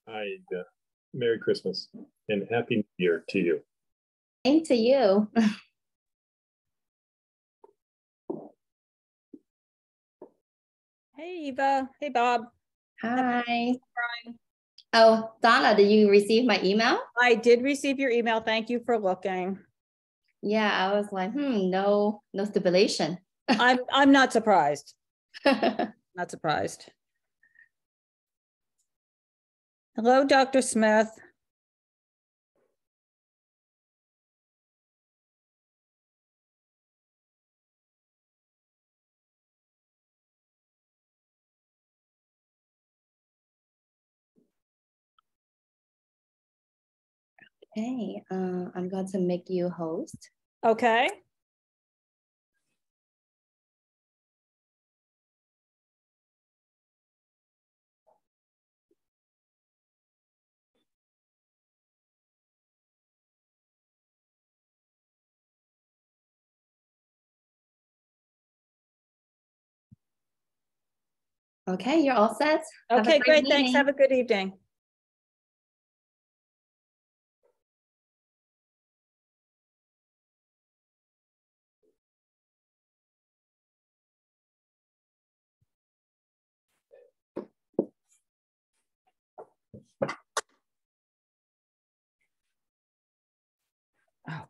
Hi, Merry Christmas and Happy New Year to you. Same to you. Hey, Eva. Hey, Bob. Hi. Oh, Donna, did you receive my email? I did receive your email. Thank you for looking. Yeah, I was like, no stipulation. I'm not surprised. Not surprised. Hello, Dr. Smith. Okay, I'm going to make you host. Okay. Okay, you're all set. Okay, great. Thanks. Have a good evening. Oh.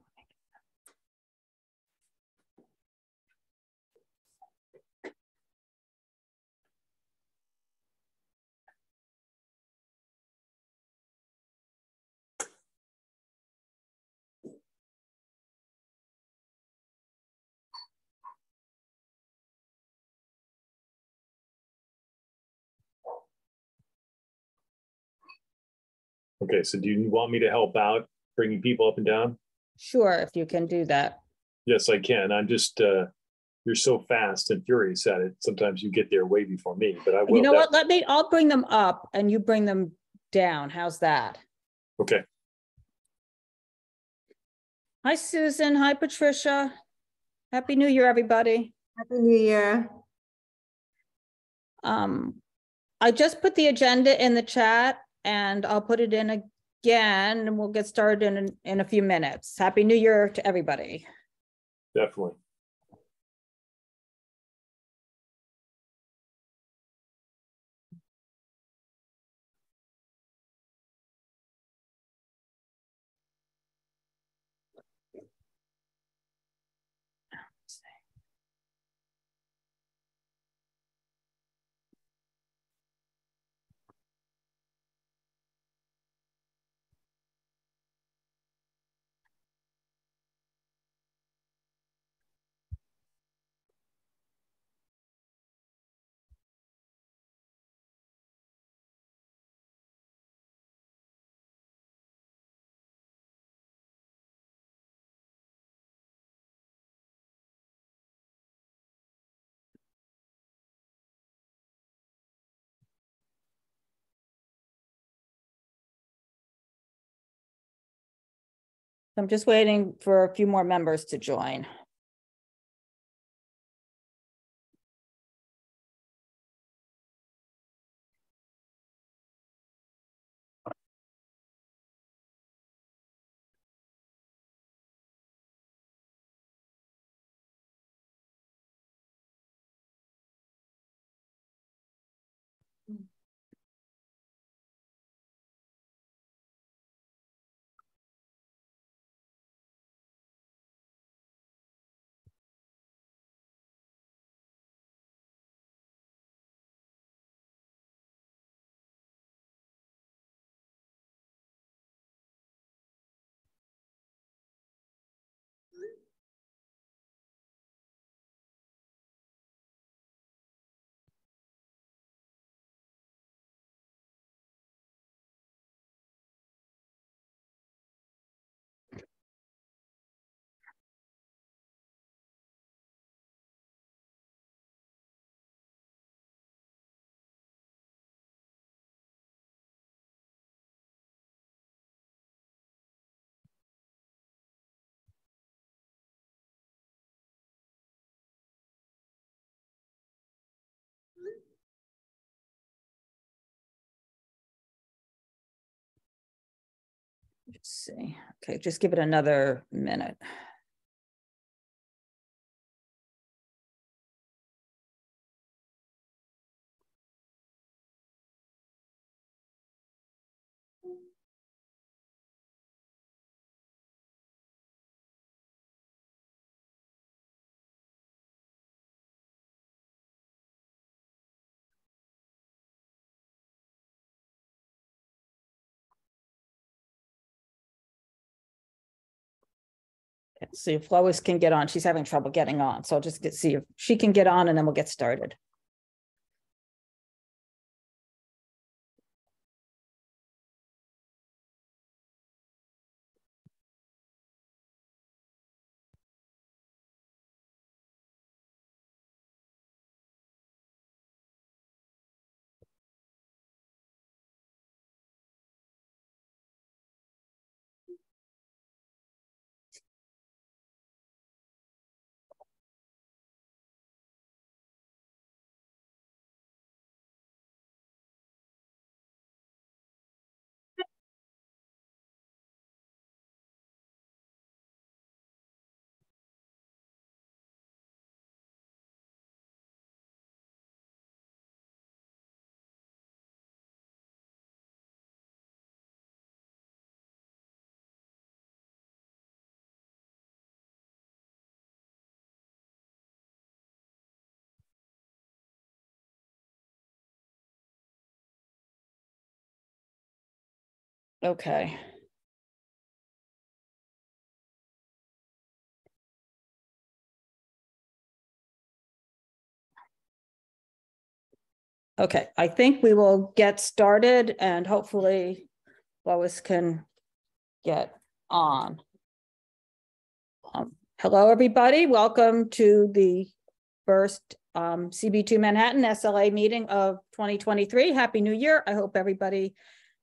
Okay, so do you want me to help out bringing people up and down? Sure, if you can do that. Yes, I can. I'm just, you're so fast and furious at it. Sometimes you get there way before me, but I will. You know what? I'll bring them up and you bring them down. How's that? Okay. Hi, Susan. Hi, Patricia. Happy New Year, everybody. Happy New Year. I just put the agenda in the chat and I'll put it in again and we'll get started in a few minutes. Happy New Year to everybody. Definitely. I'm just waiting for a few more members to join. Let's see. Okay, just give it another minute. See if Lois can get on. She's having trouble getting on. So I'll just see if she can get on and then we'll get started. Okay. Okay, I think we will get started and hopefully Lois can get on. Hello, everybody. Welcome to the first CB2 Manhattan SLA meeting of 2023. Happy New Year. I hope everybody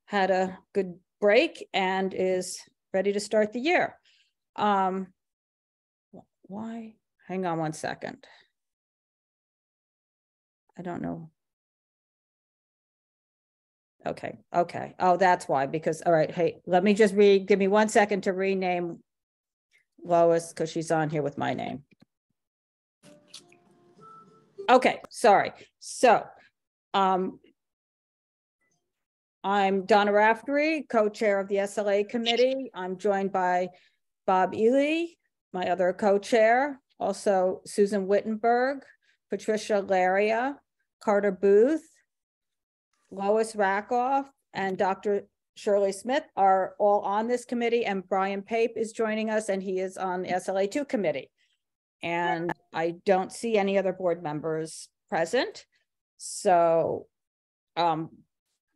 had a good break and is ready to start the year. Why? Hang on one second. I don't know. Okay. Oh, that's why, because, all right. Hey, let me just give me 1 second to rename Lois because she's on here with my name. Okay, sorry. So, I'm Donna Raftery, co-chair of the SLA committee. I'm joined by Bob Ely, my other co-chair, also Susan Wittenberg, Patricia Laria, Carter Booth, Lois Rakoff, and Dr. Shirley Smith are all on this committee, and Brian Pape is joining us, and he is on the SLA2 committee. And I don't see any other board members present. So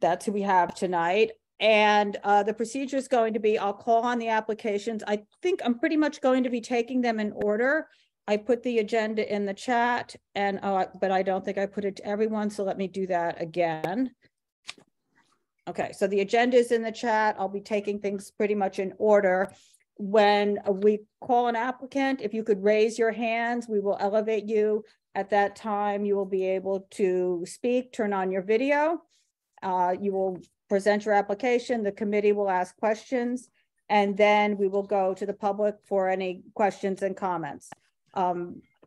that's who we have tonight. And the procedure is going to be, I'll call on the applications. I think I'm pretty much going to be taking them in order. I put the agenda in the chat, and but I don't think I put it to everyone. So let me do that again. Okay, so the agenda is in the chat. I'll be taking things pretty much in order. When we call an applicant, if you could raise your hands, we will elevate you. At that time, you will be able to speak, turn on your video. You will present your application. The committee will ask questions, and then we will go to the public for any questions and comments.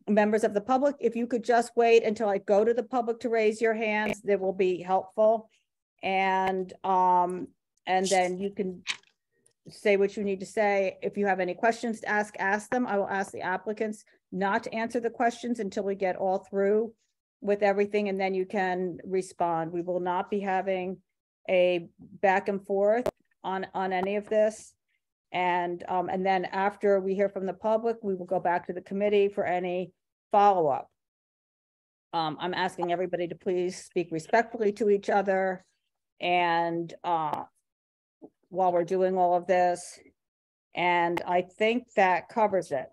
Members of the public, if you could just wait until I go to the public to raise your hands, that will be helpful. And then you can say what you need to say. If you have any questions to ask them. I will ask the applicants not to answer the questions until we get all through with everything, and then you can respond. We will not be having a back and forth on any of this. And then after we hear from the public, we will go back to the committee for any follow-up. I'm asking everybody to please speak respectfully to each other. And while we're doing all of this, and I think that covers it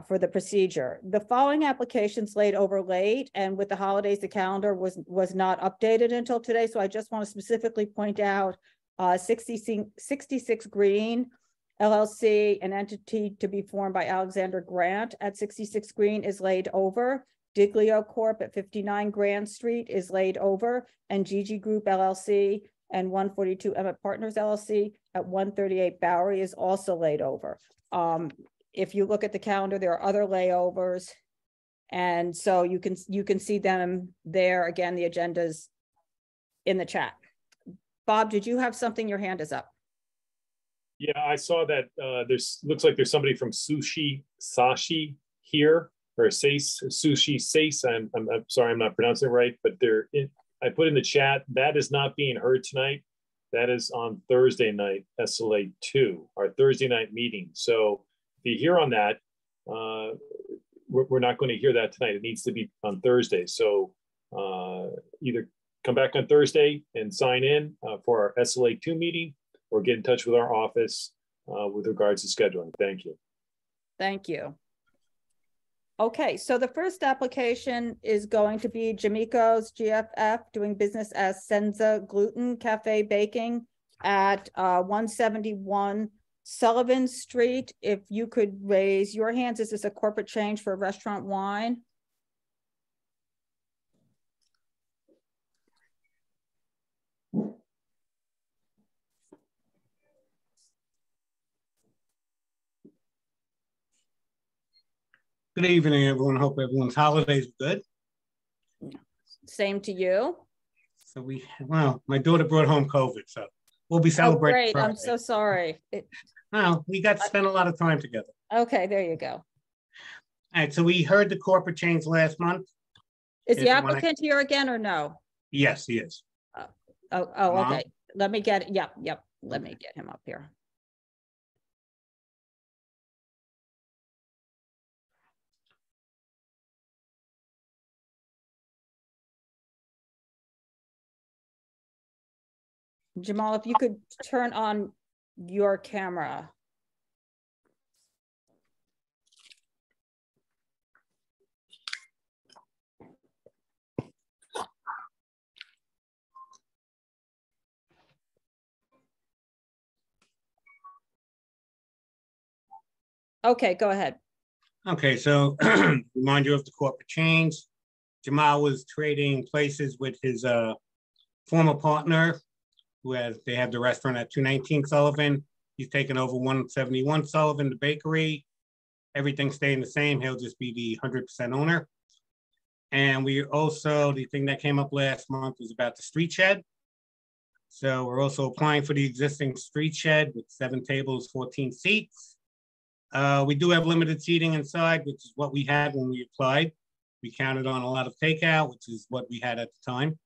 for the procedure. The following applications laid over late, and with the holidays, the calendar was not updated until today. So I just want to specifically point out 66 Greene LLC, an entity to be formed by Alexander Grant at 66 Greene, is laid over. Diglio Corp at 59 Grand Street is laid over, and Gigi Group LLC and 142 Emmett Partners LLC at 138 Bowery is also laid over. If you look at the calendar, there are other layovers. And so you can see them there. Again, the agenda's in the chat. Bob, did you have something? Your hand is up. Yeah, I saw that looks like there's somebody from Sushi Sashi here, or Sushi Sace. I'm sorry, I'm not pronouncing it right, but I put in the chat, that is not being heard tonight. That is on Thursday night, SLA2, our Thursday night meeting. So if you hear on that, we're not going to hear that tonight. It needs to be on Thursday. So either come back on Thursday and sign in for our SLA2 meeting, or get in touch with our office with regards to scheduling. Thank you. Thank you. Okay, so the first application is going to be Jemikos GFF doing business as Senza Gluten Cafe Baking at 171 Sullivan Street. If you could raise your hands, is this a corporate change for restaurant wine? Good evening, everyone. Hope everyone's holidays are good. Same to you. So well, my daughter brought home COVID, so we'll be celebrating. Oh, great. Friday. I'm so sorry. Well, we got to spend a lot of time together. Okay, there you go. All right, so we heard the corporate change last month. Is the applicant here again or no? Yes, he is. Okay. Let me get it. Yep. Let me get him up here. Jamal, if you could turn on your camera. Okay, go ahead. Okay, so remind you of the corporate change. Jamal was trading places with his former partner, they have the restaurant at 219 Sullivan. He's taken over 171 Sullivan, the bakery. Everything's staying the same. He'll just be the 100% owner. And we also, the thing that came up last month was about the street shed. So we're also applying for the existing street shed with 7 tables, 14 seats. We do have limited seating inside, which is what we had when we applied. We counted on a lot of takeout, which is what we had at the time.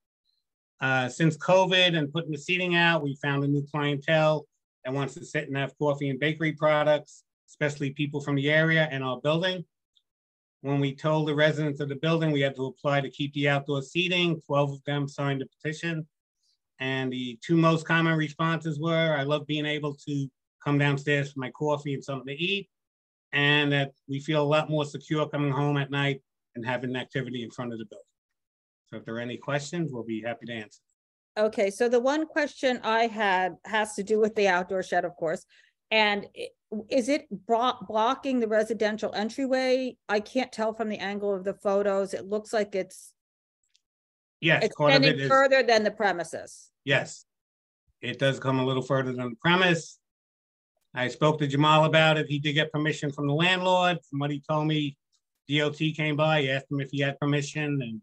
Since COVID and putting the seating out, we found a new clientele that wants to sit and have coffee and bakery products, especially people from the area and our building. When we told the residents of the building we had to apply to keep the outdoor seating, 12 of them signed a petition. And the 2 most common responses were, I love being able to come downstairs for my coffee and something to eat, and that we feel a lot more secure coming home at night and having an activity in front of the building. So if there are any questions, we'll be happy to answer. Okay, so the one question I had has to do with the outdoor shed, of course. And is it blocking the residential entryway? I can't tell from the angle of the photos. It looks like it's extending further than the premises. Yes, it does come a little further than the premise. I spoke to Jamal about it. He did get permission from the landlord. From what he told me, DOT came by, asked him if he had permission, and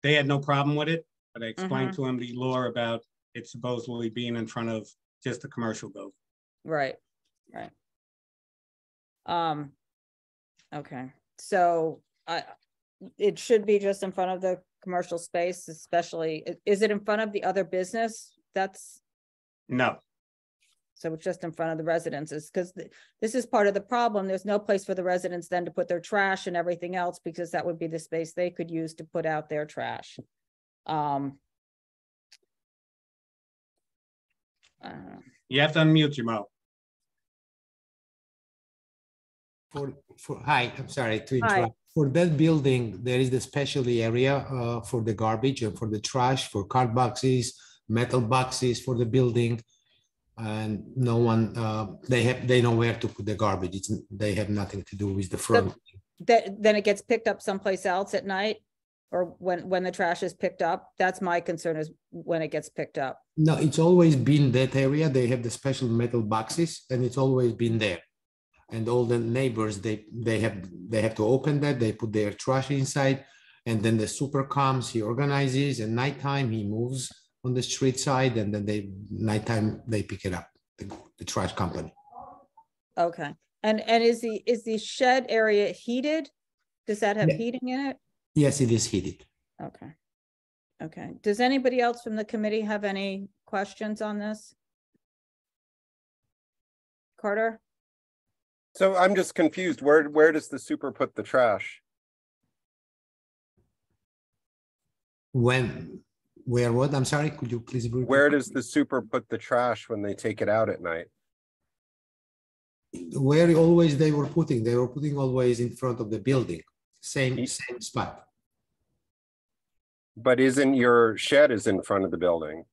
they had no problem with it. But I explained to him the law about it supposedly being in front of just a commercial building. Right. Okay. So it should be just in front of the commercial space, especially. Is it in front of the other business? No. So it's just in front of the residences, because this is part of the problem. There's no place for the residents then to put their trash and everything else, because that would be the space they could use to put out their trash. You have to unmute your mouth. Hi, I'm sorry to interrupt. Hi. For that building, there is the special area for the garbage and for the trash, for card boxes, metal boxes for the building. And no one, they know where to put the garbage. They have nothing to do with the front. So then it gets picked up someplace else at night? Or when the trash is picked up? That's my concern, is when it gets picked up. No, it's always been that area. They have the special metal boxes and it's always been there. And all the neighbors, they have to open that, they put their trash inside, and then the super comes, he organizes, and nighttime he moves on the street side, and then nighttime they pick it up, the trash company. Okay. And is the shed area heated? Does that have heating in it? Yes, it is heated. Okay. Okay. Does anybody else from the committee have any questions on this? Carter? So I'm just confused. Where does the super put the trash? Where what? I'm sorry, could you please repeat? Where does the super put the trash when they take it out at night? Where always they were putting always in front of the building, same spot. But isn't your shed is in front of the building?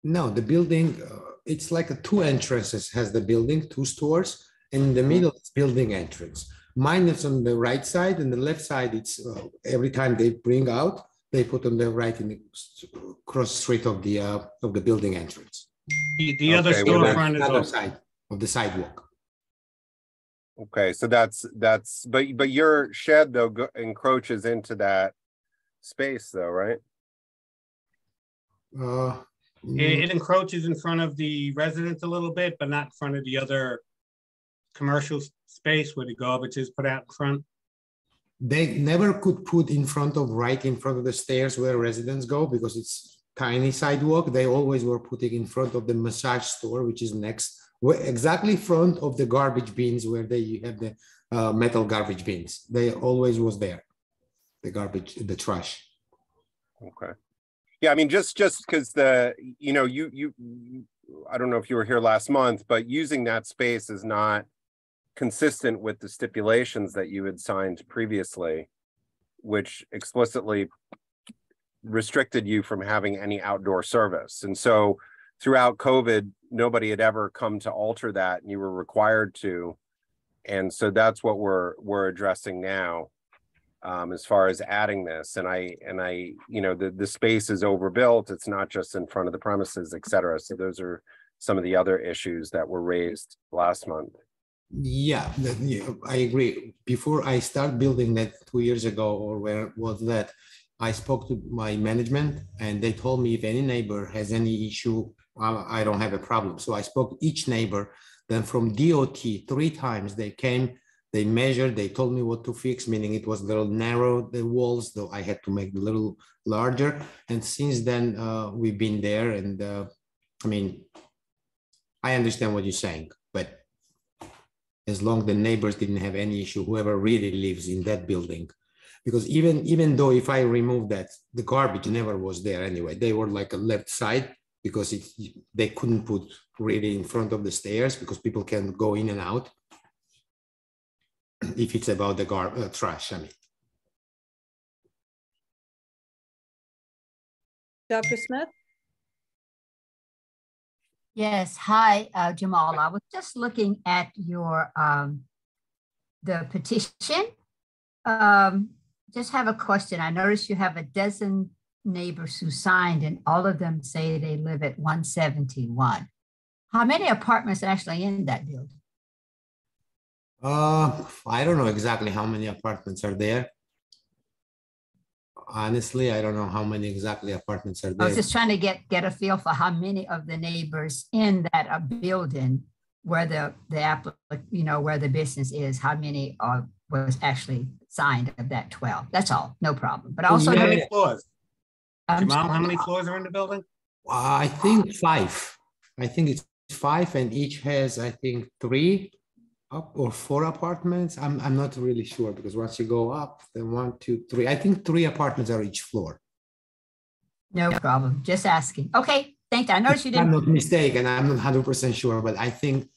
No, the building, it's like a two entrances has the building, two stores, and in the middle it's building entrance. Mine is on the right side, and the left side, it's every time they bring out, they put on the right in the cross street of the building entrance. The other storefront is other side of the sidewalk. Okay, so but your shed though encroaches into that space though, right? It encroaches in front of the residents a little bit, but not in front of the other commercial space where the garbage is put out in front. They never could put right in front of the stairs where residents go because it's tiny sidewalk. They always were putting in front of the massage store, which is next, exactly front of the garbage bins where they have the metal garbage bins. They always was there, the garbage, the trash. Okay. Yeah, I mean, just because you I don't know if you were here last month, but using that space is not consistent with the stipulations that you had signed previously, which explicitly restricted you from having any outdoor service. And so throughout COVID, nobody had ever come to alter that, and you were required to. And so that's what we're addressing now. As far as adding this, and I the space is overbuilt. It's not just in front of the premises, et cetera. So those are some of the other issues that were raised last month. Yeah, I agree. Before I start building that 2 years ago, or where was that, I spoke to my management and they told me if any neighbor has any issue, I don't have a problem. So I spoke to each neighbor. Then from DOT 3 times they came. They measured, they told me what to fix, meaning it was a little narrow, the walls, though I had to make it a little larger. And since then, we've been there. And I mean, I understand what you're saying, but as long as the neighbors didn't have any issue, whoever really lives in that building, because even though if I remove that, the garbage never was there anyway. They were like a left side because they couldn't put really in front of the stairs because people can go in and out. If it's about the trash, I mean. Dr. Smith? Yes, hi, Jamal. I was just looking at your the petition. Just have a question. I noticed you have a dozen neighbors who signed, and all of them say they live at 171. How many apartments are actually in that building? I don't know exactly how many apartments are there. Honestly, I don't know how many exactly apartments are there. I was just trying to get a feel for how many of the neighbors in that building where where the business is, how many was actually signed of that 12. That's all, no problem. But also, how many floors? Jamal, how many floors are in the building? I think 5. I think it's 5, and each has, I think, 3 up or 4 apartments. I'm not really sure because once you go up, then 1, 2, 3. I think 3 apartments are each floor. No problem. Just asking. Okay, thank you. I noticed you didn't. I'm not mistaken. I'm not 100% sure, but I think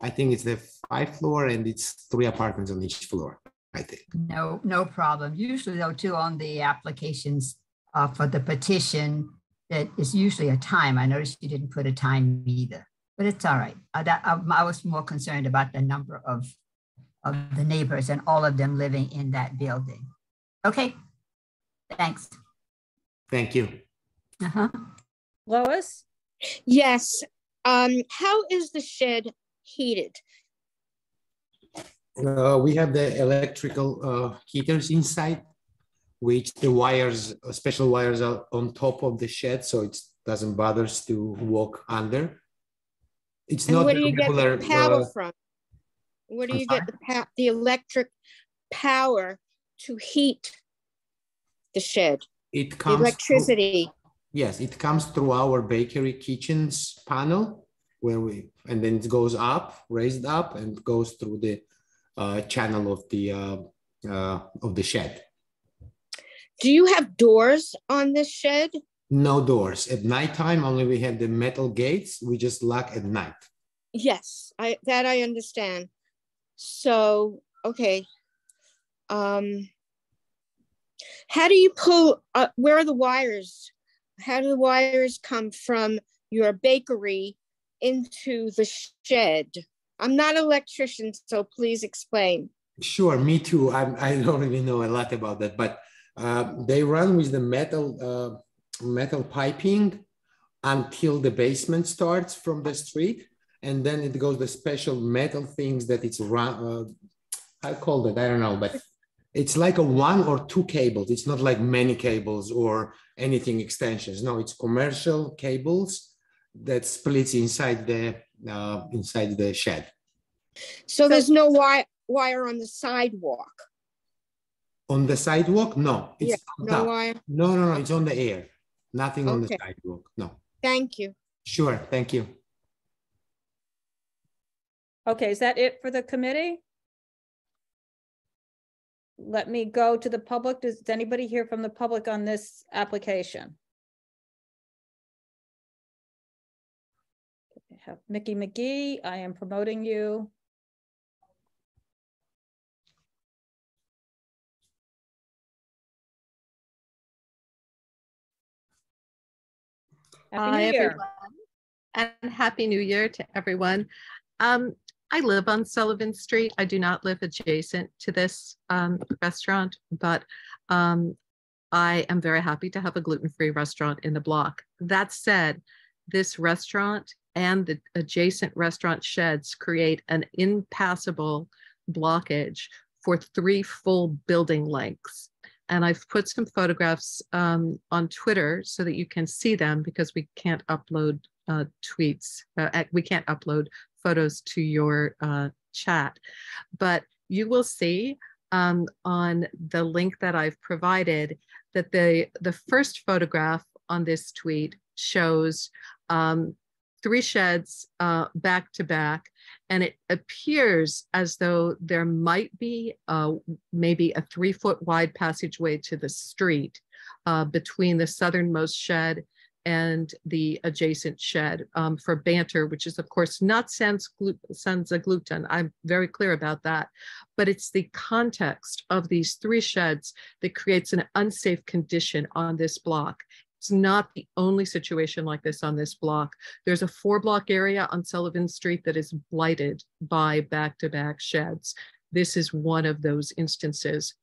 it's the 5th floor and it's 3 apartments on each floor, I think. No problem. Usually though, too, on the applications for the petition, that is usually a time. I noticed you didn't put a time either. But it's all right. I was more concerned about the number of the neighbors and all of them living in that building. Okay. Thanks. Thank you. Lois? Yes. How is the shed heated? We have the electrical heaters inside, which the wires, special wires are on top of the shed, so it doesn't bother us to walk under. It's And not where do you regular, get the power from? Where do you get the electric power to heat the shed? It comes electricity. Yes, it comes through our bakery kitchens panel, and then it goes up, raised up, and goes through the channel of the shed. Do you have doors on this shed? No doors. At nighttime, only we have the metal gates. We just lock at night. Yes, that I understand. So, okay. How do you pull, where are the wires? How do the wires come from your bakery into the shed? I'm not an electrician, so please explain. Sure, me too. I don't really know a lot about that, but they run with the metal piping until the basement starts from the street, and then it goes the special metal things that it's run. I call it, I don't know, but it's like a 1 or 2 cables. It's not like many cables or anything extensions. No, it's commercial cables that splits inside the shed. So there's no wire on the sidewalk? On the sidewalk? No. It's no wire? No, it's on the air. Nothing on the sidewalk, no. Thank you. Sure, thank you. Okay, is that it for the committee? Let me go to the public. Does anybody hear from the public on this application? I have Mickey McGee. I am promoting you. Happy New Year. Everyone, and Happy New Year to everyone. I live on Sullivan Street. I do not live adjacent to this restaurant, but I am very happy to have a gluten-free restaurant in the block. That said, this restaurant and the adjacent restaurant sheds create an impassable blockage for 3 full building lengths. And I've put some photographs on Twitter so that you can see them, because we can't upload tweets. We can't upload photos to your chat. But you will see on the link that I've provided that the first photograph on this tweet shows 3 sheds back to back, and it appears as though there might be maybe a 3-foot wide passageway to the street between the southernmost shed and the adjacent shed for banter, which is of course not Senza gluten. I'm very clear about that, but it's the context of these 3 sheds that creates an unsafe condition on this block. It's not the only situation like this on this block. There's a 4-block area on Sullivan Street that is blighted by back-to-back sheds. This is one of those instances.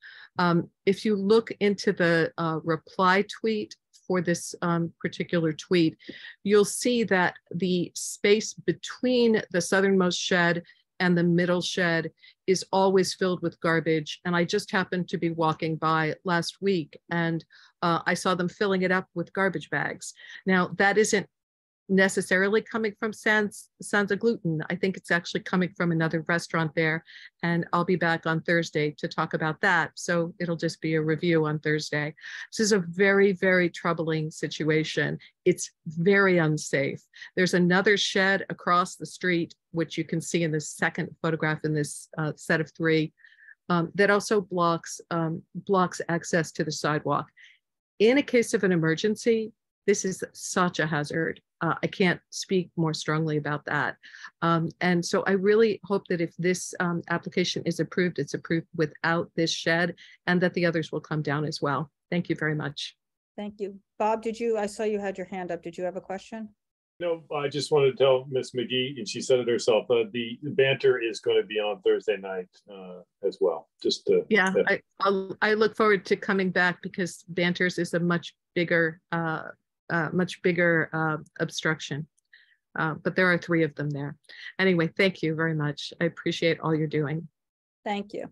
If you look into the reply tweet for this particular tweet, you'll see that the space between the southernmost shed and the middle shed is always filled with garbage. And I just happened to be walking by last week, and I saw them filling it up with garbage bags. Now, that isn't necessarily coming from Senza gluten. I think it's actually coming from another restaurant there, and I'll be back on Thursday to talk about that. So it'll just be a review on Thursday. This is a very, very troubling situation. It's very unsafe. There's another shed across the street, which you can see in the second photograph in this set of 3, that also blocks access to the sidewalk. In a case of an emergency, this is such a hazard. I can't speak more strongly about that. And so I really hope that if this application is approved, it's approved without this shed, and that the others will come down as well. Thank you very much. Thank you. Bob, I saw you had your hand up. Did you have a question? No, I just wanted to tell Miss McGee, and she said it herself, the banter is going to be on Thursday night as well. Just to, yeah, I look forward to coming back because Banters is a much bigger obstruction. But there are 3 of them there. Anyway, thank you very much. I appreciate all you're doing. Thank you.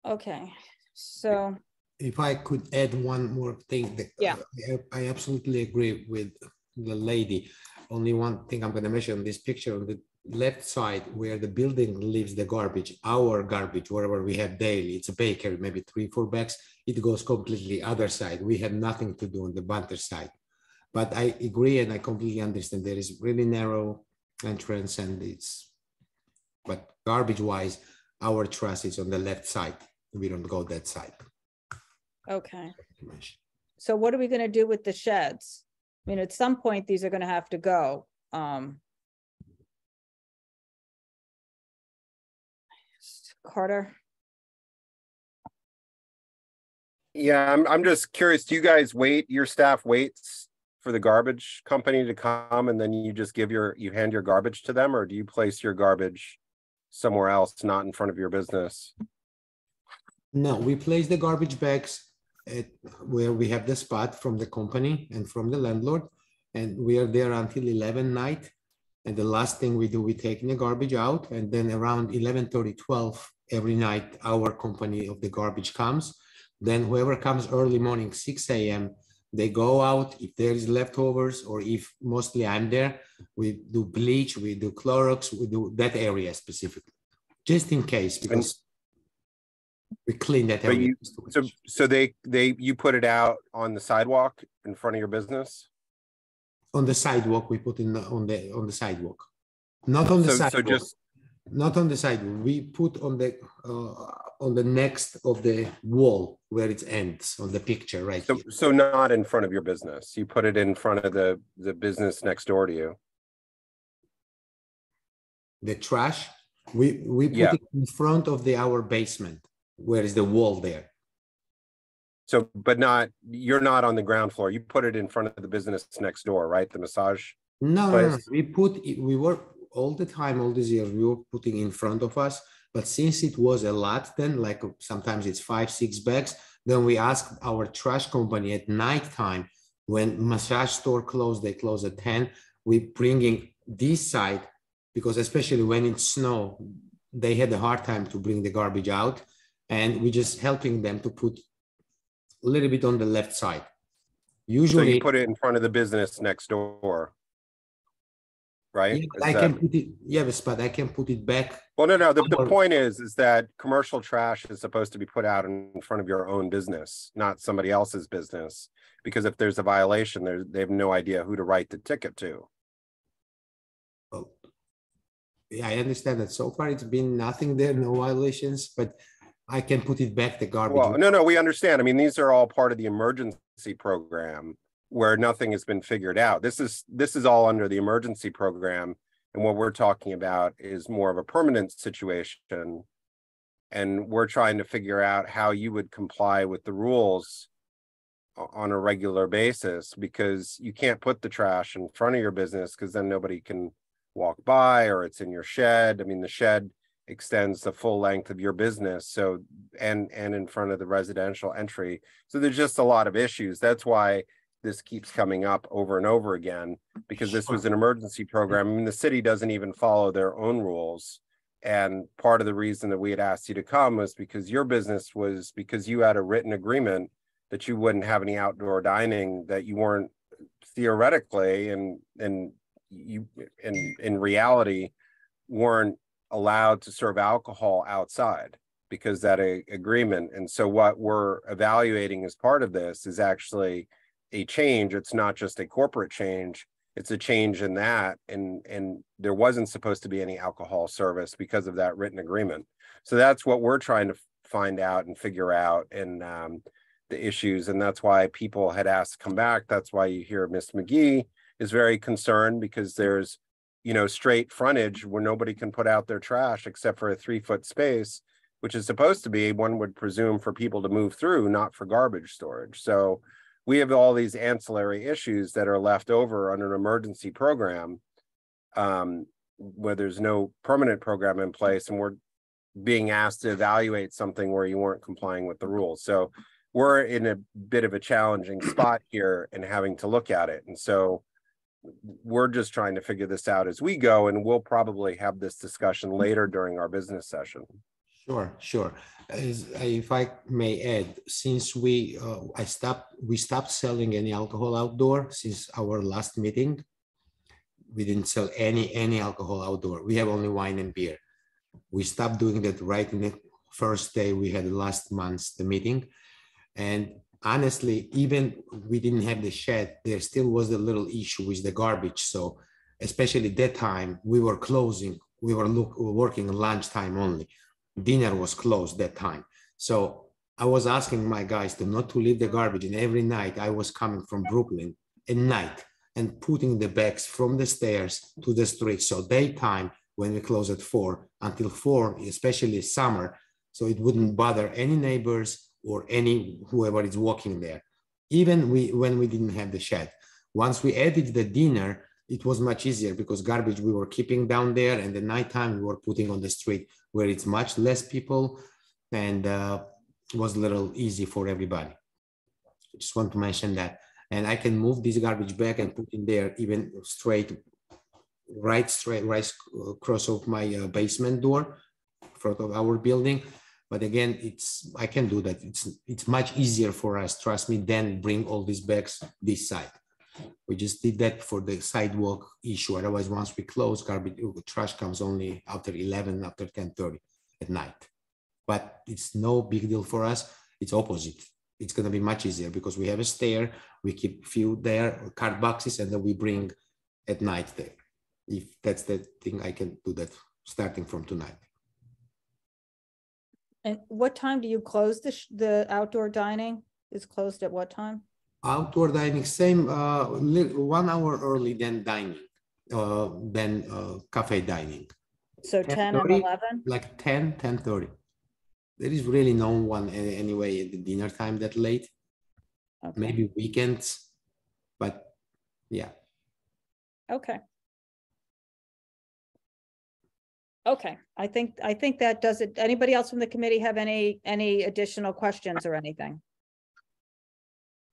Okay, so. If I could add one more thing, that Yeah. I absolutely agree with the lady. Only one thing I'm going to mention on this picture on the left side where the building leaves the garbage, our garbage, whatever we have daily, it's a bakery, maybe 3-4 bags, it goes completely other side. We have nothing to do on the banter side. But I agree and I completely understand there is really narrow entrance and but garbage wise, our trash is on the left side. We don't go that side. Okay. So what are we going to do with the sheds? I mean, at some point, these are going to have to go. Carter? Yeah, I'm just curious, do you guys wait, your staff waits for the garbage company to come and then you just you hand your garbage to them, or do you place your garbage somewhere else, not in front of your business? No, we place the garbage bags at where we have the spot from the company and from the landlord, and we are there until 11 night. And the last thing we do, we take the garbage out, and then around 11:30, 12 every night, our company of the garbage comes. Then whoever comes early morning, 6 a.m., they go out. If there is leftovers, or if mostly I'm there, we do bleach, we do Clorox, we do that area specifically, just in case, because we clean that area. So you put it out on the sidewalk in front of your business? On the sidewalk, we put in on the sidewalk, not on the sidewalk. Not on the sidewalk. We put on the next of the wall where it ends on the picture, right? So not in front of your business. You put it in front of the business next door to you. The trash, we put it in front of our basement. Where is the wall there? So, but you're not on the ground floor. You put it in front of the business next door, right? The massage place? No. We were all the time, all these years, we were putting in front of us. But since it was a lot, then like sometimes it's 5-6 bags, then we asked our trash company at night time when massage store closed, they close at 10. We bringing this side because especially when it's snow, they had a hard time to bring the garbage out. And we just helping them to put a little bit on the left side. Usually, so you put it in front of the business next door, right? Yeah, I can put it. Yes, but I can put it back. Well, no. The point is that commercial trash is supposed to be put out in front of your own business, not somebody else's business. Because if there's a violation, they have no idea who to write the ticket to. Well, yeah, I understand that. So far, it's been nothing there, no violations, but I can put it back, the garbage. Well, no, we understand. I mean, these are all part of the emergency program where nothing has been figured out. This is all under the emergency program. And what we're talking about is more of a permanent situation. And we're trying to figure out how you would comply with the rules on a regular basis, because you can't put the trash in front of your business because then nobody can walk by, or it's in your shed. I mean, the shed extends the full length of your business, so and in front of the residential entry. So there's just a lot of issues. That's why this keeps coming up over and over again, because this was an emergency program. I mean, the city doesn't even follow their own rules. And part of the reason that we had asked you to come was because your business was, because you had a written agreement that you wouldn't have any outdoor dining, that you weren't theoretically and you in reality weren't allowed to serve alcohol outside because that agreement. And so what we're evaluating as part of this is actually a change. It's not just a corporate change, it's a change in that. And there wasn't supposed to be any alcohol service because of that written agreement. So that's what we're trying to find out and figure out, and the issues. And that's why people had asked to come back. That's why you hear Miss McGee is very concerned, because there's straight frontage where nobody can put out their trash except for a 3-foot space, which is supposed to be, one would presume, for people to move through, not for garbage storage. So we have all these ancillary issues that are left over on an emergency program where there's no permanent program in place, and we're being asked to evaluate something where you weren't complying with the rules. So we're in a bit of a challenging spot here and having to look at it. And so we're just trying to figure this out as we go, and we'll probably have this discussion later during our business session. Sure. If I may add, since we stopped selling any alcohol outdoor since our last meeting. We didn't sell any alcohol outdoor. We have only wine and beer. We stopped doing that right in the first day we had last month's the meeting. And honestly, even we didn't have the shed, there still was a little issue with the garbage. So especially that time we were closing, we were working lunchtime only. Dinner was closed that time. So I was asking my guys not to leave the garbage, and every night I was coming from Brooklyn at night and putting the bags from the stairs to the street. So daytime, when we close at 4 until 4, especially summer, so it wouldn't bother any neighbors or whoever is walking there. Even when we didn't have the shed. Once we added the dinner, it was much easier because garbage we were keeping down there, and the nighttime we were putting on the street where it's much less people, and was a little easy for everybody. I just want to mention that. And I can move this garbage bag and put in there even right across of my basement door in front of our building. But again, I can do that. It's much easier for us, trust me, than bring all these bags this side. We just did that for the sidewalk issue. Otherwise, once we close, trash comes only after 11, after 10:30 at night. But it's no big deal for us. It's opposite. It's going to be much easier because we have a stair. We keep few there, card boxes, and then we bring at night there. If that's the thing, I can do that starting from tonight. And what time do you close the outdoor dining? Is closed at what time? Outdoor dining, same, 1 hour early than dining, than café dining. So 10 and 11? Like 10, 10:30. There is really no one anyway at the dinner time that late. Okay. Maybe weekends, but yeah. Okay. Okay, I think that does it. Anybody else from the committee have any additional questions or anything?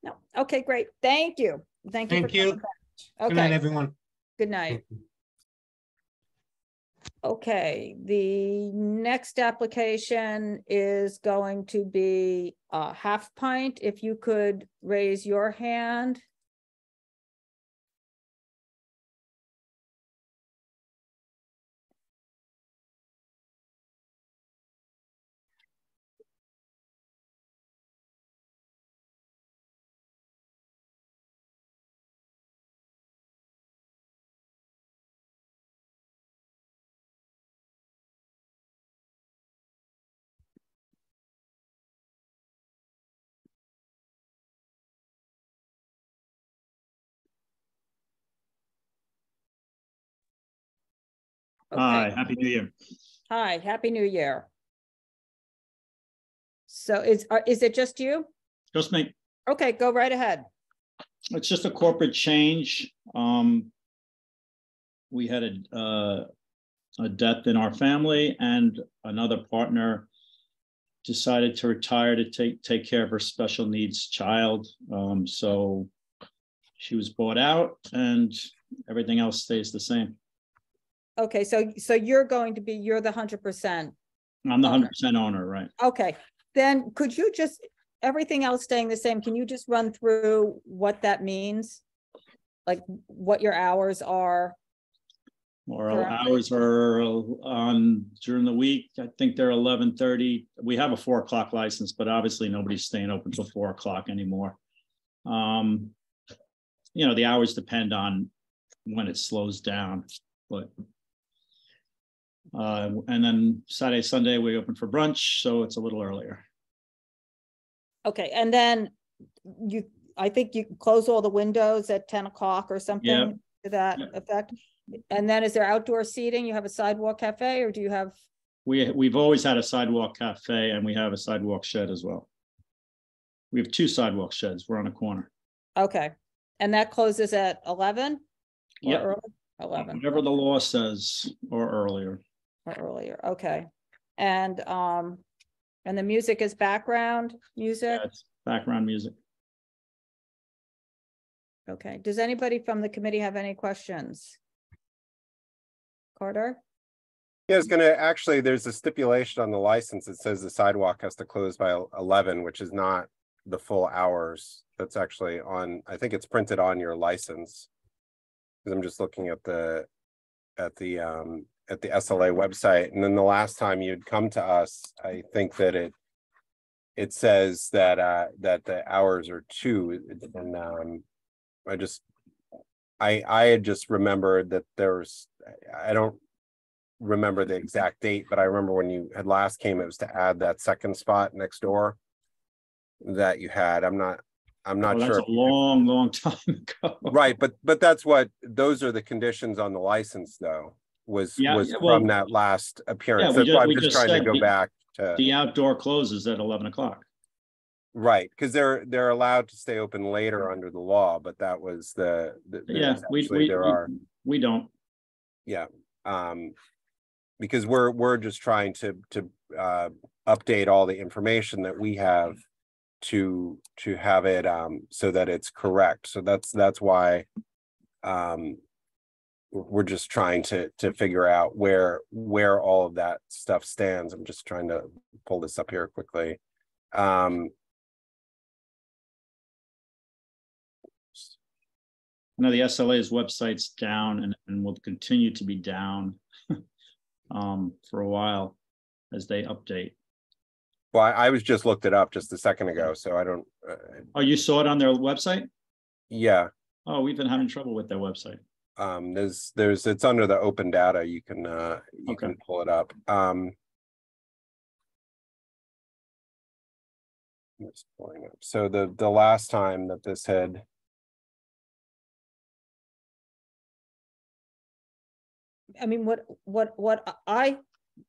No. Okay, great. Thank you. Thank you. Okay. Good night, everyone. Good night. Okay, the next application is going to be Half Pint. If you could raise your hand. Okay. Hi, Happy New Year. Hi, Happy New Year. So is it just you? Just me. Okay, go right ahead. It's just a corporate change. We had a death in our family, and another partner decided to retire to take care of her special needs child. So she was bought out, and everything else stays the same. Okay, so you're the 100%. I'm the 100% owner, right? Okay, then could you just, everything else staying the same, can you just run through what that means? Like what your hours are? Our hours are on during the week. I think they're 11:30. We have a 4 o'clock license, but obviously nobody's staying open till 4 o'clock anymore. You know, the hours depend on when it slows down, but and then Saturday, Sunday, we open for brunch, so it's a little earlier. Okay, and then I think you close all the windows at 10 o'clock or something to that effect. And then is there outdoor seating? You have a sidewalk cafe, or do you have? We've always had a sidewalk cafe, and we have a sidewalk shed as well. We have 2 sidewalk sheds. We're on a corner. Okay, and that closes at 11? Yep. 11. Whatever the law says or earlier. Or earlier, okay. And the music is background music? Yeah, it's background music. Okay, does anybody from the committee have any questions? Carter? Yeah, it's gonna, actually, there's a stipulation on the license that says the sidewalk has to close by 11, which is not the full hours. That's actually on, I think it's printed on your license. Because I'm just looking at the SLA website, and then the last time you'd come to us, I think that it says that that the hours are 2, and I had just remembered that there's, I don't remember the exact date, but I remember when you had last came, it was to add that second spot next door that you had. I'm not sure. That's a long time ago. Right, but that's what, those are the conditions on the license, though, was well, from that last appearance. Yeah, That's why I'm just trying to go back to the outdoor closes at 11 o'clock. Right, because they're allowed to stay open later under the law, but that was we don't. Yeah, because we're just trying to update all the information that we have to have it so that it's correct. So that's why we're just trying to figure out where all of that stuff stands. I'm just trying to pull this up here quickly. Now the SLA's website's down and will continue to be down for a while as they update. Well, I was just looked it up just a second ago, so I don't. Oh, you saw it on their website? Yeah. Oh, we've been having trouble with their website. There's it's under the open data. You can can pull it up. Just pulling up. So the last time that this had. I mean, what I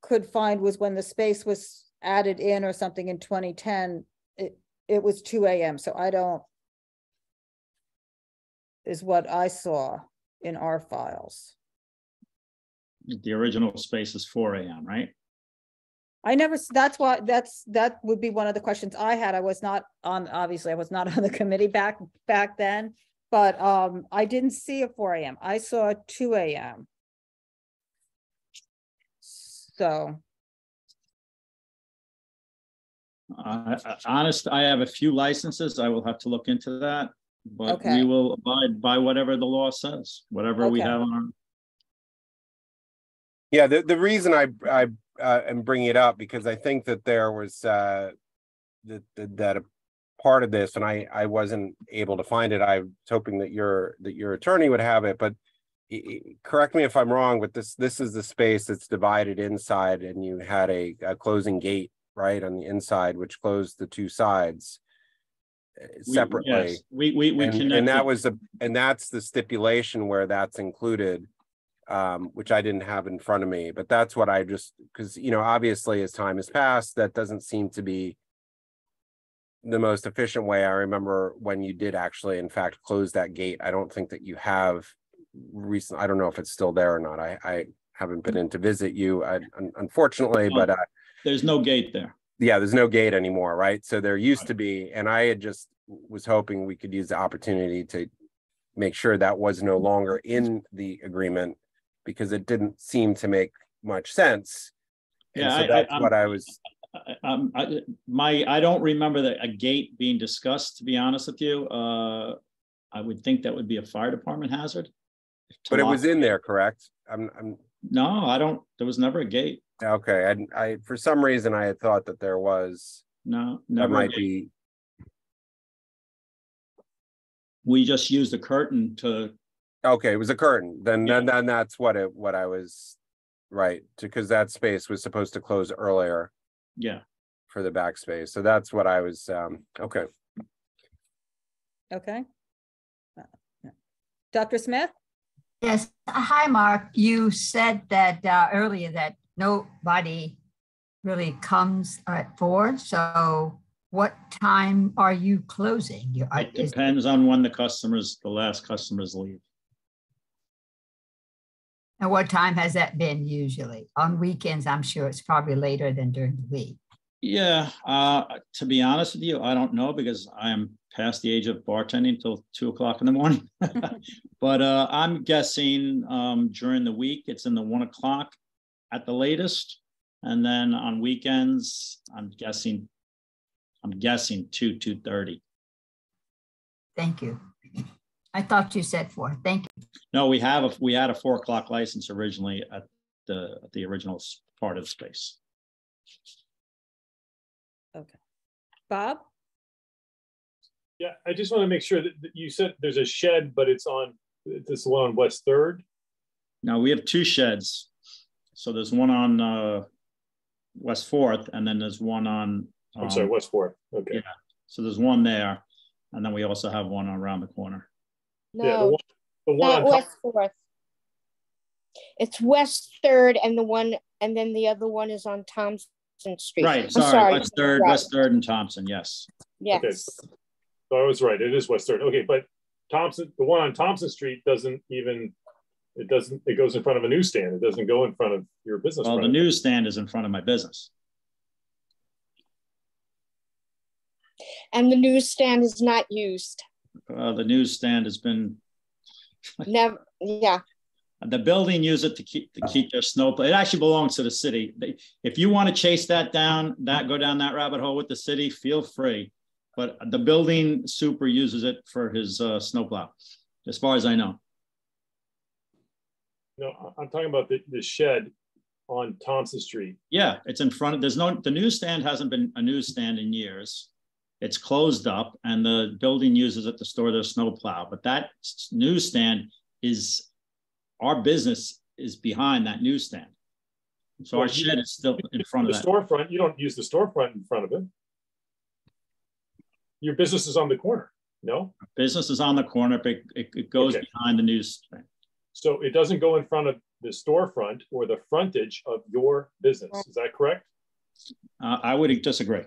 could find was when the space was added in or something in 2010, it was 2 a.m. So I don't, is what I saw in our files. The original space is 4 a.m., right? I never, that would be one of the questions I had. I was not on, obviously I was not on the committee back then, but I didn't see a 4 a.m. I saw a 2 a.m. So. Honest, I have a few licenses. I will have to look into that, but we will abide by whatever the law says, whatever we have on our. Yeah, the reason I am bringing it up, because I think that there was that a part of this, and I wasn't able to find it. I was hoping that your attorney would have it, but correct me if I'm wrong. But this is the space that's divided inside, and you had a closing gate right on the inside, which closed the two sides separately. Yes, we connected. And that's the stipulation where that's included, which I didn't have in front of me. But that's what I just, because obviously as time has passed, that doesn't seem to be the most efficient way. I remember when you did actually, in fact, close that gate. I don't think that you have recently. I don't know if it's still there or not. I haven't been in to visit you, unfortunately, but there's no gate there. Yeah, there's no gate anymore, right? So there used to be, and I had just was hoping we could use the opportunity to make sure that was no longer in the agreement, because it didn't seem to make much sense. Yeah, and so that's what I was. I don't remember a gate being discussed, to be honest with you. I would think that would be a fire department hazard. But it was in there, correct? No, I don't. There was never a gate. Okay, I for some reason I had thought that there was. No, never. That might be. We just used a curtain to. Okay, it was a curtain. Then that's what I was, right? Because that space was supposed to close earlier. Yeah. For the back space, so that's what I was. Okay. Okay. Dr. Smith? Yes. Hi, Mark. You said that earlier that nobody really comes at 4. So what time are you closing? It depends on when the last customers leave. And what time has that been usually? On weekends, I'm sure it's probably later than during the week. Yeah, to be honest with you, I don't know because I'm past the age of bartending until 2 o'clock in the morning. But I'm guessing during the week, it's in the 1 o'clock at the latest. And then on weekends, I'm guessing 2:30. Thank you. I thought you said 4. Thank you. No, we had a 4 o'clock license originally at the original part of the space. Okay. Bob? Yeah, I just want to make sure that you said there's a shed, but it's on this one on West 3rd. Now we have 2 sheds. So there's one on West 4th, and then there's one on I'm sorry, West 4th. Okay. Yeah. So there's one there, and then we also have one around the corner. No, Yeah, the one not on top. West 4th. It's West 3rd, and then the other one is on Thompson Street. Right. I'm Sorry. West 3rd, Right. West 3rd and Thompson. Yes. Yes. Okay. So I was right. It is West 3rd. Okay, but Thompson, the one on Thompson Street it goes in front of a newsstand. It doesn't go in front of your business. Well, the newsstand is in front of my business. And the newsstand is not used. The newsstand has been Never. Yeah. the building use it to keep their snow. It actually belongs to the city. If you want to chase that down, go down that rabbit hole with the city, feel free. But the building super uses it for his snowplow, as far as I know. No, I'm talking about the shed on Thompson Street. Yeah, it's in front of, the newsstand hasn't been a newsstand in years. It's closed up and the building uses it to store their snowplow. But that newsstand our business is behind that newsstand. So our shed is still in front of that. The storefront, you don't use the storefront in front of it. Your business is on the corner, no? Business is on the corner, but it goes behind the newsstand. So it doesn't go in front of the storefront or the frontage of your business. Is that correct? I would disagree.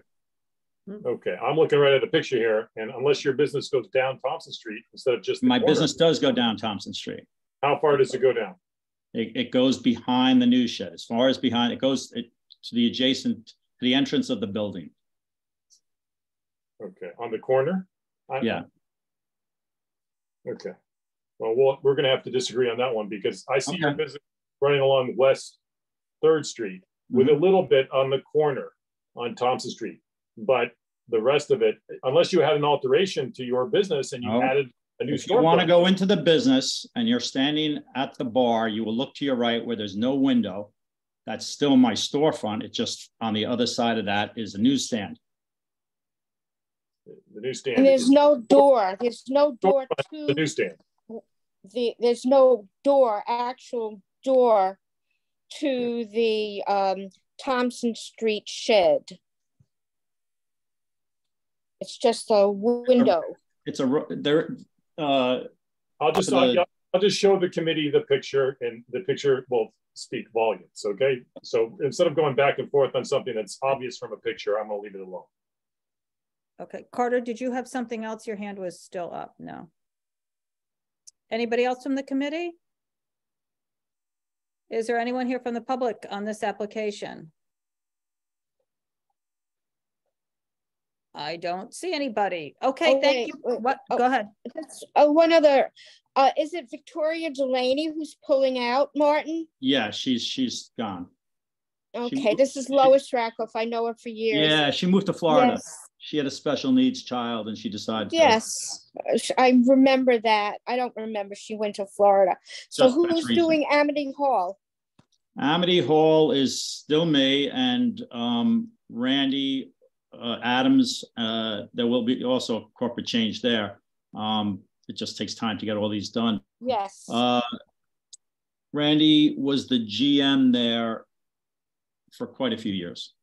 Okay, I'm looking right at the picture here, and unless your business goes down Thompson Street instead of just the my corner, business does go down Thompson Street. How far does it go down? It goes behind the news shed. As far as behind, it goes to the entrance of the building. Okay, on the corner? Yeah. Okay. Well, we're going to have to disagree on that one because I see your business running along West 3rd Street with a little bit on the corner on Thompson Street. But the rest of it, unless you had an alteration to your business and you added a new If you want to go into the business and you're standing at the bar, you will look to your right where there's no window. That's still my storefront. It's just on the other side of that is a newsstand. The newsstand. And there's no door. There's no door to the newsstand. There's no actual door to the Thompson Street shed. It's just a window. I'll just show the committee the picture, and the picture will speak volumes. Okay, so instead of going back and forth on something that's obvious from a picture, I'm gonna leave it alone. Okay, Carter, did you have something else? Your hand was still up. No. Anybody else from the committee? Is there anyone here from the public on this application? I don't see anybody. Okay, thank you. What? Go ahead. One other. Is it Victoria Delaney who's pulling out, Martin? Yeah, she's gone. Okay, this is Lois Rakoff. I know her for years. Yeah, she moved to Florida. Yes. She had a special needs child and she decided Yes, I remember that. I don't remember she went to Florida. So who's doing Amity Hall? Amity Hall is still me and Randy Adams. There will be also a corporate change there. It just takes time to get all these done. Yes. Randy was the GM there for quite a few years.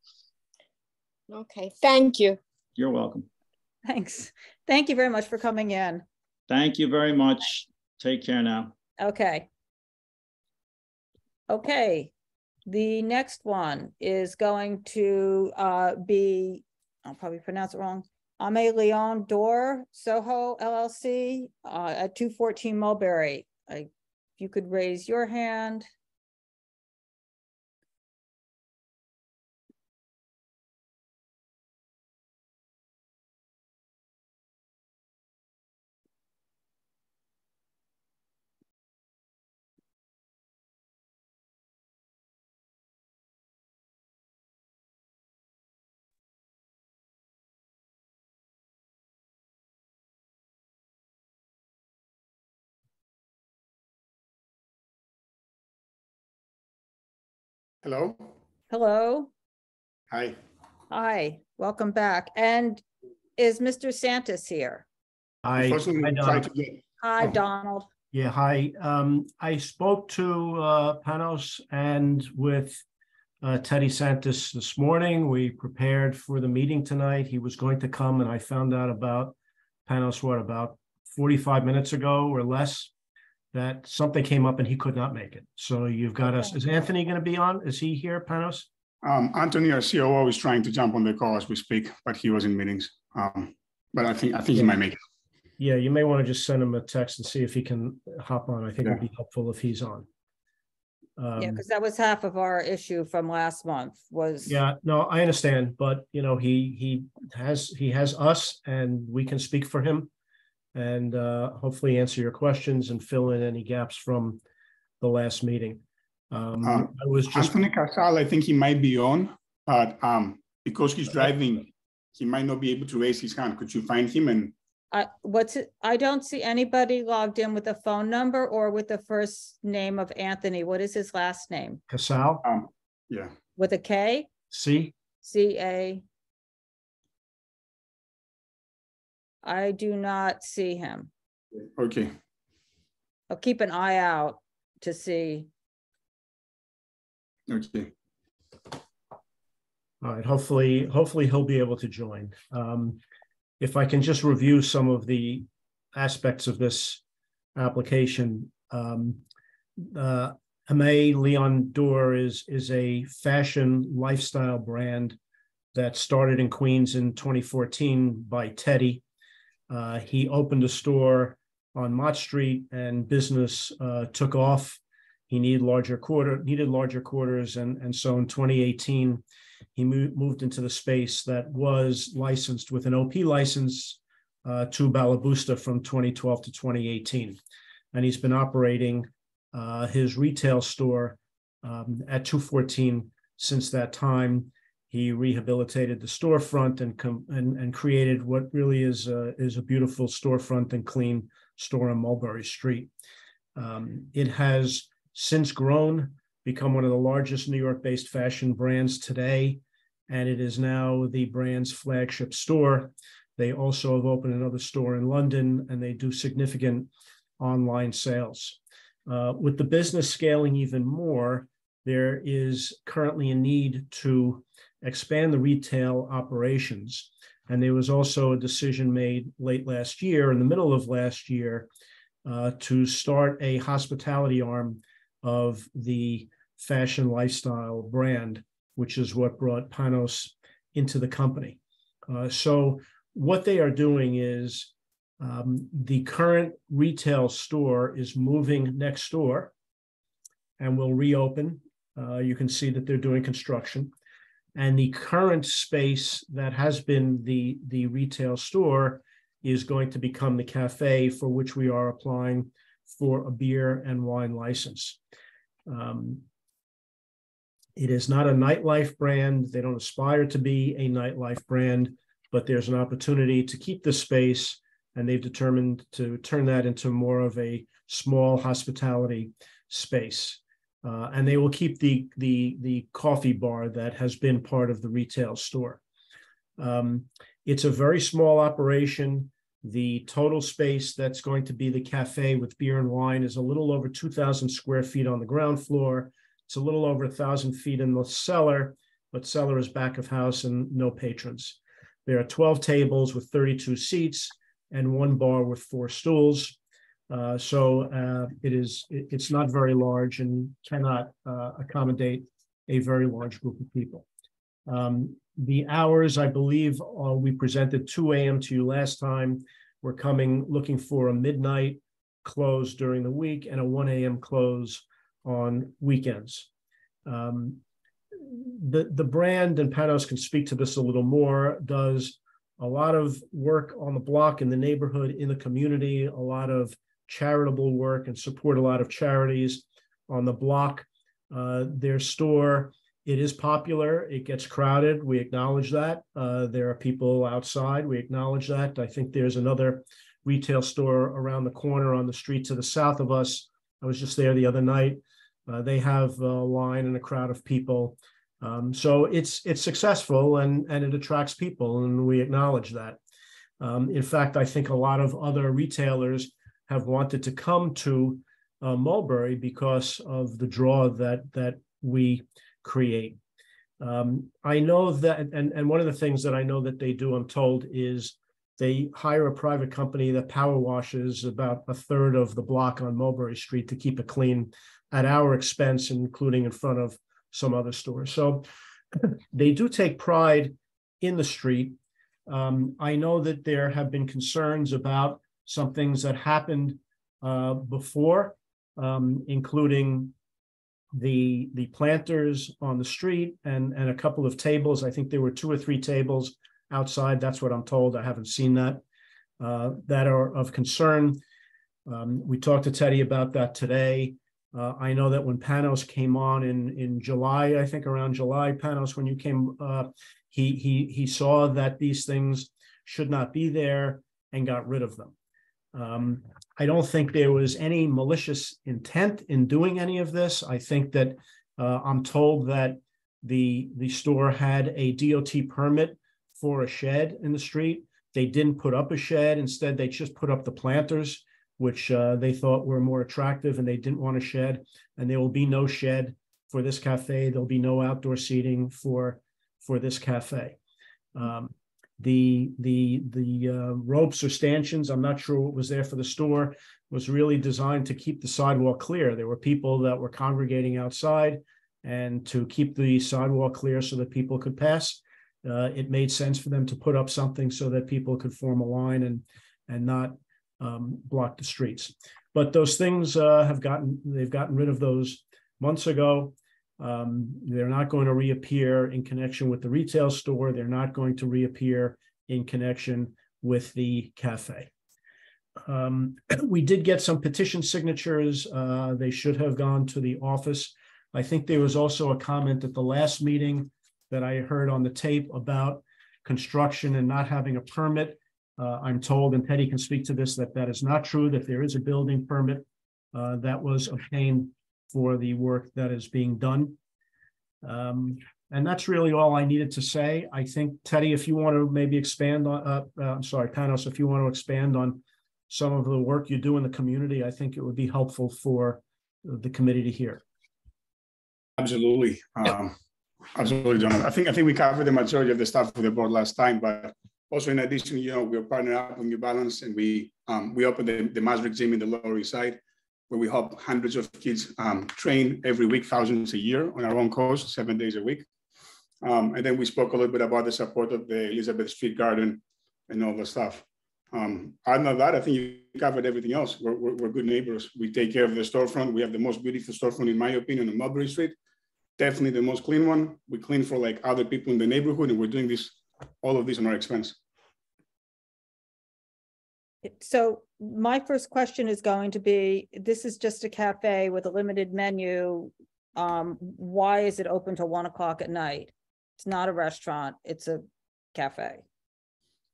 Okay, thank you. You're welcome. Thanks. Thank you very much for coming in. Thank you very much. Take care now. Okay. Okay. The next one is going to be I'll probably pronounce it wrong. Aime Dore, Soho LLC, at 214 Mulberry. If you could raise your hand. Hello. Hello. Hi. Hi, welcome back. And is Mr. Santos here? Unfortunately, try to get. Hi, Donald. Yeah, hi. I spoke to Panos and with Teddy Santos this morning. We prepared for the meeting tonight. He was going to come, and I found out about Panos, about 45 minutes ago or less, that something came up and he could not make it. So you've got us. Is Anthony going to be on? Is he here, Panos? Anthony, our COO, is trying to jump on the call as we speak, but he was in meetings. But I think he might make it. Yeah, you may want to just send him a text and see if he can hop on. I think it'd be helpful if he's on. Yeah, because that was half of our issue from last month was. Yeah, no, I understand, but you know, he has us, and we can speak for him, and hopefully answer your questions and fill in any gaps from the last meeting. I was just Anthony Casal. I think he might be on, but because he's driving, he might not be able to raise his hand. Could you find him and? I don't see anybody logged in with a phone number or with the first name of Anthony. What is his last name? Casal. Yeah. With a K? C-A. I do not see him. Okay. I'll keep an eye out to see. Okay. All right. Hopefully he'll be able to join. If I can just review some of the aspects of this application, Aime Dore is a fashion lifestyle brand that started in Queens in 2014 by Teddy. He opened a store on Mott Street, and business took off. He needed larger quarters, and so in 2018. He moved into the space that was licensed with an OP license to Balabusta from 2012 to 2018. And he's been operating his retail store at 214 since that time. He rehabilitated the storefront and created what really is a beautiful storefront and clean store on Mulberry Street. It has since grown, become one of the largest New York-based fashion brands today, and it is now the brand's flagship store. They also have opened another store in London, and they do significant online sales. With the business scaling even more, there is currently a need to expand the retail operations. And there was also a decision made late last year, in the middle of last year, to start a hospitality arm of the fashion lifestyle brand, which is what brought Panos into the company. So what they are doing is the current retail store is moving next door and will reopen. You can see that they're doing construction. And the current space that has been the retail store is going to become the cafe, for which we are applying for a beer and wine license. It is not a nightlife brand. They don't aspire to be a nightlife brand, but there's an opportunity to keep the space, and they've determined to turn that into more of a small hospitality space. And they will keep the coffee bar that has been part of the retail store. It's a very small operation. The total space that's going to be the cafe with beer and wine is a little over 2,000 square feet on the ground floor. It's a little over 1,000 feet in the cellar, but cellar is back of house and no patrons. There are 12 tables with 32 seats and one bar with 4 stools. It's not very large and cannot accommodate a very large group of people. The hours, I believe, we presented 2 a.m. to you last time. We're looking for a midnight close during the week and a 1 a.m. close on weekends. The brand, and Panos can speak to this a little more, does a lot of work on the block, in the neighborhood, in the community, a lot of charitable work, and support a lot of charities on the block. Their store, it is popular. It gets crowded. We acknowledge that. There are people outside. We acknowledge that. I think there's another retail store around the corner on the street to the south of us. I was just there the other night. They have a line and a crowd of people. So it's successful and it attracts people, and we acknowledge that. In fact, I think a lot of other retailers have wanted to come to Mulberry because of the draw that we create. I know that, and one of the things that I know that they do, I'm told, is they hire a private company that power washes about a third of the block on Mulberry Street to keep it clean at our expense, including in front of some other stores. So they do take pride in the street. I know that there have been concerns about some things that happened before, including the planters on the street and a couple of tables. I think there were 2 or 3 tables outside. That's what I'm told. I haven't seen that, that are of concern. We talked to Teddy about that today. I know that when Panos came on in July, I think around July, Panos, when you came, he saw that these things should not be there and got rid of them. I don't think there was any malicious intent in doing any of this. I think that I'm told that the store had a DOT permit for a shed in the street. They didn't put up a shed. Instead, they just put up the planters, which they thought were more attractive, and they didn't want a shed. And there will be no shed for this cafe. There'll be no outdoor seating for this cafe. The ropes or stanchions, I'm not sure what was there for the store, was really designed to keep the sidewalk clear. There were people that were congregating outside, and to keep the sidewalk clear so that people could pass, it made sense for them to put up something so that people could form a line and not block the streets. But those things they've gotten rid of those months ago. They're not going to reappear in connection with the retail store. They're not going to reappear in connection with the cafe. We did get some petition signatures. They should have gone to the office. I think there was also a comment at the last meeting that I heard on the tape about construction and not having a permit. I'm told, and Teddy can speak to this, that is not true, that there is a building permit that was obtained for the work that is being done. And that's really all I needed to say. I think, Teddy, if you want to maybe expand on, I'm sorry, Panos, if you want to expand on some of the work you do in the community, I think it would be helpful for the committee to hear. Absolutely. Absolutely, John. I think we covered the majority of the stuff with the board last time, but also in addition, we're partnering up with New Balance, and we opened the Masrick Gym in the Lower East Side, where we help hundreds of kids train every week, thousands a year on our own cost, 7 days a week. And then we spoke a little bit about the support of the Elizabeth Street Garden and all the stuff. Other than that, I think you covered everything else. We're good neighbors. We take care of the storefront. We have the most beautiful storefront, in my opinion, on Mulberry Street. Definitely the most clean one. We clean for like other people in the neighborhood, and we're doing all of this on our expense. So my first question is going to be, this is just a cafe with a limited menu. Why is it open till 1 o'clock at night? It's not a restaurant, it's a cafe.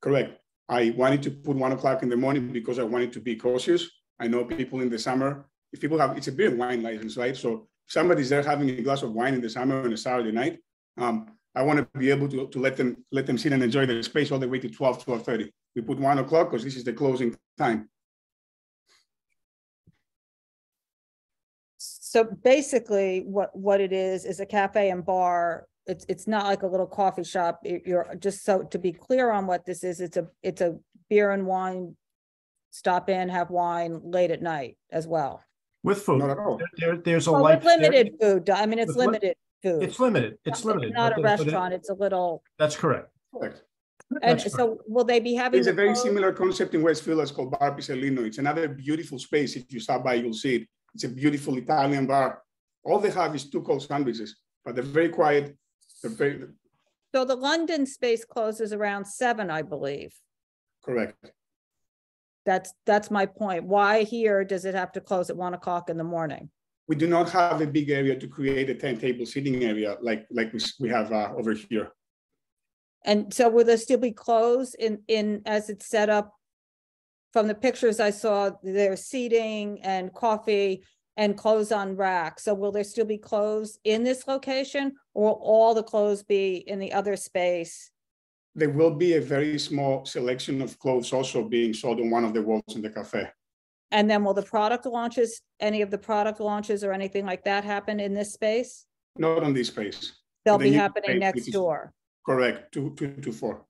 Correct. I wanted to put 1 o'clock in the morning because I wanted to be cautious. I know people in the summer, if people have, it's a beer and wine license, right? So if somebody's there having a glass of wine in the summer on a Saturday night, I want to be able to let them sit and enjoy the space all the way to 12:30. We put 1 o'clock because this is the closing time. So basically what it is a cafe and bar. It's not like a little coffee shop. You're just, so to be clear on what this is, it's a beer and wine, stop in, have wine late at night as well. With food. Not at all. There's a with limited food. I mean, it's limited. food. It's limited. It's limited. It's not but a restaurant, it's a little, That's correct. Correct. and That's so will they be having? There's a the very clothes? similar concept in Westfield that's called Bar Pisellino. It's another beautiful space. If you stop by, you'll see it. It's a beautiful Italian bar. All they have is 2 cold sandwiches, but they're very quiet. They're very So the London space closes around 7, I believe. correct. That's my point. Why here does it have to close at 1 o'clock in the morning? We do not have a big area to create a 10-table seating area like we have over here. And so will there still be clothes in as it's set up? From the pictures I saw, there's seating and coffee and clothes on racks. So will there still be clothes in this location, or will all the clothes be in the other space? There will be a very small selection of clothes also being sold on one of the walls in the cafe. And then will the product launches, any of the product launches or anything like that happen in this space? Not on this space. They'll The be new happening space, next which is- door. Correct, 2 to 4.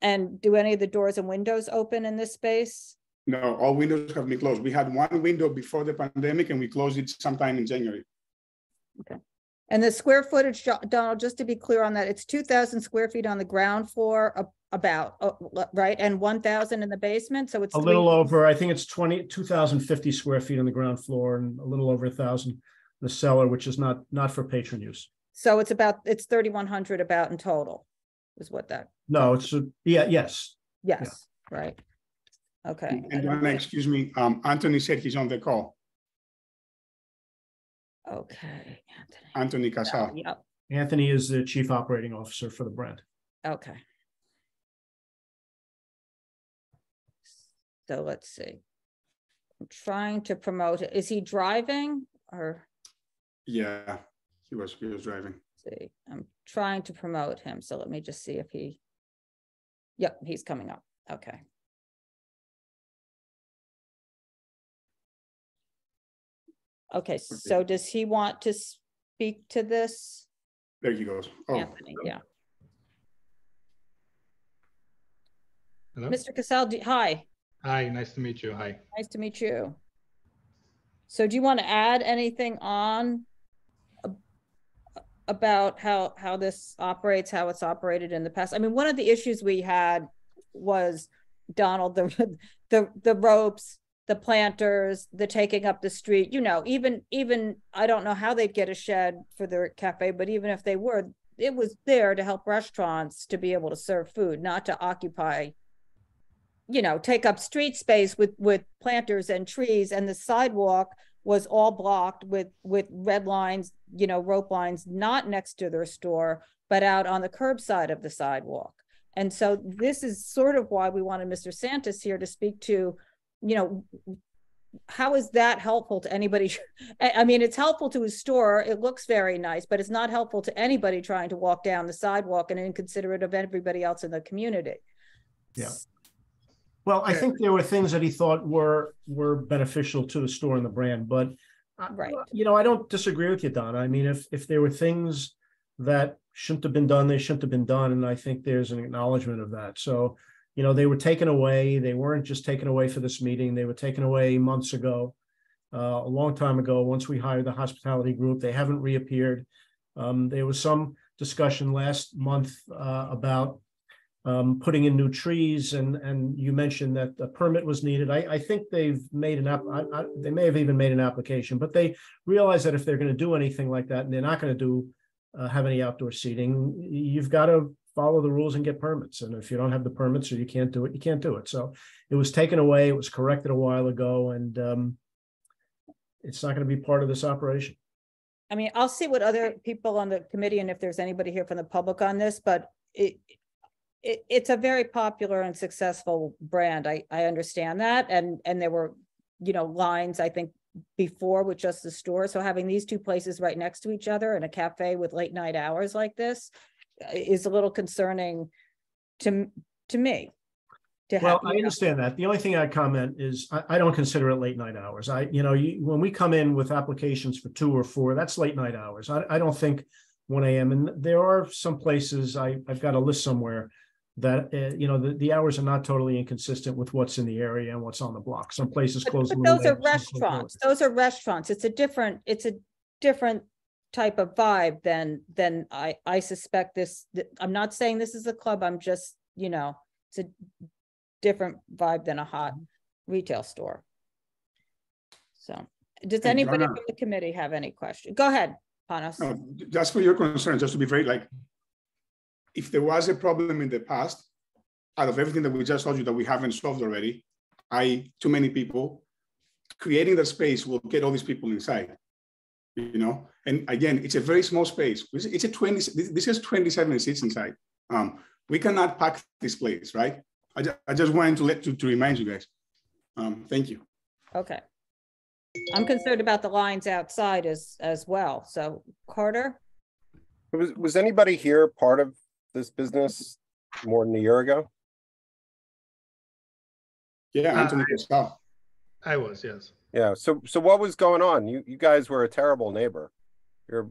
And do any of the doors and windows open in this space? No, all windows have been closed. We had one window before the pandemic and we closed it sometime in January. And the square footage, Donald, just to be clear on that, it's 2,000 square feet on the ground floor, right? And 1,000 in the basement, so it's A little over, I think it's 2,050 square feet on the ground floor and a little over 1,000 in the cellar, which is not for patron use. So it's 3,100 about in total, is what that, No, it's yes. yes, right? Okay. And Joanna, excuse me, Anthony said he's on the call. Okay, Anthony Casal. yep, Anthony is the chief operating officer for the brand. okay. So let's see. I'm trying to promote it. Is he driving or? Yeah, he was driving. See, I'm trying to promote him. So let me just see if he, yep, he's coming up. Okay. Okay, so does he want to speak to this? There he goes. Oh, Anthony, yeah. Hello. Mr. Casal, hi. Hi, nice to meet you. Hi. Nice to meet you. So do you want to add anything on about how this operates, how it's operated in the past? I mean, one of the issues we had was, Donald, the ropes, the planters, the taking up the street, you know, even I don't know how they'd get a shed for their cafe, but even if they were, it was there to help restaurants to be able to serve food, not to occupy, you know, take up street space with planters and trees. And the sidewalk was all blocked with red lines, you know, rope lines, not next to their store, but out on the curbside of the sidewalk. And so this is sort of why we wanted Mr. Santos here to speak to, you know, how is that helpful to anybody? I mean, it's helpful to his store. It looks very nice, but it's not helpful to anybody trying to walk down the sidewalk and inconsiderate of everybody else in the community. Yeah. Well, I think there were things that he thought were beneficial to the store and the brand, but right. You know, I don't disagree with you, Don. I mean, if there were things that shouldn't have been done, they shouldn't have been done, and I think there's an acknowledgement of that. So, you know, they were taken away. They weren't just taken away for this meeting. They were taken away months ago, a long time ago. Once we hired the hospitality group, they haven't reappeared. There was some discussion last month about putting in new trees, and you mentioned that a permit was needed. I think they've made they may have even made an application, but they realize that if they're going to do anything like that, and they're not going to have any outdoor seating, you've got to follow the rules and get permits. And if you don't have the permits or you can't do it, you can't do it. So it was taken away. It was corrected a while ago, and it's not going to be part of this operation. I mean, I'll see what other people on the committee, and if there's anybody here from the public on this, but it's a very popular and successful brand. I understand that. And there were, you know, lines, I think, before with just the store. So having these two places right next to each other and a cafe with late night hours like this is a little concerning to me. Well, I understand that. The only thing I'd comment is I don't consider it late night hours. When we come in with applications for 2 or 4, that's late night hours. I don't think 1 a.m. And there are some places, I've got a list somewhere that, the hours are not totally inconsistent with what's in the area and what's on the block. Some places close. But those are restaurants. Those are restaurants. It's a different, different type of vibe than I suspect this. I'm not saying this is a club. I'm just, you know, it's a different vibe than a hot retail store. So does anybody Joanna, from the committee have any questions? Go ahead, Panos. no, just for your concern, just to be very like, if there was a problem in the past, out of everything that we just told you that we haven't solved already, too many people, creating the space will get all these people inside, you know? And again, it's a very small space. It's a 20, this has 27 seats inside. We cannot pack this place, right? I just wanted to remind you guys. Thank you. Okay. I'm concerned about the lines outside as well. So Carter? Was anybody here part of this business more than a year ago? Yeah, Anthony Costal. I was, yes. Yeah. So what was going on? You guys were a terrible neighbor.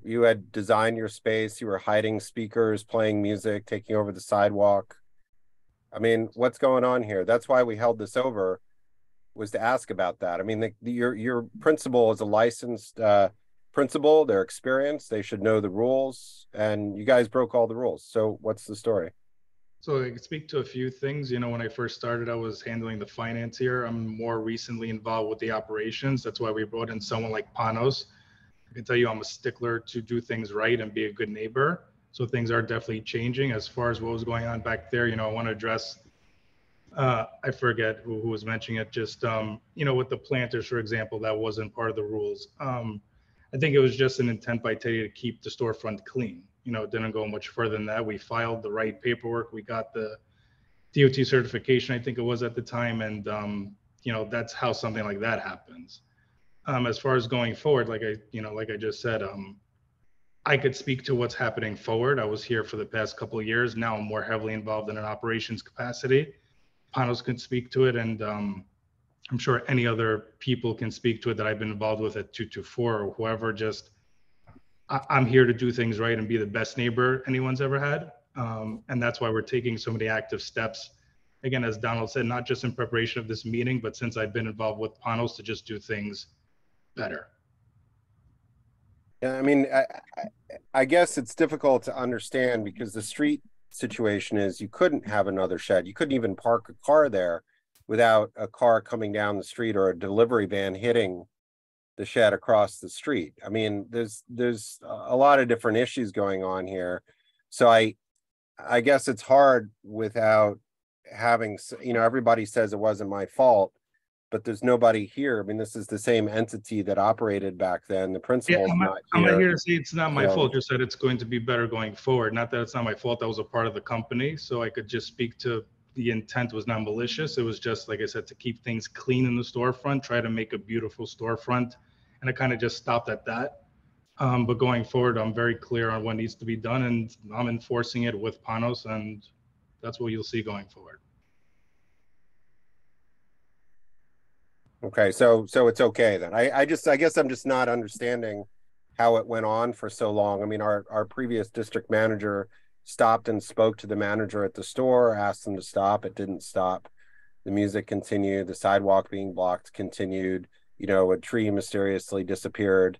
You had designed your space. You were hiding speakers, playing music, taking over the sidewalk. I mean, what's going on here? That's why we held this over, was to ask about that. I mean, your principal is a licensed principal. They're experienced. They should know the rules. And you guys broke all the rules. So what's the story? So I could speak to a few things. You know, when I first started, I was handling the finance here. I'm more recently involved with the operations. That's why we brought in someone like Panos. I can tell you I'm a stickler to do things right and be a good neighbor. So things are definitely changing. As far as what was going on back there, you know, I want to address, I forget who was mentioning it, just, you know, with the planters, for example, that wasn't part of the rules. I think it was just an intent by Teddy to keep the storefront clean. You know, it didn't go much further than that. We filed the right paperwork. We got the DOT certification, I think it was at the time. And, you know, that's how something like that happens. As far as going forward, like I just said, I could speak to what's happening forward. I was here for the past couple of years. Now I'm more heavily involved in an operations capacity. Panos can speak to it. And I'm sure any other people can speak to it that I've been involved with at 224 or whoever. Just, I'm here to do things right and be the best neighbor anyone's ever had. And that's why we're taking so many active steps. Again, as Donald said, not just in preparation of this meeting, but since I've been involved with Panos to just do things better. Yeah, I mean, I guess it's difficult to understand because the street situation is you couldn't have another shed. You couldn't even park a car there without a car coming down the street or a delivery van hitting the shed across the street. I mean, there's a lot of different issues going on here. So I guess it's hard without having, you know, everybody says it wasn't my fault, but there's nobody here. I mean, this is the same entity that operated back then. The principal's I'm not not here. here to say it's not my fault. Just that it's going to be better going forward. Not that it's not my fault. That was a part of the company. So I could just speak to the intent was not malicious. It was just, like I said, to keep things clean in the storefront, try to make a beautiful storefront. And it kind of just stopped at that. But going forward, I'm very clear on what needs to be done, and I'm enforcing it with Panos, and that's what you'll see going forward. Okay, so it's okay then. I guess I'm just not understanding how it went on for so long. I mean, our previous district manager stopped and spoke to the manager at the store, asked them to stop. It didn't stop. The music continued. The sidewalk being blocked continued. You know, a tree mysteriously disappeared.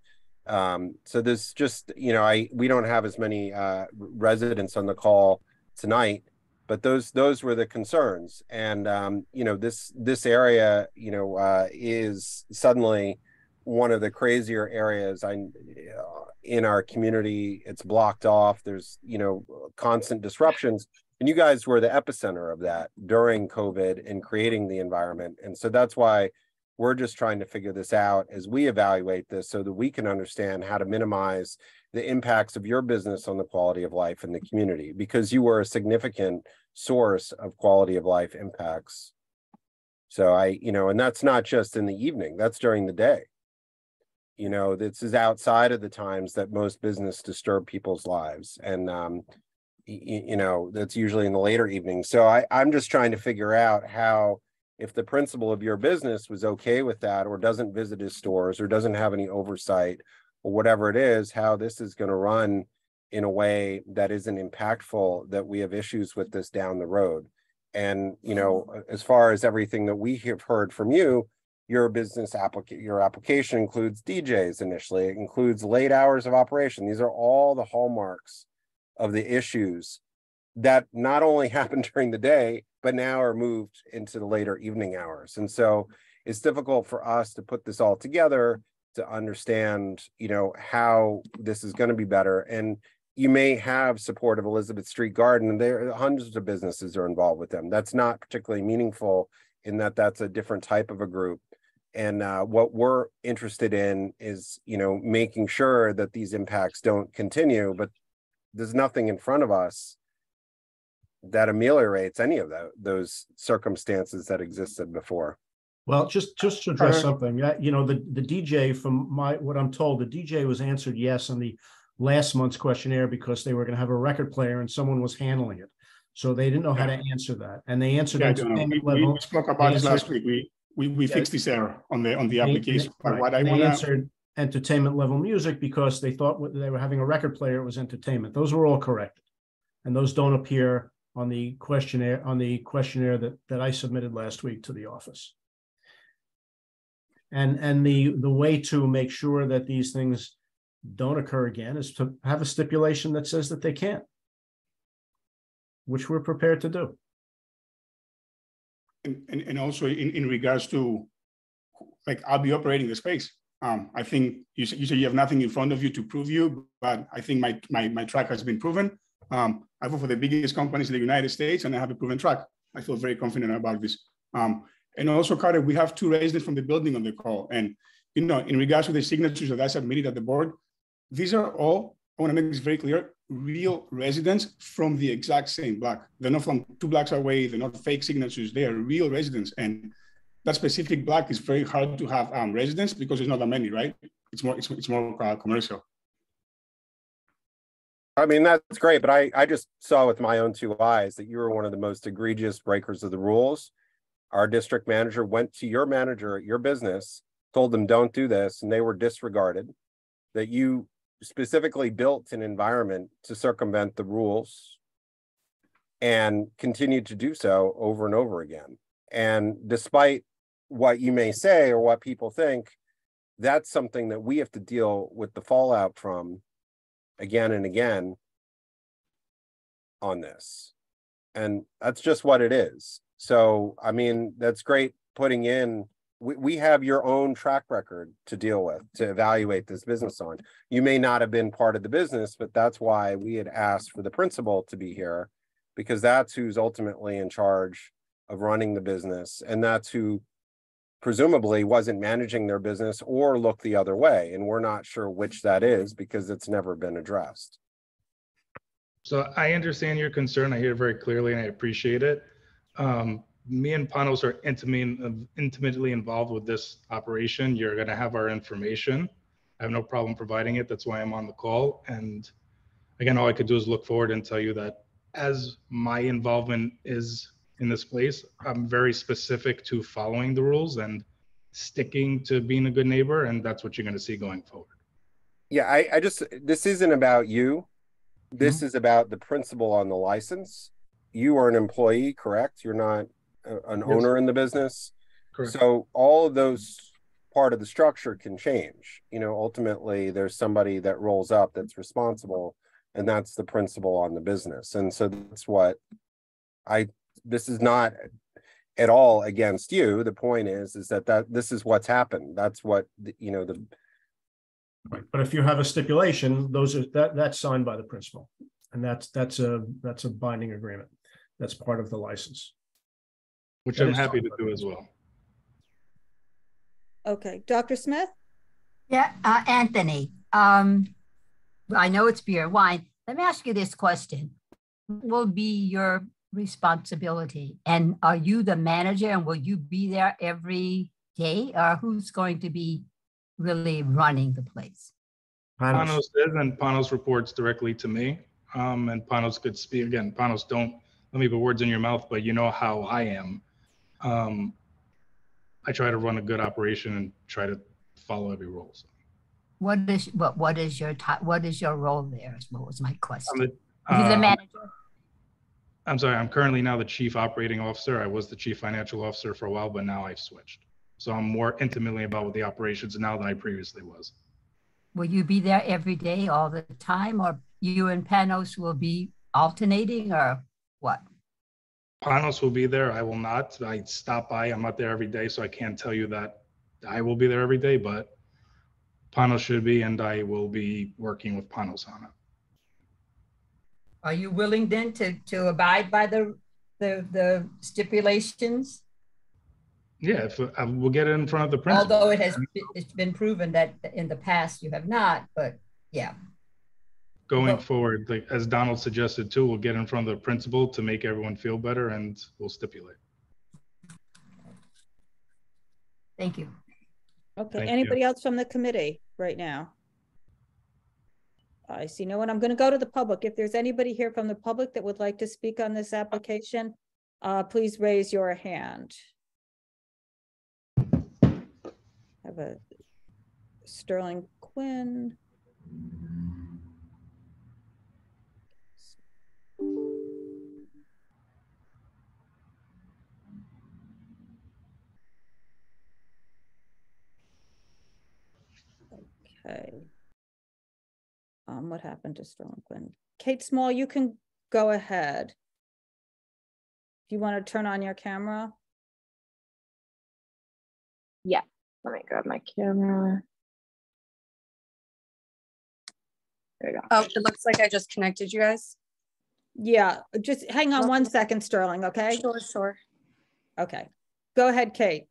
So this just, you know, we don't have as many residents on the call tonight, but those were the concerns. And you know, this area, you know, is suddenly one of the crazier areas in our community. It's blocked off. There's, you know, constant disruptions. And you guys were the epicenter of that during COVID and creating the environment. And so that's why we're just trying to figure this out as we evaluate this so that we can understand how to minimize the impacts of your business on the quality of life in the community, because you were a significant source of quality of life impacts. So you know, and that's not just in the evening, that's during the day. You know, this is outside of the times that most business disturb people's lives. And, you know, that's usually in the later evenings. So I'm just trying to figure out how, if the principal of your business was okay with that, or doesn't visit his stores, or doesn't have any oversight, or whatever it is, how this is going to run in a way that isn't impactful, that we have issues with this down the road. And, you know, as far as everything that we have heard from you, your your application includes DJs initially. It includes late hours of operation. These are all the hallmarks of the issues that not only happen during the day, but now are moved into the later evening hours. And so it's difficult for us to put this all together to understand, how this is going to be better. And you may have support of Elizabeth Street Garden, and there hundreds of businesses are involved with them. That's not particularly meaningful in that that's a different type of a group. And what we're interested in is, making sure that these impacts don't continue, but there's nothing in front of us that ameliorates any of those circumstances that existed before. Well, just to address something, the DJ, from what I'm told, the DJ was answered yes on the last month's questionnaire because they were going to have a record player and someone was handling it. So they didn't know how to answer that. And they answered we spoke about this last week. We fixed this error on the application. They answered entertainment level music because they thought they were having a record player, it was entertainment. Those were all corrected. And those don't appear on the questionnaire that I submitted last week to the office. And the way to make sure that these things don't occur again is to have a stipulation that says that they can't, which we're prepared to do. And also in regards to, I'll be operating the space. I think you said you have nothing in front of you to prove you, but I think my track has been proven. I work for the biggest companies in the United States, and I have a proven track. I feel very confident about this. And also, Carter, we have 2 residents from the building on the call. And, in regards to the signatures that I submitted at the board, these are all, I want to make this very clear, real residents from the exact same block. They're not from 2 blocks away. They're not fake signatures. They are real residents. And that specific block is very hard to have residents because there's not that many, right? It's more commercial. I mean, that's great, but I just saw with my own 2 eyes that you were one of the most egregious breakers of the rules. Our district manager went to your manager at your business, told them don't do this, and they were disregarded. That you specifically built an environment to circumvent the rules and continued to do so over and over again. And despite what you may say or what people think, that's something that we have to deal with the fallout from again and again on this. And that's just what it is. So, I mean, that's great putting in, we have your own track record to deal with, to evaluate this business on. You may not have been part of the business, but that's why we had asked for the principal to be here, because that's who's ultimately in charge of running the business. And that's who presumably wasn't managing their business or looked the other way. And we're not sure which that is because it's never been addressed. So I understand your concern. I hear it very clearly and I appreciate it. Me and Panos are intimately involved with this operation. You're going to have our information. I have no problem providing it. That's why I'm on the call. And again, all I could do is look forward and tell you that as my involvement is in this place, I'm very specific to following the rules and sticking to being a good neighbor. And that's what you're going to see going forward. Yeah, this isn't about you. This is about the principal on the license. You are an employee, correct? You're not an owner in the business. Correct. So all of those part of the structure can change. Ultimately there's somebody that rolls up that's responsible, and that's the principal on the business. And so that's what this is not at all against you. The point is that this is what's happened. That's what Right. But if you have a stipulation, that's signed by the principal, and that's a binding agreement. That's part of the license, which I'm happy to do as well. Okay, Dr. Smith? Yeah, Anthony, I know it's beer and wine. Let me ask you this question. What will be your responsibility? And are you the manager, and will you be there every day, or who's going to be really running the place? Panos is, and Panos reports directly to me. And Panos could speak again. Panos, don't let me put words in your mouth, but you know how I am. I try to run a good operation and try to follow every rule. So. What is your role there? What was my question? I'm the manager? I'm sorry. I'm currently now the chief operating officer. I was the chief financial officer for a while, but now I've switched. So I'm more intimately involved with the operations now than I previously was. Will you be there every day, all the time, or you and Panos will be alternating, or what? Panos will be there. I will not. I stop by. I'm not there every day, so I can't tell you that I will be there every day, but Panos should be, and I will be working with Panos on it. Are you willing then to abide by the stipulations? Yeah, if we'll get it in front of the principal. Although it's been proven that in the past you have not, but yeah. Going forward, like, as Donald suggested too, we'll get in front of the principal to make everyone feel better, and we'll stipulate. Thank you. Okay, Thank anybody else from the committee right now? I see no one. I'm going to go to the public. If there's anybody here from the public that would like to speak on this application, please raise your hand. I have a Sterling Quinn. Okay. What happened to Sterling Quinn? Kate Small, you can go ahead. If you want to turn on your camera. Yeah, let me grab my camera. There we go. Oh, it looks like I just connected you guys. Yeah, just hang on 1 second, Sterling, okay? Sure. Okay, go ahead, Kate.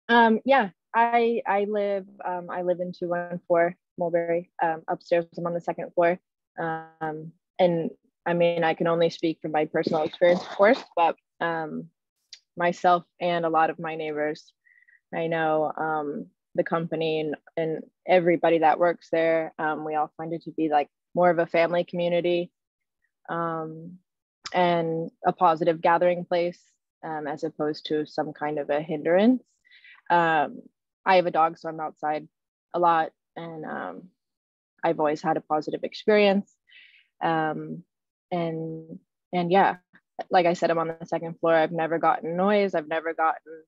Yeah, I live in 214 Mulberry. Upstairs, I'm on the second floor. And I mean, I can only speak from my personal experience, of course, but myself and a lot of my neighbors, I know the company and everybody that works there, we all find it to be like more of a family community and a positive gathering place as opposed to some kind of a hindrance. I have a dog, so I'm outside a lot, and I've always had a positive experience. And yeah, like I said, I'm on the second floor. I've never gotten noise. I've never gotten,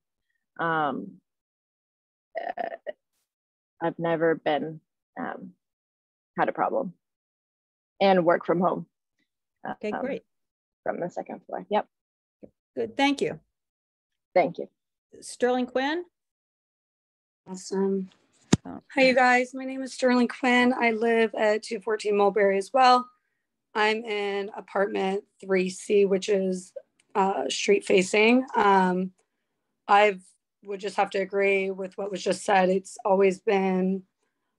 I've never been, had a problem, and work from home. Okay, great. From the second floor. Yep. Good, thank you. Thank you. Sterling Quinn. Awesome. Hi, you guys. My name is Sterling Quinn. I live at 214 Mulberry as well. I'm in apartment 3C, which is street facing. I would just have to agree with what was just said. It's always been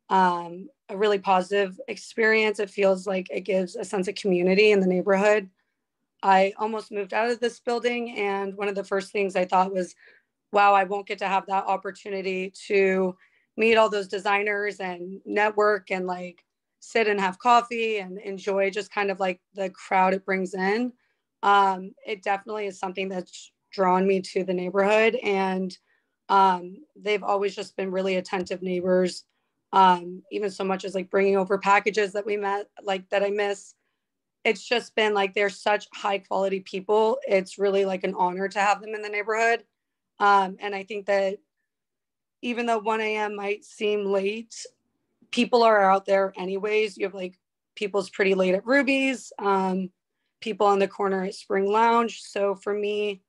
a really positive experience. It feels like it gives a sense of community in the neighborhood. I almost moved out of this building, and one of the first things I thought was, wow, I won't get to have that opportunity to meet all those designers and network and like sit and have coffee and enjoy just kind of like the crowd it brings in. It definitely is something that's drawn me to the neighborhood, and they've always just been really attentive neighbors, even so much as like bringing over packages that we met, like that I miss. It's just been like, they're such high quality people. It's really like an honor to have them in the neighborhood. And I think that even though 1 a.m. might seem late, people are out there anyways. You have like people's pretty late at Ruby's, people on the corner at Spring Lounge. So for me,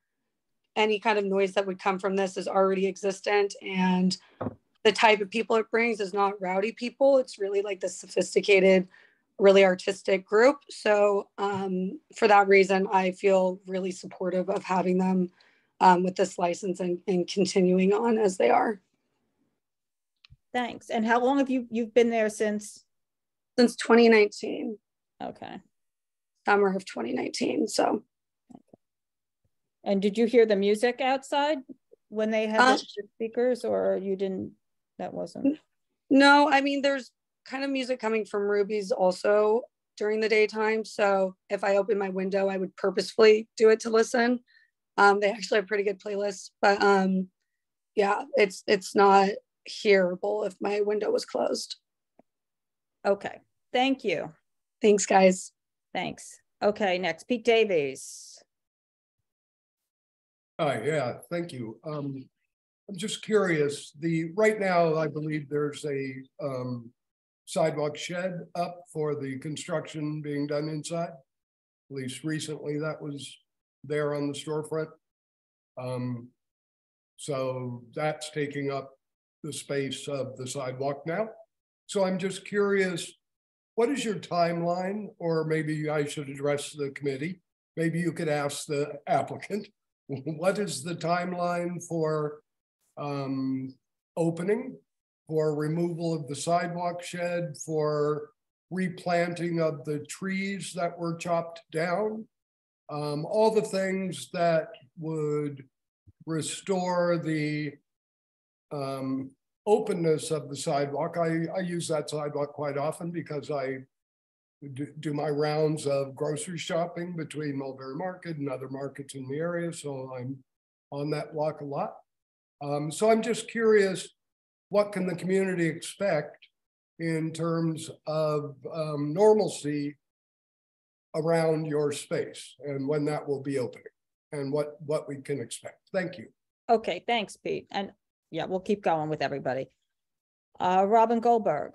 any kind of noise that would come from this is already existent. And the type of people it brings is not rowdy people. It's really like the sophisticated, really artistic group. So for that reason, I feel really supportive of having them with this license and continuing on as they are. Thanks. And how long have you've been there since? Since 2019. Okay. Summer of 2019. So. And did you hear the music outside when they had the speakers, or you didn't? That wasn't. No, I mean, there's kind of music coming from Ruby's also during the daytime. So if I open my window, I would purposefully do it to listen. They actually have pretty good playlists, but yeah, it's not hearable if my window was closed. Okay, thank you. Thanks, guys. Thanks. Okay, next, Pete Davies. Hi, yeah, thank you. I'm just curious, right now, I believe there's a sidewalk shed up for the construction being done inside. At least recently that was there on the storefront. So that's taking up the space of the sidewalk now. So I'm just curious, what is your timeline? Or maybe I should address the committee. Maybe you could ask the applicant. What is the timeline for opening, for removal of the sidewalk shed, for replanting of the trees that were chopped down? All the things that would restore the openness of the sidewalk. I use that sidewalk quite often because I do my rounds of grocery shopping between Mulberry Market and other markets in the area. So I'm on that block a lot. So I'm just curious, what can the community expect in terms of normalcy around your space and when that will be opening and what we can expect? Thank you. Okay, thanks, Pete. And yeah, we'll keep going with everybody. Robin Goldberg.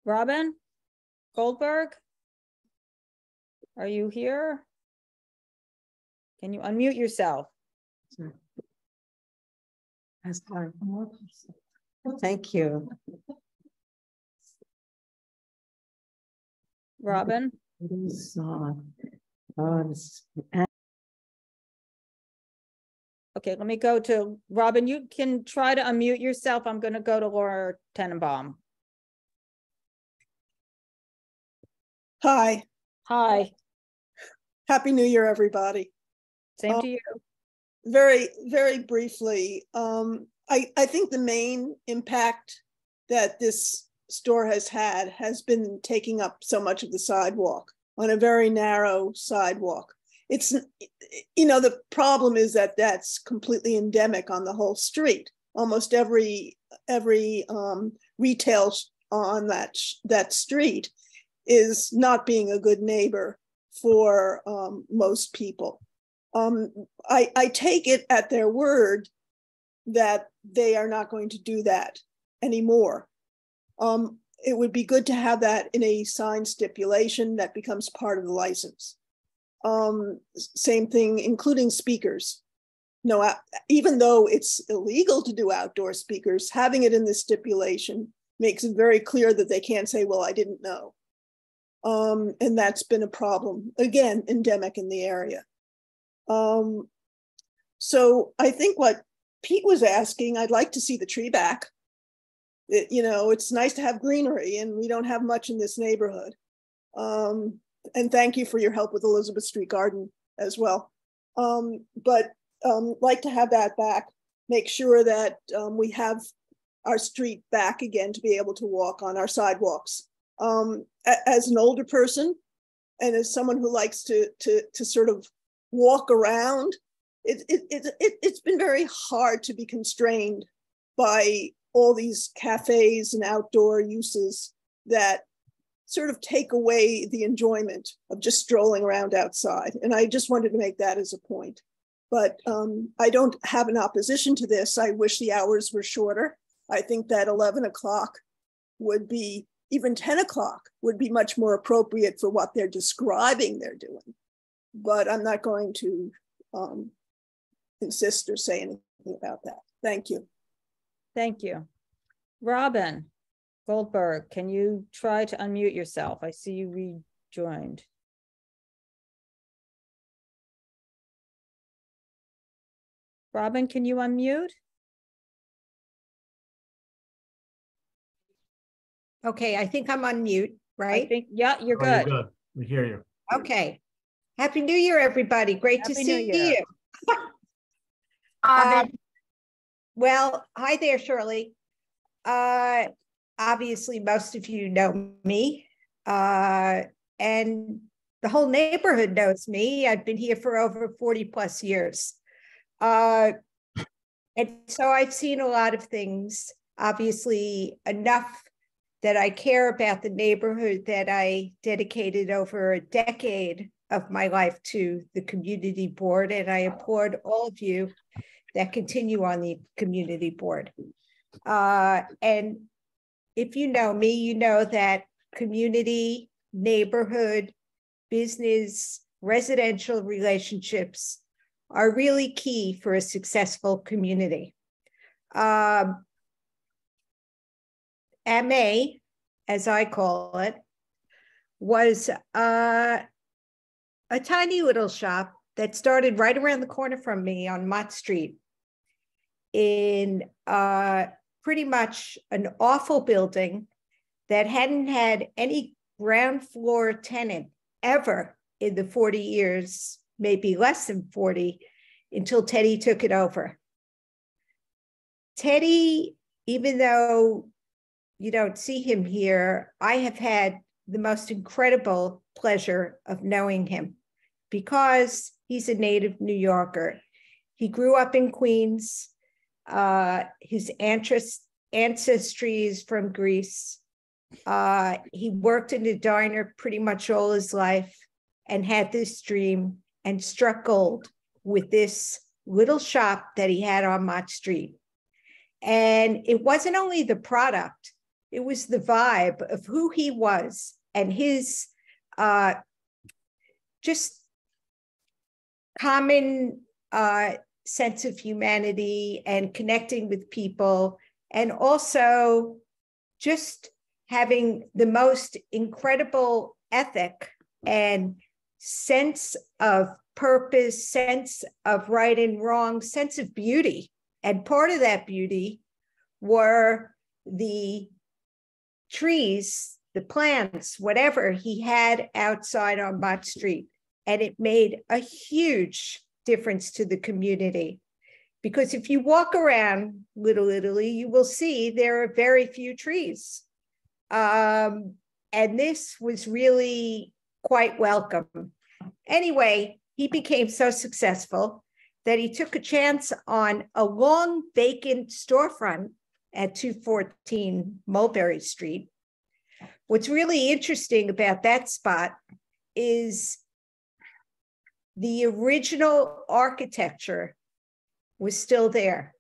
Robin Goldberg, are you here? Can you unmute yourself? Thank you. Robin? Okay, let me go to Robin. You can try to unmute yourself. I'm going to go to Laura Tenenbaum. Hi. Hi. Happy New Year, everybody. Same to you. Very, very briefly, I think the main impact that this store has been taking up so much of the sidewalk on a very narrow sidewalk. It's, you know, the problem is that that's completely endemic on the whole street. Almost every retail on that street is not being a good neighbor for most people. I take it at their word that they are not going to do that anymore. It would be good to have that in a signed stipulation that becomes part of the license. Same thing, including speakers. No, even though it's illegal to do outdoor speakers, having it in the stipulation makes it very clear that they can't say, well, I didn't know. And that's been a problem, again, endemic in the area. So I think what Pete was asking, I'd like to see the tree back. You know, it's nice to have greenery and we don't have much in this neighborhood. And thank you for your help with Elizabeth Street Garden as well. But like to have that back, make sure that we have our street back again to be able to walk on our sidewalks. As an older person and as someone who likes to sort of walk around, it's been very hard to be constrained by all these cafes and outdoor uses that sort of take away the enjoyment of just strolling around outside. And I just wanted to make that as a point. But I don't have an opposition to this. I wish the hours were shorter. I think that 11 o'clock would be, even 10 o'clock would be much more appropriate for what they're describing they're doing. But I'm not going to insist or say anything about that. Thank you. Thank you. Robin Goldberg, can you try to unmute yourself? I see you rejoined. Robin, can you unmute? Okay, I think I'm on mute, right? I think, yeah, you're good. You're good. We hear you. Okay. Happy New Year, everybody. Great to see you. Well, hi there, Shirley. Obviously, most of you know me, and the whole neighborhood knows me. I've been here for over 40 plus years. And so I've seen a lot of things, obviously enough that I care about the neighborhood that I dedicated over a decade of my life to the community board, and I applaud all of you that continue on the community board. And if you know me, you know that community, neighborhood, business, residential relationships are really key for a successful community. Aime, as I call it, was a tiny little shop that started right around the corner from me on Mott Street in pretty much an awful building that hadn't had any ground floor tenant ever in the 40 years, maybe less than 40, until Teddy took it over. Teddy, even though you don't see him here, I have had the most incredible pleasure of knowing him because he's a native New Yorker. He grew up in Queens. His ancestry is from Greece. He worked in a diner pretty much all his life and had this dream and struck gold with this little shop that he had on Mott Street. And it wasn't only the product, it was the vibe of who he was and his just common sense of humanity and connecting with people, and also just having the most incredible ethic and sense of purpose, sense of right and wrong, sense of beauty. And part of that beauty were the trees, the plants, whatever he had outside on Mott Street. And it made a huge difference to the community. Because if you walk around Little Italy, you will see there are very few trees. And this was really quite welcome. Anyway, he became so successful that he took a chance on a long vacant storefront at 214 Mulberry Street. What's really interesting about that spot is the original architecture was still there.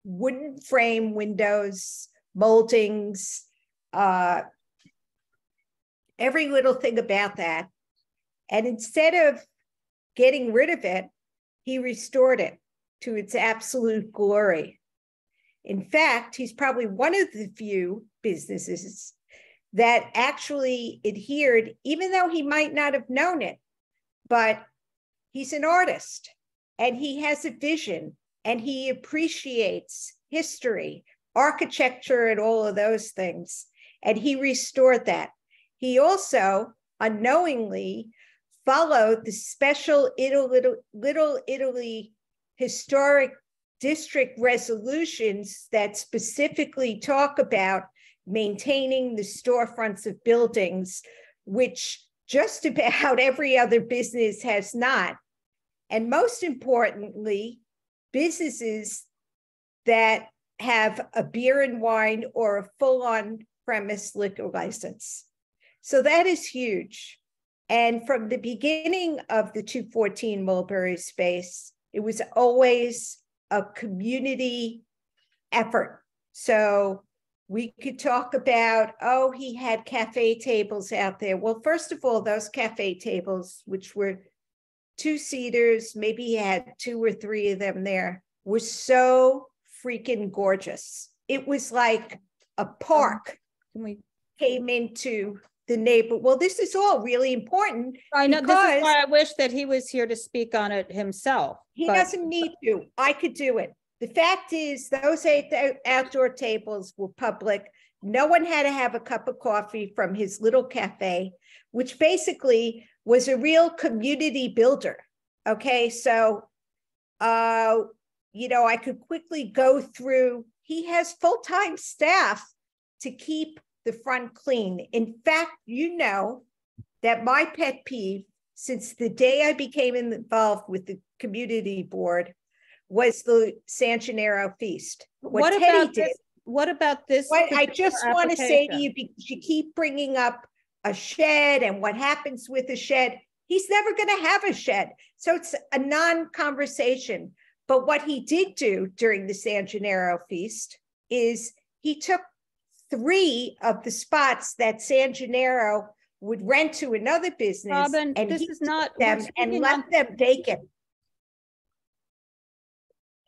Wooden frame windows, moldings, every little thing about that. And instead of getting rid of it, he restored it to its absolute glory. In fact, he's probably one of the few businesses that actually adhered, even though he might not have known it, but he's an artist and he has a vision and he appreciates history, architecture, and all of those things. And he restored that. He also unknowingly followed the special Little Italy historic district resolutions that specifically talk about maintaining the storefronts of buildings, which just about every other business has not. And most importantly, businesses that have a beer and wine or a full-on premise liquor license. So that is huge. And from the beginning of the 214 Mulberry space, it was always a community effort. So we could talk about, oh, he had cafe tables out there. Well, first of all, those cafe tables, which were 2-seaters, maybe he had 2 or 3 of them there, were so freaking gorgeous. It was like a park. We came into the neighbor. Well, this is all really important. I know, this is why I wish that he was here to speak on it himself. He doesn't need to. I could do it. The fact is, those 8 outdoor tables were public. No one had to have a cup of coffee from his little cafe, which basically was a real community builder. Okay, so, you know, I could quickly go through. He has full-time staff to keep the front clean. In fact, you know that my pet peeve since the day I became involved with the community board was the San Gennaro feast. What Teddy did. what about this? What I particular just want to say to application? you, because you keep bringing up a shed and what happens with a shed. He's never going to have a shed. So it's a non-conversation. But what he did do during the San Gennaro feast is he took 3 of the spots that San Gennaro would rent to another business, Robin, and this he is took not them we're and speaking left on them vacant.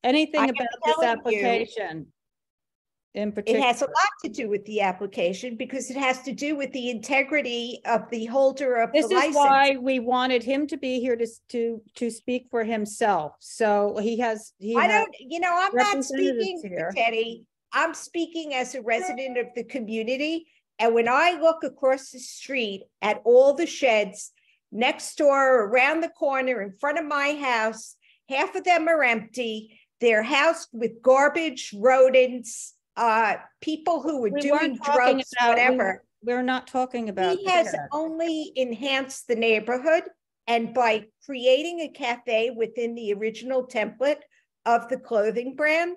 anything I am about this telling you, application in It particular. has a lot to do with the application because it has to do with the integrity of the holder of This the is license. why we wanted him to be here to speak for himself. So he has I'm not representatives speaking here. for Teddy. I'm speaking as a resident of the community. And when I look across the street at all the sheds next door, around the corner, in front of my house, half of them are empty. They're housed with garbage, rodents, people who were doing drugs, whatever. We're not talking about. He has only enhanced the neighborhood, and by creating a cafe within the original template of the clothing brand,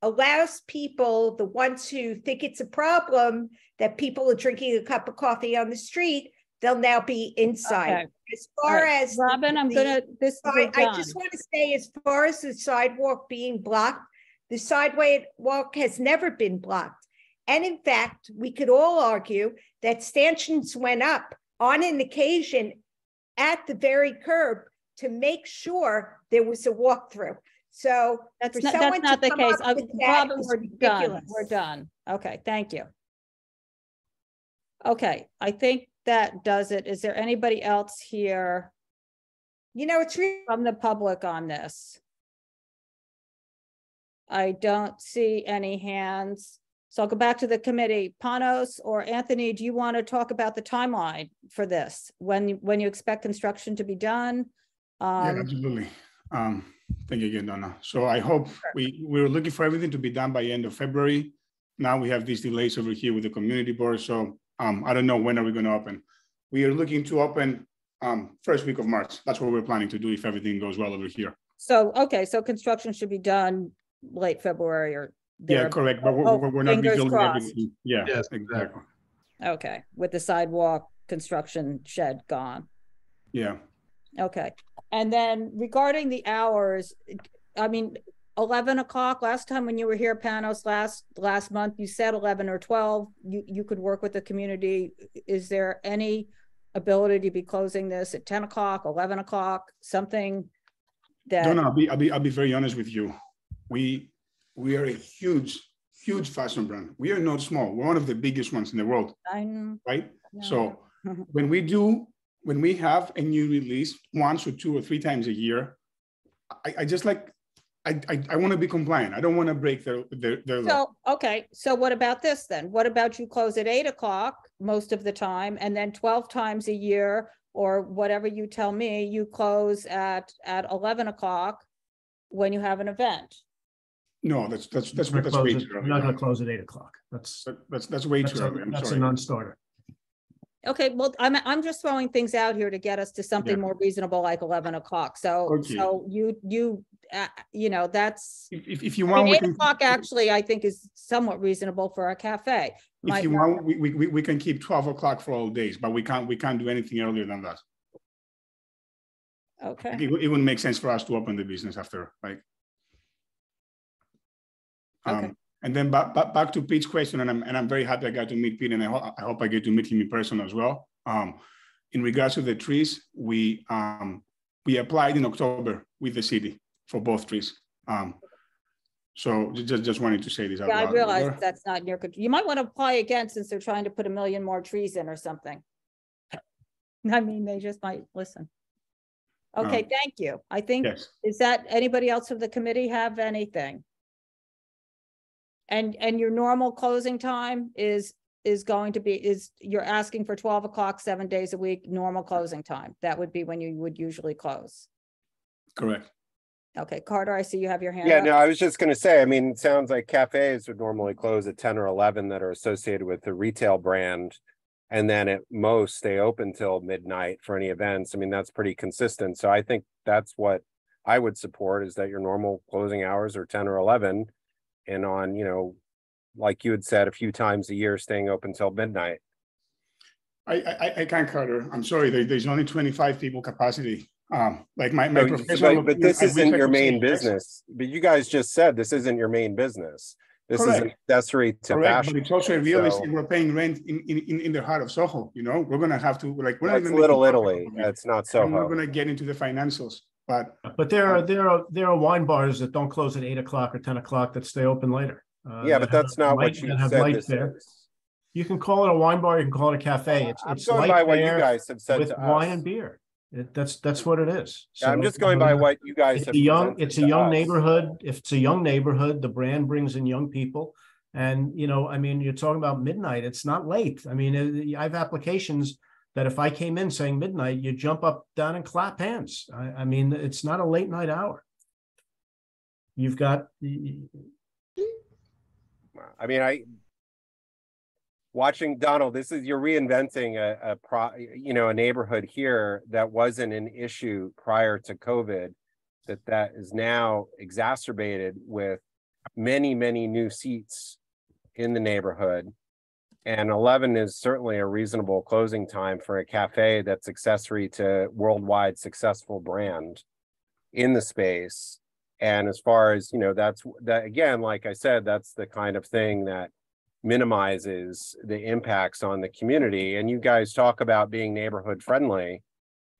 allows people, the ones who think it's a problem that people are drinking a cup of coffee on the street, they'll now be inside. Okay. As far Right. as Robin, I'm gonna I just want to say, as far as the sidewalk being blocked, the sidewalk has never been blocked. And in fact, we could all argue that stanchions went up on an occasion at the very curb to make sure there was a walkthrough. So That's not the case. Robin, we're done. ridiculous. We're done. Okay, thank you. Okay, I think that does it. Is there anybody else here? It's from the public on this. I don't see any hands. So I'll go back to the committee. Panos or Anthony, do you want to talk about the timeline for this? When you expect construction to be done? Yeah, absolutely. Thank you again, Donna. So I hope we were looking for everything to be done by end of February. Now we have these delays over here with the community board. So I don't know when are we going to open. We are looking to open first week of March. That's what we're planning to do if everything goes well over here. So, okay, so construction should be done late February or there. Yeah, correct. But we're not rebuilding everything. Yeah, yes, exactly. Okay, with the sidewalk construction shed gone. Yeah. Okay, and then regarding the hours, I mean, 11 o'clock, last time when you were here, Panos, last month, you said 11 or 12, you could work with the community. Is there any ability to be closing this at 10 o'clock, 11 o'clock, something that? No, I'll be very honest with you. We are a huge fashion brand. We are not small. We're one of the biggest ones in the world. I know. Right? No. So when we have a new release once or 2 or 3 times a year, I just like, I want to be compliant. I don't want to break their law. So, okay. So what about this then? What about you close at 8 o'clock most of the time, and then 12 times a year, or whatever you tell me, you close at 11 o'clock when you have an event? No, that's way too early. I'm not going to close at 8 o'clock. That's way too early. That's a non-starter. Okay, well, I'm just throwing things out here to get us to something more reasonable, like 11 o'clock. So, Okay. so you know, that's if you want, 8 o'clock actually, I think is somewhat reasonable for a cafe. If you want, we can keep 12 o'clock for all days, but we can't do anything earlier than that. Okay. Like it wouldn't make sense for us to open the business after, like. Okay. And then back to Pete's question, and I'm very happy I got to meet Pete, and I hope I get to meet him in person as well. In regards to the trees, we applied in October with the city for both trees. So just wanted to say this out loud. I realize that's not in your control. You might want to apply again since they're trying to put 1 million more trees in or something. I mean, they just might listen. Okay, thank you. I think, yes. Is that anybody else of the committee have anything? And your normal closing time is going to be, you're asking for 12 o'clock, 7 days a week, normal closing time. That would be when you would usually close. Correct. Okay, Carter, I see you have your hand Yeah, up. no, I was just going to say, I mean, it sounds like cafes would normally close at 10 or 11 that are associated with the retail brand. And then at most stay open till midnight for any events. I mean, that's pretty consistent. So I think that's what I would support, is that your normal closing hours are 10 or 11. And on, like you had said, a few times a year, staying open till midnight. I can't, Carter. I'm sorry. There's only 25 people capacity. Like my professional. But this isn't your main business. But you guys just said this isn't your main business. This is an accessory to fashion. But it's also a real estate. We're paying rent in the heart of Soho. You know, we're gonna have to like. We're That's Little Italy. That's not Soho. I'm not gonna get into the financials, but there are wine bars that don't close at 8 o'clock or 10 o'clock that stay open later. Yeah, but that's not what you said. This is. You can call it a wine bar. You can call it a cafe. It's going by what you guys have said with to wine us. and beer. That's what it is. So, I'm just going by what you guys have. It's a young neighborhood. If it's a young neighborhood, the brand brings in young people. And, you know, I mean, you're talking about midnight. It's not late. I mean, I have applications that if I came in saying midnight, you jump up, down, and clap hands. I mean, it's not a late night hour. You've got. I mean, watching Donald, you're reinventing a neighborhood here that wasn't an issue prior to COVID, that is now exacerbated with many new seats in the neighborhood, and 11 is certainly a reasonable closing time for a cafe that's accessory to worldwide successful brand in the space. And as far as that again, like I said, that's the kind of thing that minimizes the impacts on the community. And you guys talk about being neighborhood friendly,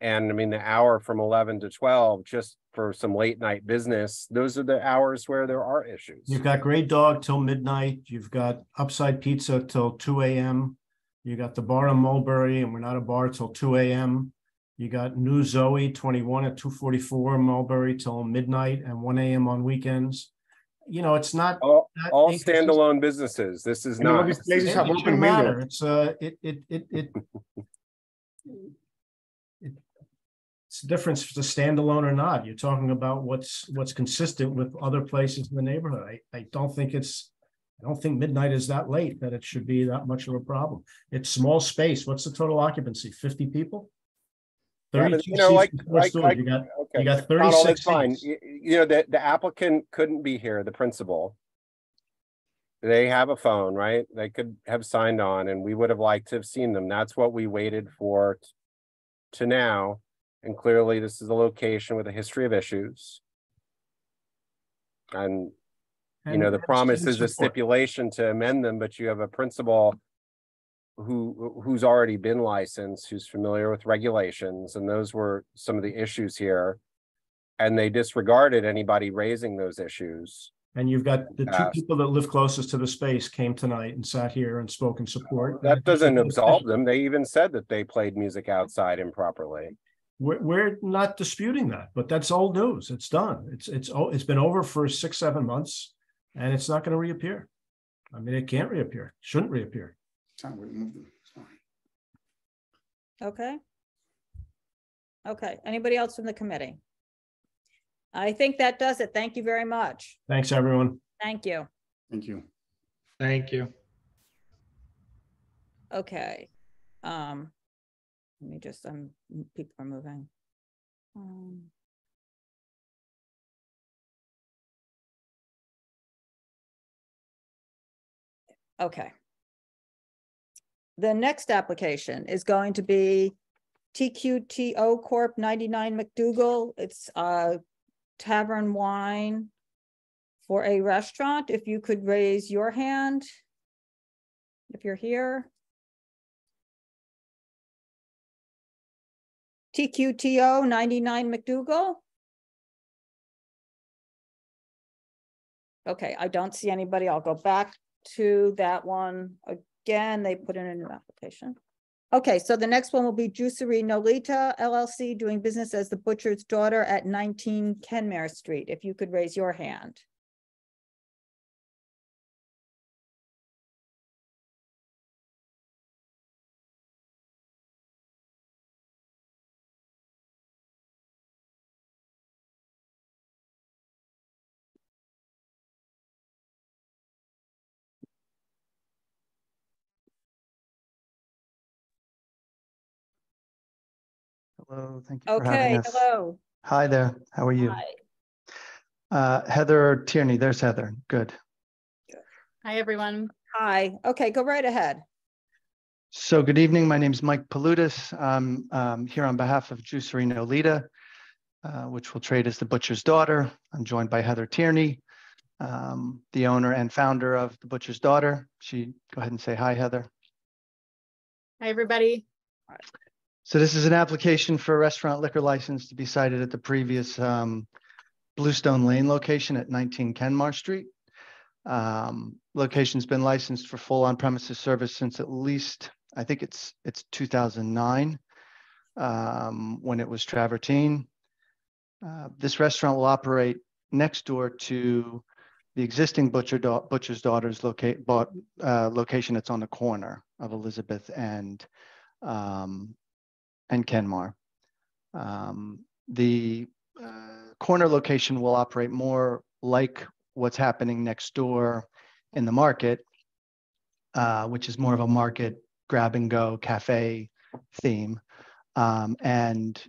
and I mean the hour from 11 to 12 just for some late night business, those are the hours where there are issues. You've got Great Dog till midnight. You've got Upside Pizza till 2 a.m. You got the bar in Mulberry, and we're not a bar till 2 a.m. You got New Zoe 21 at 244 Mulberry till midnight and 1 a.m. on weekends. You know, it's not all standalone businesses. This is not. These places have it open matter. windows. It's the difference if it's a standalone or not. You're talking about what's consistent with other places in the neighborhood. I don't think midnight is that late that it should be that much of a problem. It's small space. What's the total occupancy? 50 people? 32 seats. You got 36 that's fine. The applicant couldn't be here, the principal. They have a phone, right? They could have signed on, and we would have liked to have seen them. That's what we waited for to now. And clearly this is a location with a history of issues. And the promise is a stipulation to amend them, but you have a principal who's already been licensed, who's familiar with regulations, and those were some of the issues here. And they disregarded anybody raising those issues. And you've got the two people that live closest to the space came tonight and sat here and spoke in support. That doesn't absolve them. They even said that they played music outside improperly. We're not disputing that, but that's old news. It's done. It's been over for 6-7 months, and it's not going to reappear. I mean, it can't reappear. Shouldn't reappear. Okay. Anybody else from the committee? I think that does it. Thank you very much. Thanks, everyone. Thank you. Thank you. Thank you. Okay. Let me just, people are moving. Okay. The next application is going to be TQTO Corp 99 MacDougal. It's Tavern wine for a restaurant. If you could raise your hand, if you're here. TQTO 99 MacDougal. Okay, I don't see anybody. I'll go back to that one again. They put in a new application. Okay, so the next one will be Juicery Nolita LLC, doing business as the Butcher's Daughter at 19 Kenmare Street. If you could raise your hand. Hello, thank you for having Okay, us. hello. Hi there, how are you? Hi. Heather Tierney, there's Heather, good. Hi, everyone. Hi. Okay, go right ahead. So good evening. My name is Mike Paludis. I'm here on behalf of Juicery Nolita, which will trade as the Butcher's Daughter. I'm joined by Heather Tierney, the owner and founder of the Butcher's Daughter. Go ahead and say hi, Heather. Hi, everybody. So this is an application for a restaurant liquor license to be cited at the previous Bluestone Lane location at 19 Kenmar Street. Location's been licensed for full on-premises service since at least, I think it's 2009, when it was travertine. This restaurant will operate next door to the existing Butcher's Daughter's location that's on the corner of Elizabeth and Kenmar. The corner location will operate more like what's happening next door in the market, which is more of a market grab-and-go cafe theme. And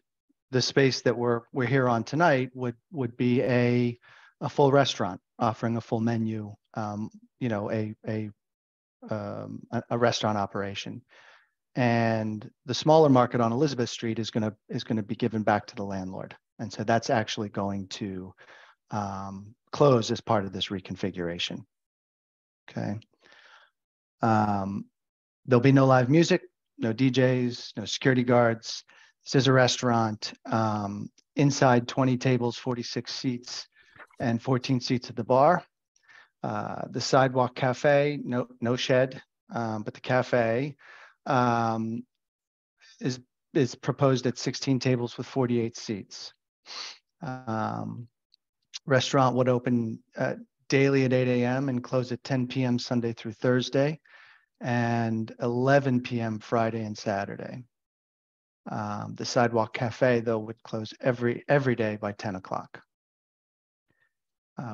the space that we're here on tonight would be a full restaurant offering a full menu, you know, a restaurant operation. And the smaller market on Elizabeth Street is going to be given back to the landlord. And so that's actually going to close as part of this reconfiguration. Okay. There'll be no live music, no DJs, no security guards. This is a restaurant. Inside 20 tables, 46 seats, and 14 seats at the bar. The sidewalk cafe, no shed, but the cafe is proposed at 16 tables with 48 seats. Restaurant would open daily at 8 a.m. and close at 10 p.m. Sunday through Thursday, and 11 p.m. Friday and Saturday. The sidewalk cafe, though, would close every day by 10 o'clock.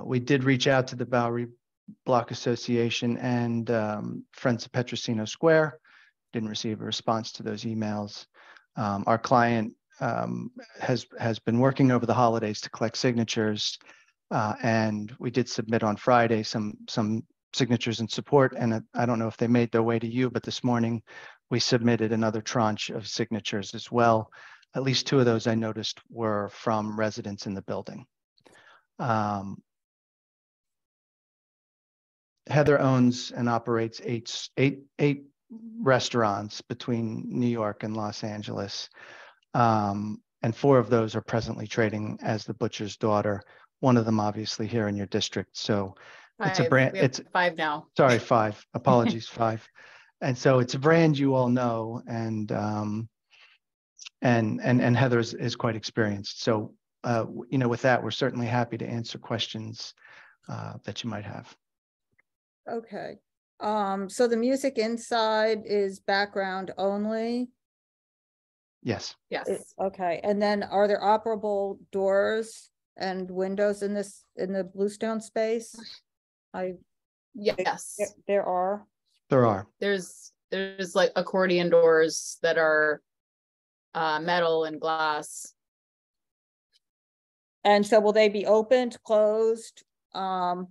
We did reach out to the Bowery Block Association and Friends of Petrosino Square. Didn't receive a response to those emails. Our client has been working over the holidays to collect signatures, and we did submit on Friday some signatures in support, and I don't know if they made their way to you, but this morning we submitted another tranche of signatures as well. At least 2 of those I noticed were from residents in the building. Heather owns and operates eight restaurants between New York and Los Angeles. And 4 of those are presently trading as the Butcher's Daughter. One of them obviously here in your district. So it's a brand. It's 5 now. Sorry, 5. Apologies, 5. And so it's a brand you all know, and Heather is quite experienced. So you know, with that, we're certainly happy to answer questions that you might have. Okay. So the music inside is background only? Yes. Yes. Okay. And then are there operable doors and windows in the Bluestone space? Yes. There are. There are. There's like accordion doors that are metal and glass. And so will they be opened, closed? They'll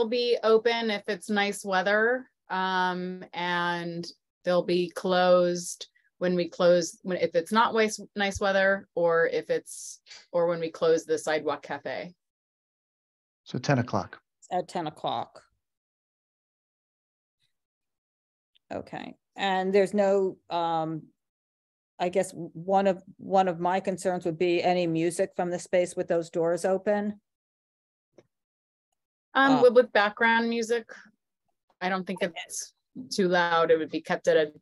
be open if it's nice weather, and they'll be closed when we close, if it's not nice weather, or when we close the sidewalk cafe. So 10 o'clock. At 10 o'clock. Okay. And there's no, I guess one of my concerns would be any music from the space with those doors open. With background music, I don't think it's too loud. It would be kept at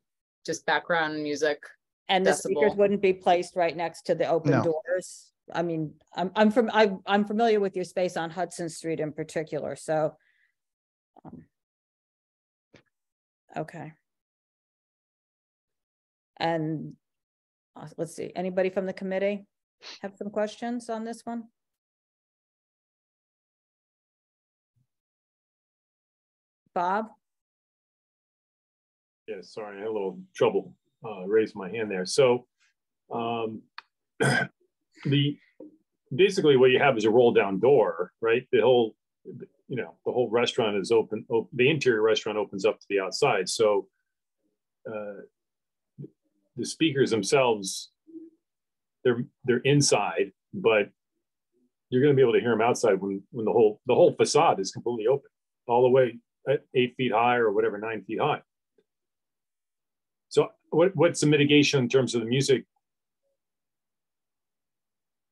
just background music. And the speakers wouldn't be placed right next to the open doors. I mean, I'm familiar with your space on Hudson Street in particular. So, okay. And let's see, anybody from the committee have some questions on this one? Bob? Yeah, sorry, I had a little trouble raising my hand there. So basically what you have is a roll down door, right? you know, the whole restaurant is open. The interior restaurant opens up to the outside. So the speakers themselves, they're inside, but you're going to be able to hear them outside when the whole facade is completely open, all the way at 8 feet high or whatever, 9 feet high. So what's the mitigation in terms of the music?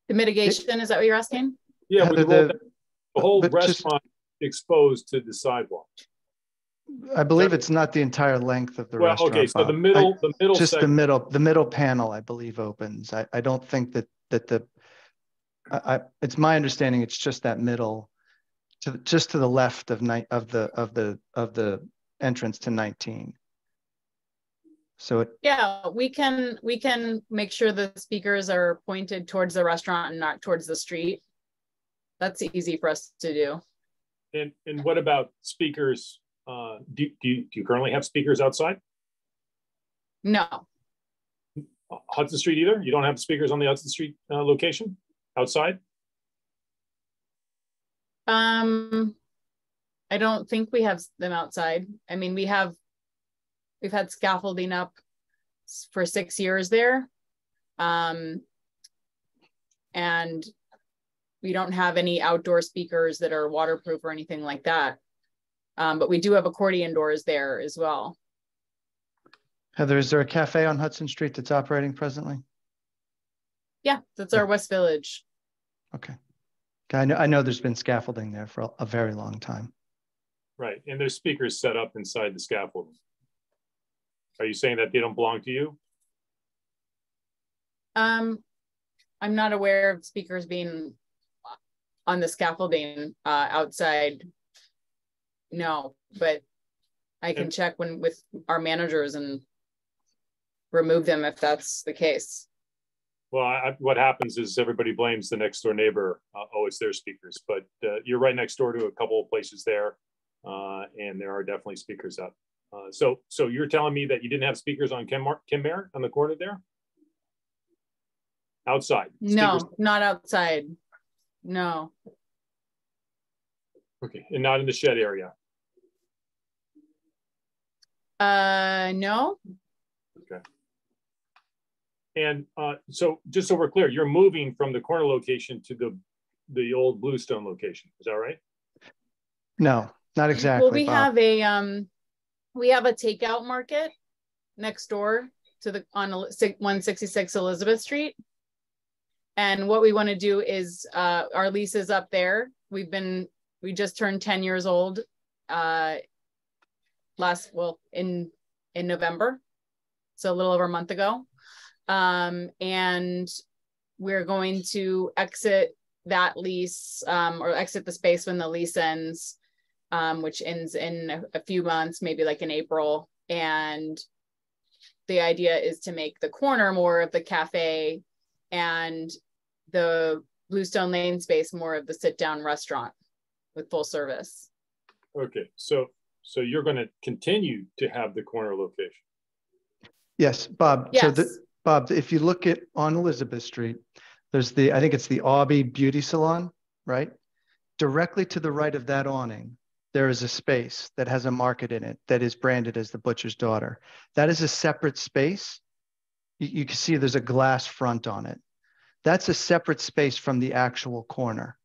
The mitigation, is that what you're asking? Yeah, with the whole restaurant exposed to the sidewalk. I believe it's not the entire length of the restaurant. Okay, so the middle just section. the middle panel, I believe, opens. I don't think that it's my understanding it's just that middle, just to the left of the entrance to 19. So yeah, we can make sure the speakers are pointed towards the restaurant and not towards the street. That's easy for us to do. And what about speakers? Do you currently have speakers outside? No. Hudson Street either? You don't have speakers on the Hudson Street location outside? I don't think we have them outside. I mean, we've had scaffolding up for 6 years there. And we don't have any outdoor speakers that are waterproof or anything like that. But we do have accordion doors there as well. Heather, is there a cafe on Hudson Street that's operating presently? Yeah, that's our West Village. Okay. I know there's been scaffolding there for a very long time. Right, and there's speakers set up inside the scaffolding. Are you saying that they don't belong to you? I'm not aware of speakers being on the scaffolding outside. No, but I can check with our managers and remove them if that's the case. Well, what happens is everybody blames the next door neighbor. Oh, it's their speakers, but you're right next door to a couple of places there, and there are definitely speakers up. So you're telling me that you didn't have speakers on Kenmare on the corner there? Outside? No, not outside. No. Okay, and not in the shed area? No. Okay. And so just so we're clear, you're moving from the corner location to the old Bluestone location, is that right? No, not exactly. Well, we have a takeout market next door to on 166 Elizabeth Street. And what we want to do is our lease is up there. We just turned 10 years old in November, so a little over a month ago. And we're going to exit that lease or exit the space when the lease ends, which ends in a few months, maybe like in April. And the idea is to make the corner more of the cafe and the Bluestone Lane space more of the sit-down restaurant with full service. Okay, so you're going to continue to have the corner location? Yes, Bob. Yes. So Bob, if you look at on Elizabeth Street, there's I think it's the Aube Beauty Salon, right? Directly to the right of that awning, there is a space that has a market in it that is branded as the Butcher's Daughter. That is a separate space. You can see there's a glass front on it. That's a separate space from the actual corner.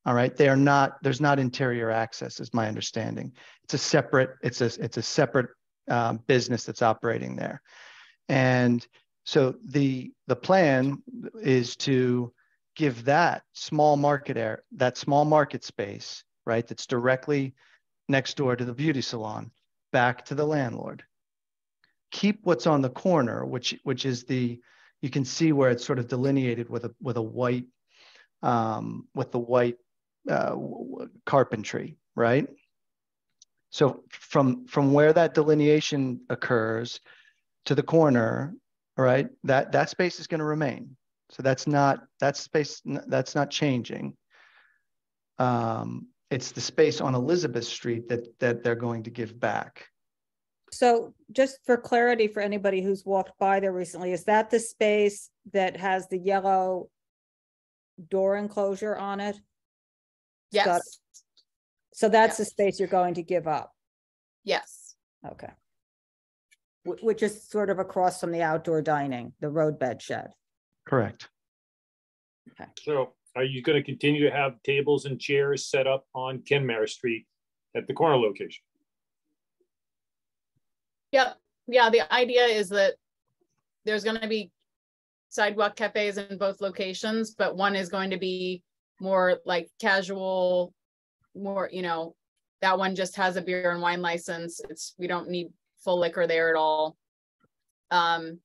All right, there's not interior access, is my understanding. It's a separate business that's operating there. And so the plan is to give that small market space, right, that's directly next door to the beauty salon, back to the landlord. Keep what's on the corner, which is you can see where it's sort of delineated with the white carpentry, right? So from where that delineation occurs to the corner, right, that space is going to remain. So that's not changing. It's the space on Elizabeth Street that they're going to give back. So just for clarity for anybody who's walked by there recently, is that the space that has the yellow door enclosure on it? Yes. So that's the space you're going to give up. Yes. Okay. Which is sort of across from the outdoor dining, the roadbed shed. Correct. Okay. So are you going to continue to have tables and chairs set up on Kenmare Street at the corner location? Yep. Yeah, the idea is that there's going to be sidewalk cafes in both locations, but one is going to be more like casual, more, you know, that one just has a beer and wine license. We don't need full liquor there at all. And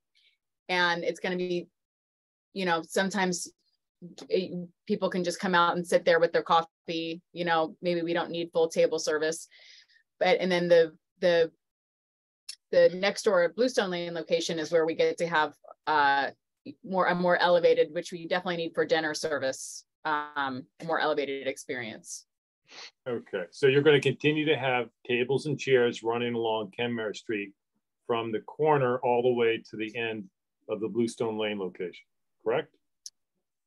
it's going to be, you know, sometimes people can just come out and sit there with their coffee, you know, maybe we don't need full table service. But, and then the next door Bluestone Lane location is where we get to have a more elevated, which we definitely need for dinner service, a more elevated experience. Okay, so you're going to continue to have tables and chairs running along Kenmare Street from the corner all the way to the end of the Bluestone Lane location, correct?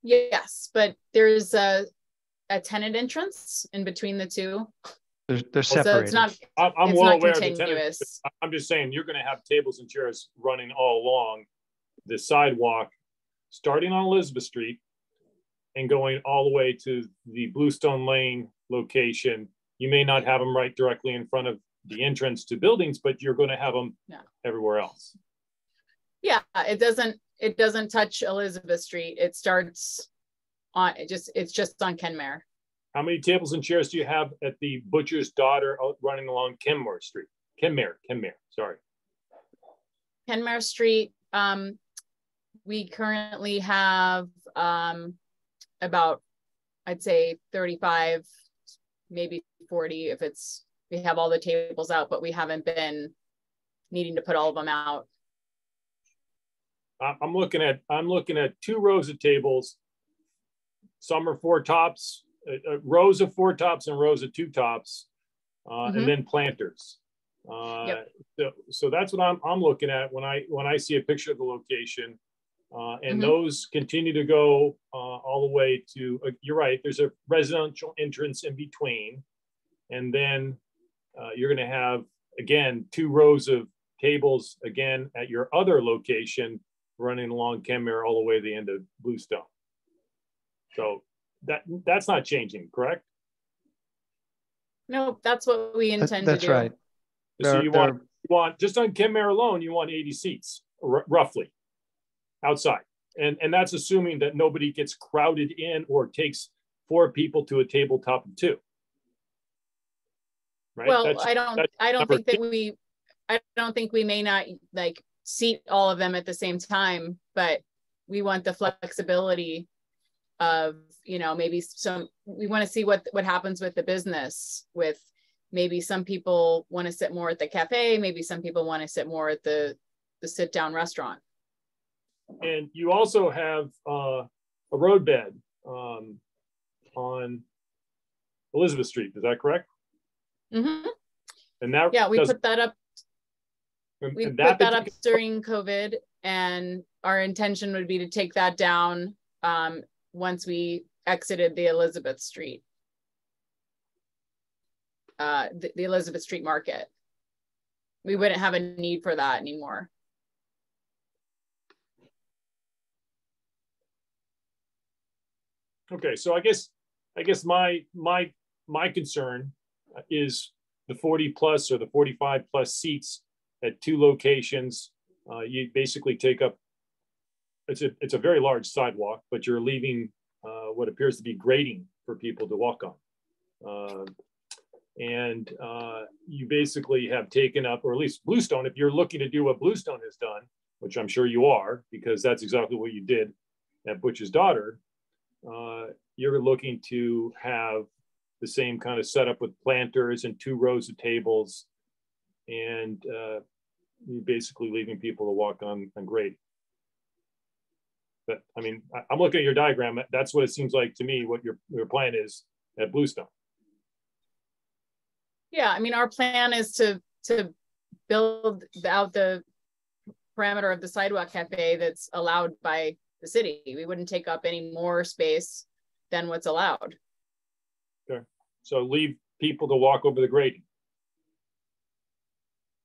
Yes, but there's a tenant entrance in between the two. They're separated. So it's not, I'm it's well not aware continuous. of the tenant. I'm just saying you're going to have tables and chairs running all along the sidewalk, starting on Elizabeth Street and going all the way to the Bluestone Lane location. You may not have them right directly in front of the entrance to buildings, but you're going to have them everywhere else. Yeah, it doesn't touch Elizabeth Street. It starts on, it's just on Kenmare. How many tables and chairs do you have at the Butcher's Daughter running along Kenmare Street? Kenmare, sorry. Kenmare Street, we currently have about, I'd say 35, maybe 40 if we have all the tables out, but we haven't been needing to put all of them out. I'm looking at 2 rows of tables. Some are 4 tops, rows of 4 tops and rows of 2 tops, and then planters. So that's what I'm looking at when I see a picture of the location, and those continue to go all the way to. You're right. There's a residential entrance in between, and then you're going to have again 2 rows of tables again at your other location, running along Kenmare all the way to the end of Bluestone. So that's not changing, correct? No, that's what we intend to do. That's right. So you want just on Kenmare alone, you want 80 seats roughly outside, and that's assuming that nobody gets crowded in or takes 4 people to a tabletop of 2. Right? Well, I don't think we may not like seat all of them at the same time, but we want the flexibility of, you know, maybe we want to see what happens with the business. With maybe some people want to sit more at the cafe, maybe some people want to sit more at the sit down restaurant. And you also have a roadbed on Elizabeth Street. Is that correct? Mm-hmm. And that we put that up. We put that up during COVID, and our intention would be to take that down once we exited the Elizabeth Street, the Elizabeth Street Market. We wouldn't have a need for that anymore. Okay, so I guess my concern is the 40 plus or the 45 plus seats at 2 locations. You basically take up, it's a very large sidewalk, but you're leaving what appears to be grading for people to walk on. And you basically have taken up, or at least Bluestone, if you're looking to do what Bluestone has done, which I'm sure you are, because that's exactly what you did at Butcher's Daughter, you're looking to have the same kind of setup with planters and 2 rows of tables, and you're basically leaving people to walk on grade. But I mean, I'm looking at your diagram. That's what it seems like to me, what your plan is at Bluestone. Yeah, I mean, our plan is to build out the parameter of the sidewalk cafe that's allowed by the city. We wouldn't take up any more space than what's allowed. Okay, so leave people to walk over the grading?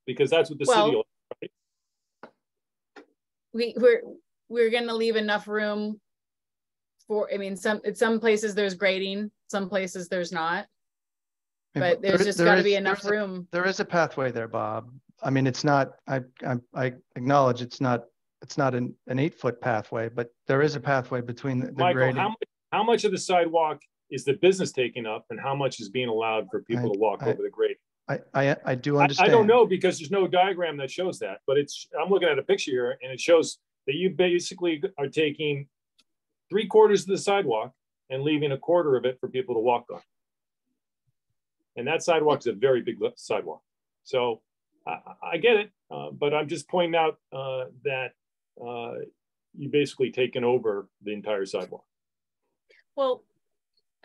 Because that's what the city will, right? We're going to leave enough room for, I mean, some places there's grading, some places there's not, but there's just got to be enough room. There is a pathway there, Bob. I mean, it's not, I acknowledge it's not an 8-foot pathway, but there is a pathway between the Michael, grading. how much of the sidewalk is the business taking up, and how much is being allowed for people to walk over the grading? I do understand. I don't know, because there's no diagram that shows that, but I'm looking at a picture here, and it shows that you basically are taking 3/4 of the sidewalk and leaving 1/4 of it for people to walk on. And that sidewalk is a very big sidewalk. So I get it, but I'm just pointing out that you basically taken over the entire sidewalk. Well,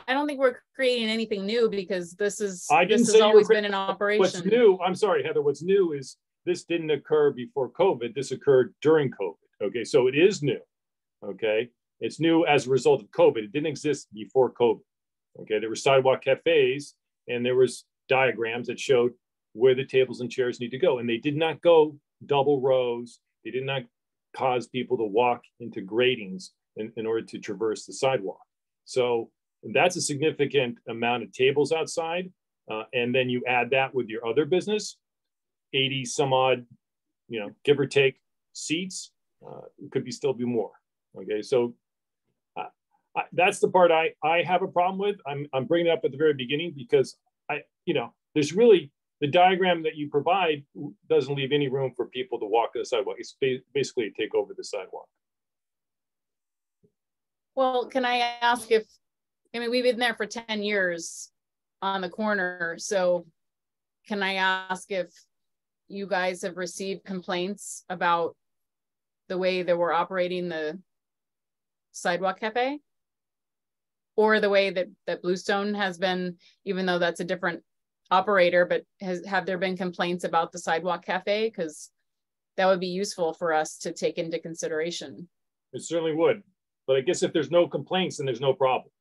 I don't think we're creating anything new, because this has say always been in operation. What's new, I'm sorry, Heather, what's new is this didn't occur before COVID. This occurred during COVID. Okay, so it is new. Okay, it's new as a result of COVID. It didn't exist before COVID. Okay, there were sidewalk cafes, and there was diagrams that showed where the tables and chairs need to go. And they did not go double rows. They did not cause people to walk into gratings in order to traverse the sidewalk. So that's a significant amount of tables outside. And then you add that with your other business, 80 some odd, give or take seats. It could still be more. Okay, so that's the part I have a problem with. I'm bringing it up at the very beginning because there's really, the diagram that you provide doesn't leave any room for people to walk the sidewalk. It's basically take over the sidewalk. Well, can I ask if, we've been there for 10 years on the corner. So can I ask if you guys have received complaints about the way that we're operating the sidewalk cafe? Or the way that Bluestone has been, even though that's a different operator, but have there been complaints about the sidewalk cafe? Because that would be useful for us to take into consideration. It certainly would. But I guess if there's no complaints, then there's no problem.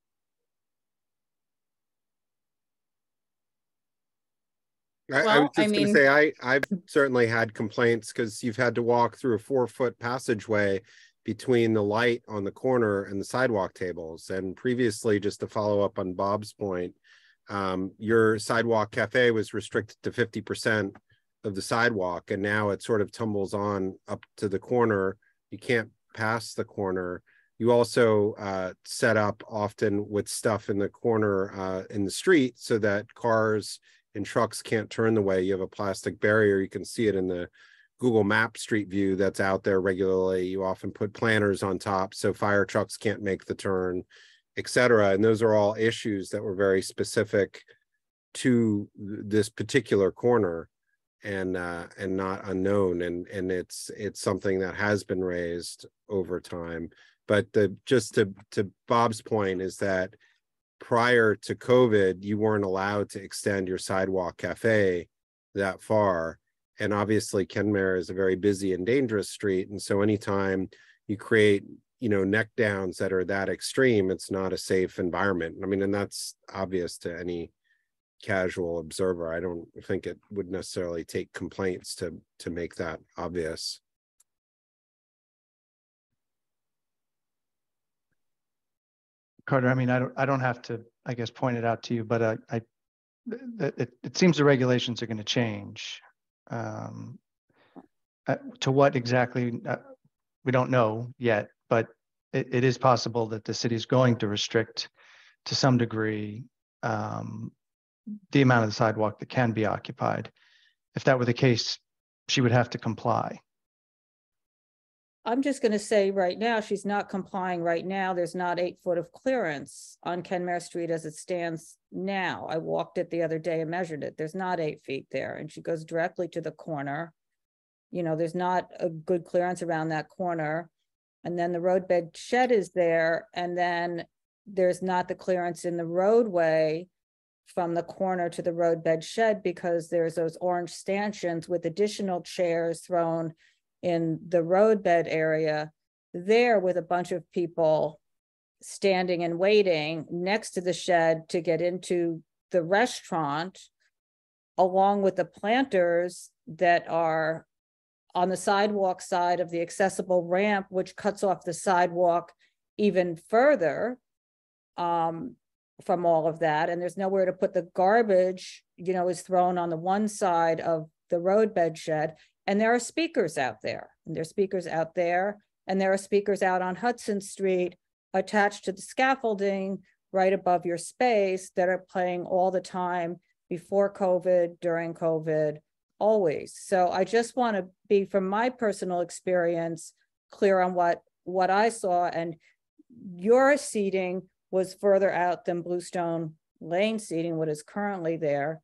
I was just going to say, I've certainly had complaints because you've had to walk through a 4-foot passageway between the light on the corner and the sidewalk tables. And previously, just to follow up on Bob's point, your sidewalk cafe was restricted to 50% of the sidewalk, and now it sort of tumbles on up to the corner. You can't pass the corner. You also set up often with stuff in the corner in the street so that cars and trucks can't turn the way. You have a plastic barrier. You can see it in the Google Map Street View that's out there regularly. You often put planters on top so fire trucks can't make the turn, etc. And those are all issues that were very specific to this particular corner and not unknown. And it's something that has been raised over time. But just to Bob's point is that prior to COVID, you weren't allowed to extend your sidewalk cafe that far. And obviously Kenmare is a very busy and dangerous street. And so anytime you create, neck downs that are that extreme, it's not a safe environment. And that's obvious to any casual observer. I don't think it would necessarily take complaints to make that obvious. Carter, I don't have to, I guess, point it out to you, but it seems the regulations are going to change. To what exactly, we don't know yet, but it is possible that the city is going to restrict to some degree the amount of the sidewalk that can be occupied. If that were the case, she would have to comply. I'm just going to say right now, she's not complying right now. There's not 8 foot of clearance on Kenmare Street as it stands now. I walked it the other day and measured it. There's not 8 feet there. And she goes directly to the corner. There's not a good clearance around that corner. And then the roadbed shed is there. And then there's not the clearance in the roadway from the corner to the roadbed shed because there's those orange stanchions with additional chairs thrown in the roadbed area there with a bunch of people standing and waiting next to the shed to get into the restaurant along with the planters that are on the sidewalk side of the accessible ramp, which cuts off the sidewalk even further from all of that. And there's nowhere to put the garbage, you know, is thrown on the one side of the roadbed shed. And there are speakers out there, and there are speakers out there, and there are speakers out on Hudson Street attached to the scaffolding right above your space that are playing all the time, before COVID, during COVID, always. So I just want to be, from my personal experience, clear on what I saw. And your seating was further out than Bluestone Lane seating, what is currently there.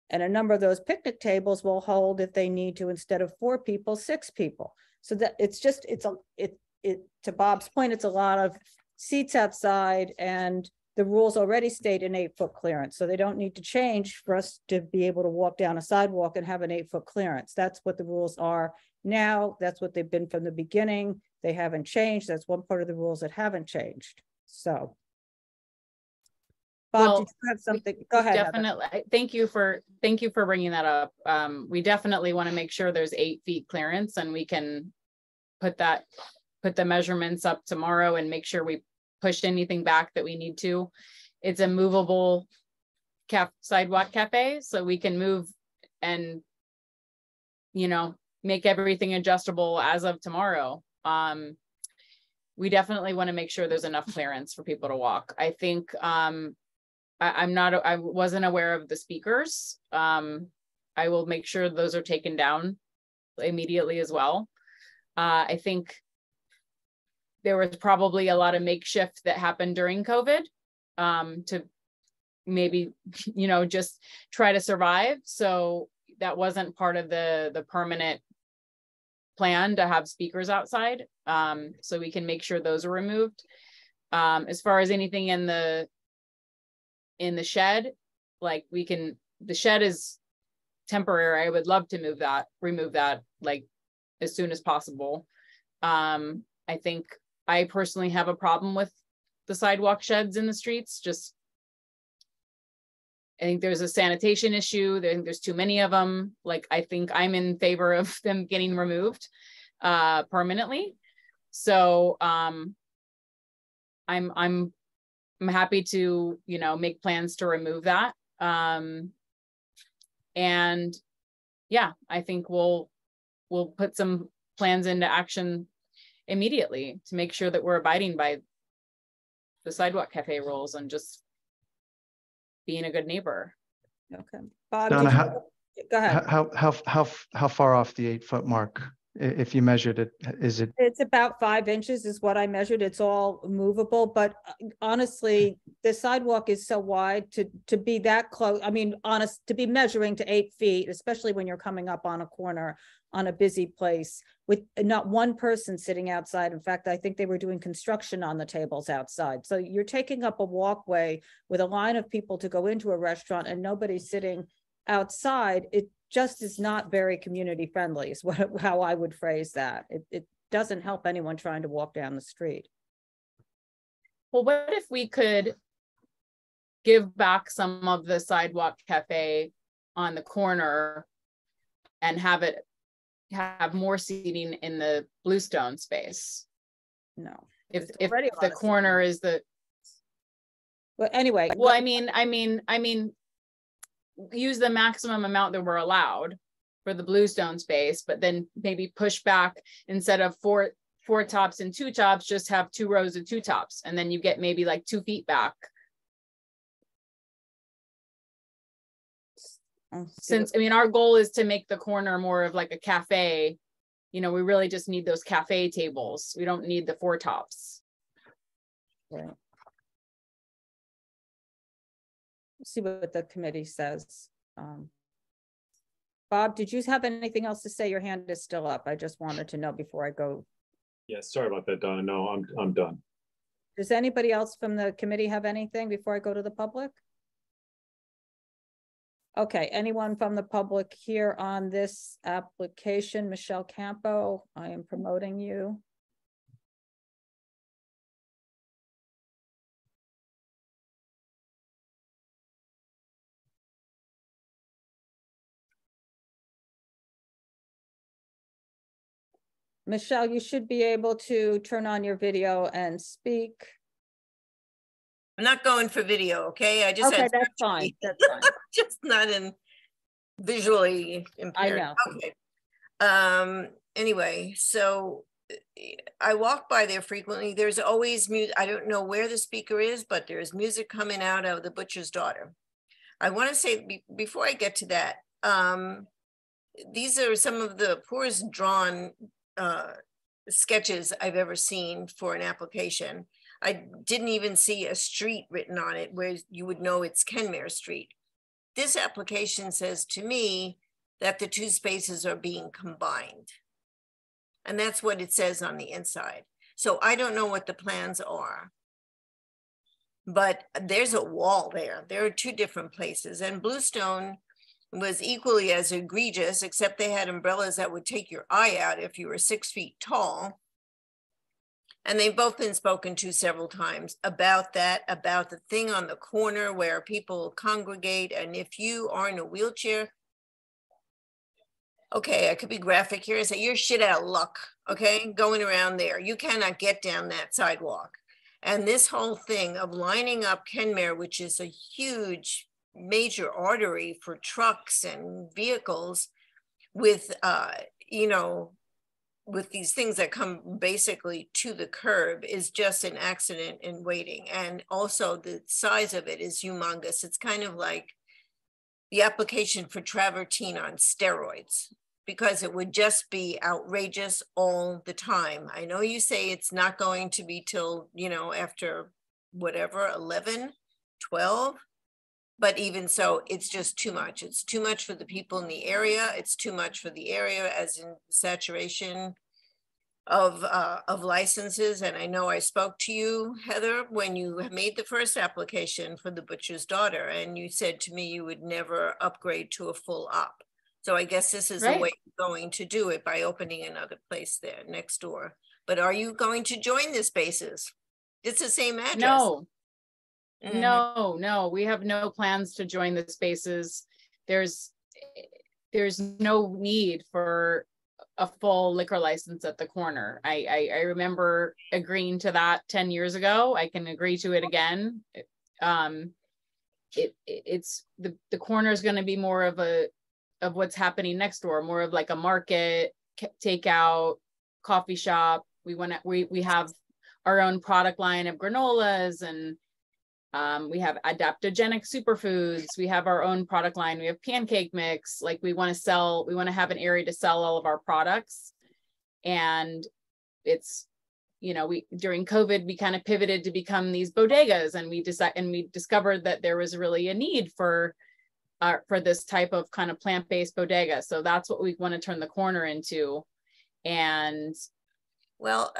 And a number of those picnic tables will hold, if they need to, instead of 4 people, 6 people. So that it's just, to Bob's point, it's a lot of seats outside, and the rules already state an 8-foot clearance. So they don't need to change for us to be able to walk down a sidewalk and have an 8-foot clearance. That's what the rules are now. That's what they've been from the beginning. They haven't changed. That's one part of the rules that haven't changed. So Bob, did you have something? Go ahead. Definitely. Thank you for bringing that up. We definitely want to make sure there's 8 feet clearance, and we can put the measurements up tomorrow and make sure we push anything back that we need to. It's a movable sidewalk cafe, so we can move and, you know, make everything adjustable as of tomorrow. We definitely want to make sure there's enough clearance for people to walk. I think I wasn't aware of the speakers. I will make sure those are taken down immediately as well. I think there was probably a lot of makeshift that happened during COVID to maybe, you know, just try to survive. So that wasn't part of the permanent plan to have speakers outside. So we can make sure those are removed. As far as anything in the shed, like the shed is temporary. I would love to remove that like as soon as possible. I think I personally have a problem with the sidewalk sheds in the streets. I think there's a sanitation issue. I think there's too many of them. Like, I think I'm in favor of them getting removed permanently. So I'm happy to, you know, make plans to remove that. And yeah, I think we'll put some plans into action immediately to make sure that we're abiding by the sidewalk cafe rules and just being a good neighbor. Okay, Bob, Donna, go ahead. How far off the 8-foot mark, if you measured it, is it? It's about 5 inches is what I measured. It's all movable, but honestly, the sidewalk is so wide to be that close. I mean, to be measuring to 8 feet, especially when you're coming up on a corner on a busy place with not one person sitting outside. In fact, I think they were doing construction on the tables outside. So you're taking up a walkway with a line of people to go into a restaurant and nobody sitting outside. It just is not very community friendly is how I would phrase that. It doesn't help anyone trying to walk down the street. Well, what if we could give back some of the sidewalk cafe on the corner and have more seating in the Bluestone space? No. If the corner is the. But anyway. Well, I mean, use the maximum amount that we're allowed for the Bluestone space, but then maybe push back instead of four tops and 2 tops, just have 2 rows of 2 tops. And then you get maybe like 2 feet back. Since, I mean, our goal is to make the corner more of like a cafe, you know, we really just need those cafe tables. We don't need the 4 tops. Right. See what the committee says. Bob, did you have anything else to say? Your hand is still up. I just wanted to know before I go. Yeah, sorry about that, Donna. No, I'm done. Does anybody else from the committee have anything before I go to the public? Okay, anyone from the public here on this application? Michelle Campo, I am promoting you. Michelle, you should be able to turn on your video and speak. I'm not going for video, okay? I just Okay, had that's fine. That's fine. just not in visually impaired. I know. Okay. Anyway, so I walk by there frequently. There's always music. I don't know where the speaker is, but there's music coming out of the Butcher's Daughter. I want to say before I get to that, these are some of the poorest drawn sketches I've ever seen for an application. I didn't even see a street written on it where you would know it's Kenmare Street. This application says to me that the two spaces are being combined. And that's what it says on the inside. So I don't know what the plans are, but there's a wall there. There are two different places, and Bluestone was equally as egregious, except they had umbrellas that would take your eye out if you were 6 feet tall. And they've both been spoken to several times about that, about the thing on the corner where people congregate. And if you are in a wheelchair, okay, I could be graphic here and say you're shit out of luck, okay, going around there. You cannot get down that sidewalk. And this whole thing of lining up Kenmare, which is a huge major artery for trucks and vehicles, with, you know, with these things that come basically to the curb, is just an accident in waiting. And also the size of it is humongous. It's kind of like the application for travertine on steroids, because it would just be outrageous all the time. I know you say it's not going to be till, you know, after whatever, 11, 12, but even so, it's just too much. It's too much for the people in the area. It's too much for the area, as in saturation of licenses. And I know I spoke to you, Heather, when you made the first application for the Butcher's Daughter, and you said to me you would never upgrade to a full op. So I guess this is the way you're going to do it, by opening another place there next door. But are you going to join the spaces? It's the same address. No. No, we have no plans to join the spaces. There's no need for a full liquor license at the corner. I remember agreeing to that 10 years ago. I can agree to it again. It's the corner is going to be more of what's happening next door, more of like a market, takeout, coffee shop. We have our own product line of granolas, and we have adaptogenic superfoods. We have our own product line. We have pancake mix. Like we want to have an area to sell all of our products. And it's, you know, during COVID, we kind of pivoted to become these bodegas, and we discovered that there was really a need for this type of kind of plant-based bodega. So that's what we want to turn the corner into. And well,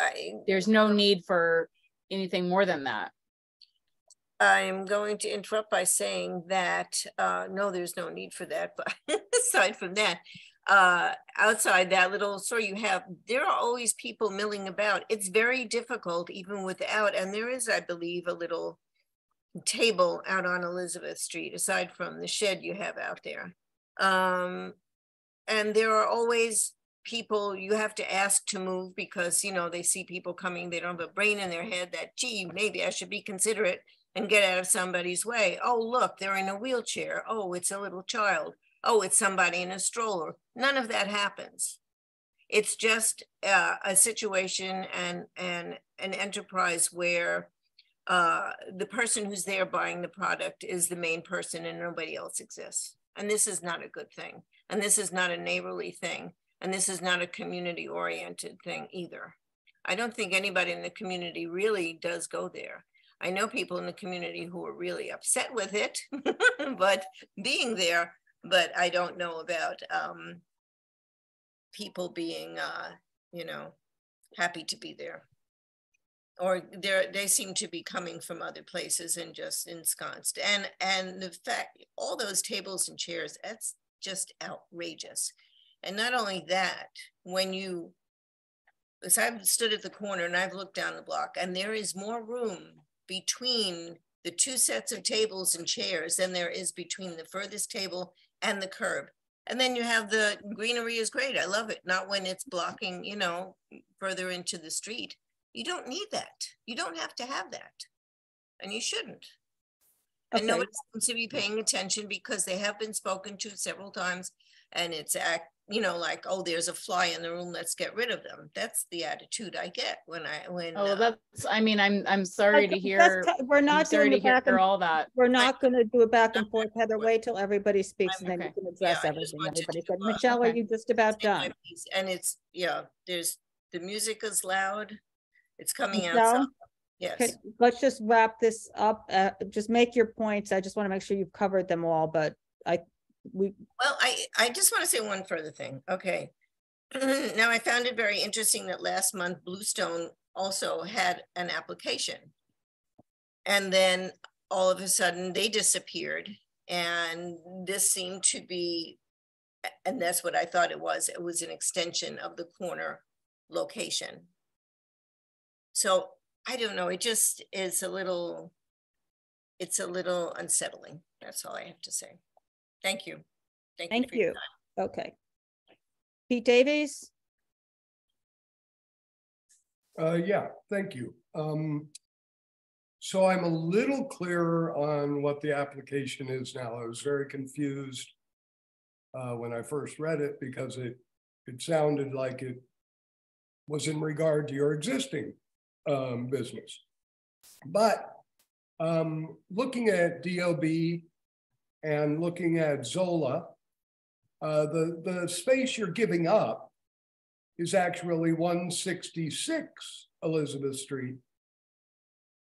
there's no need for anything more than that. I'm going to interrupt by saying that, no, there's no need for that. But aside from that, outside that little store you have, there are always people milling about. It's very difficult even without, and there is, I believe, a little table out on Elizabeth Street, aside from the shed you have out there. And there are always people you have to ask to move, because, you know, they see people coming, they don't have a brain in their head that, gee, maybe I should be considerate and get out of somebody's way. Oh, look, they're in a wheelchair. Oh, it's a little child. Oh, it's somebody in a stroller. None of that happens. It's just a situation and an enterprise where the person who's there buying the product is the main person and nobody else exists. And this is not a good thing. And this is not a neighborly thing. And this is not a community-oriented thing either. I don't think anybody in the community really does go there. I know people in the community who are really upset with it, but being there, but I don't know about people being, you know, happy to be there. Or they seem to be coming from other places and just ensconced. And the fact, all those tables and chairs, that's just outrageous. And not only that, because I've stood at the corner and I've looked down the block, and there is more room between the two sets of tables and chairs than there is between the furthest table and the curb. And then you have the greenery is great. I love it. Not when it's blocking, you know, further into the street. You don't need that. You don't have to have that. And you shouldn't. And Okay. nobody seems to be paying attention because they have been spoken to several times. And it's, you know, like, oh, there's a fly in the room, let's get rid of them. That's the attitude I get when oh, that's, I mean, I'm sorry to hear, we're not I'm sorry doing to the back hear and all that. we're not going to do a back and forth, Heather. Wait till everybody speaks and then you can address everything everybody said. Michelle, are you just about done? And it's, yeah, there's, the music is loud. It's coming Michelle? outside. Yes. Okay, let's just wrap this up. Just make your points. I just want to make sure you've covered them all, but Well, I just want to say one further thing. Okay. Now I found it very interesting that last month Bluestone also had an application. And then all of a sudden they disappeared. And this seemed to be, and that's what I thought it was an extension of the corner location. So I don't know, it just is it's a little unsettling. That's all I have to say. Thank you. Thank you. Okay. Pete Davies? Yeah, thank you. So I'm a little clearer on what the application is now. I was very confused when I first read it because it sounded like it was in regard to your existing business. But looking at DOB and looking at Zola, the space you're giving up is actually 166 Elizabeth Street,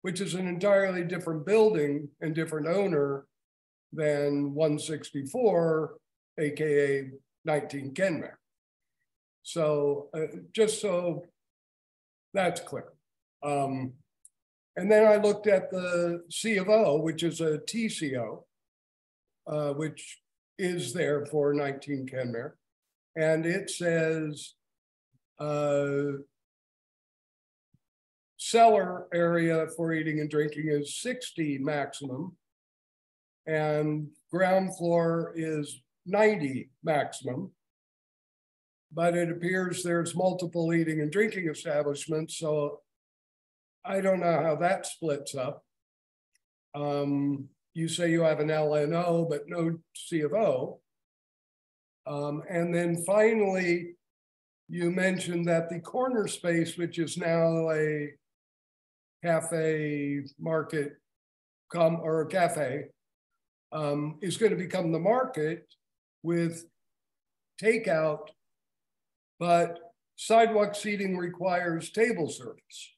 which is an entirely different building and different owner than 164, AKA 19 Kenmare. So just so that's clear. And then I looked at the C of O, which is a TCO, which is there for 19 Kenmare. And it says cellar area for eating and drinking is 60 maximum. And ground floor is 90 maximum. But it appears there's multiple eating and drinking establishments. So I don't know how that splits up. You say you have an LNO, but no C of O. And then finally, you mentioned that the corner space, which is now a cafe market, or a cafe, is going to become the market with takeout, but sidewalk seating requires table service.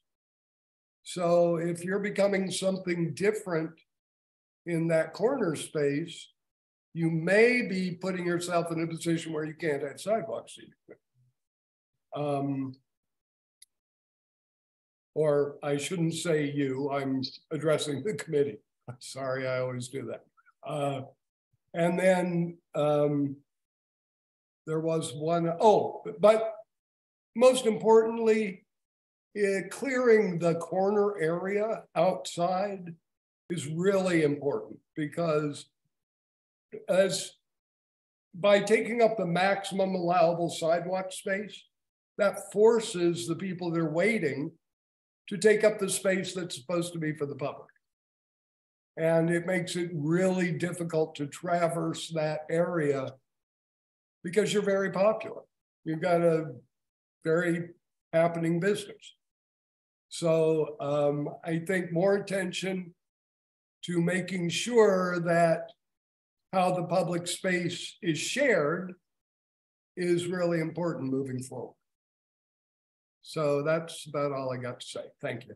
So if you're becoming something different in that corner space, you may be putting yourself in a position where you can't have sidewalk seating. Or I shouldn't say you, I'm addressing the committee. Sorry, I always do that. And then there was one, but most importantly, clearing the corner area outside is really important because by taking up the maximum allowable sidewalk space, that forces the people that are waiting to take up the space that's supposed to be for the public. And it makes it really difficult to traverse that area because you're very popular. You've got a very happening business. So I think more attention to making sure that how the public space is shared is really important moving forward. So that's about all I got to say. Thank you.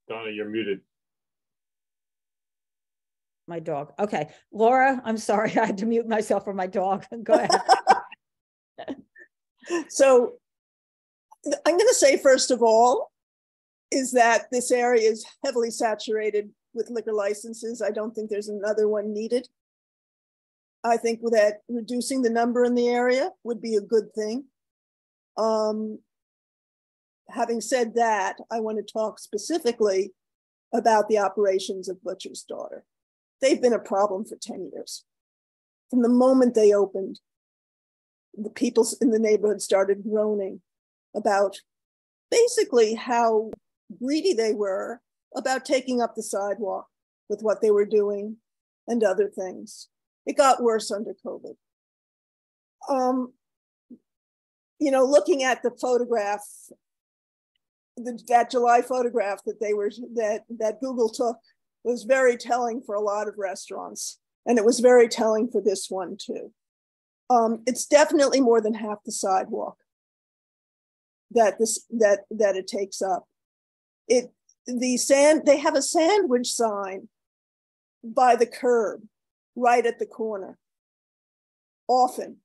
Donna, you're muted. My dog. Okay. Laura, I'm sorry. I had to mute myself for my dog. Go ahead. So I'm going to say, first of all, is that this area is heavily saturated with liquor licenses. I don't think there's another one needed. I think that reducing the number in the area would be a good thing. Having said that, I want to talk specifically about the operations of Butcher's Daughter. They've been a problem for 10 years. From the moment they opened, the people in the neighborhood started groaning about basically how greedy they were about taking up the sidewalk with what they were doing and other things. It got worse under COVID. You know, looking at the photograph, that July photograph that Google took was very telling for a lot of restaurants, and it was very telling for this one too. It's definitely more than half the sidewalk that it takes up. They have a sandwich sign by the curb, right at the corner. Often,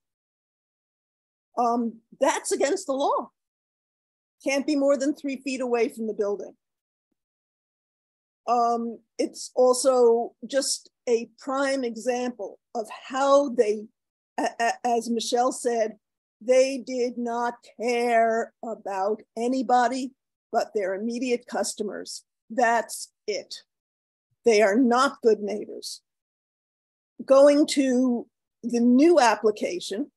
that's against the law. Can't be more than 3 feet away from the building. It's also just a prime example of how they, as Michelle said, they did not care about anybody but their immediate customers. That's it. They are not good neighbors. Going to the new application,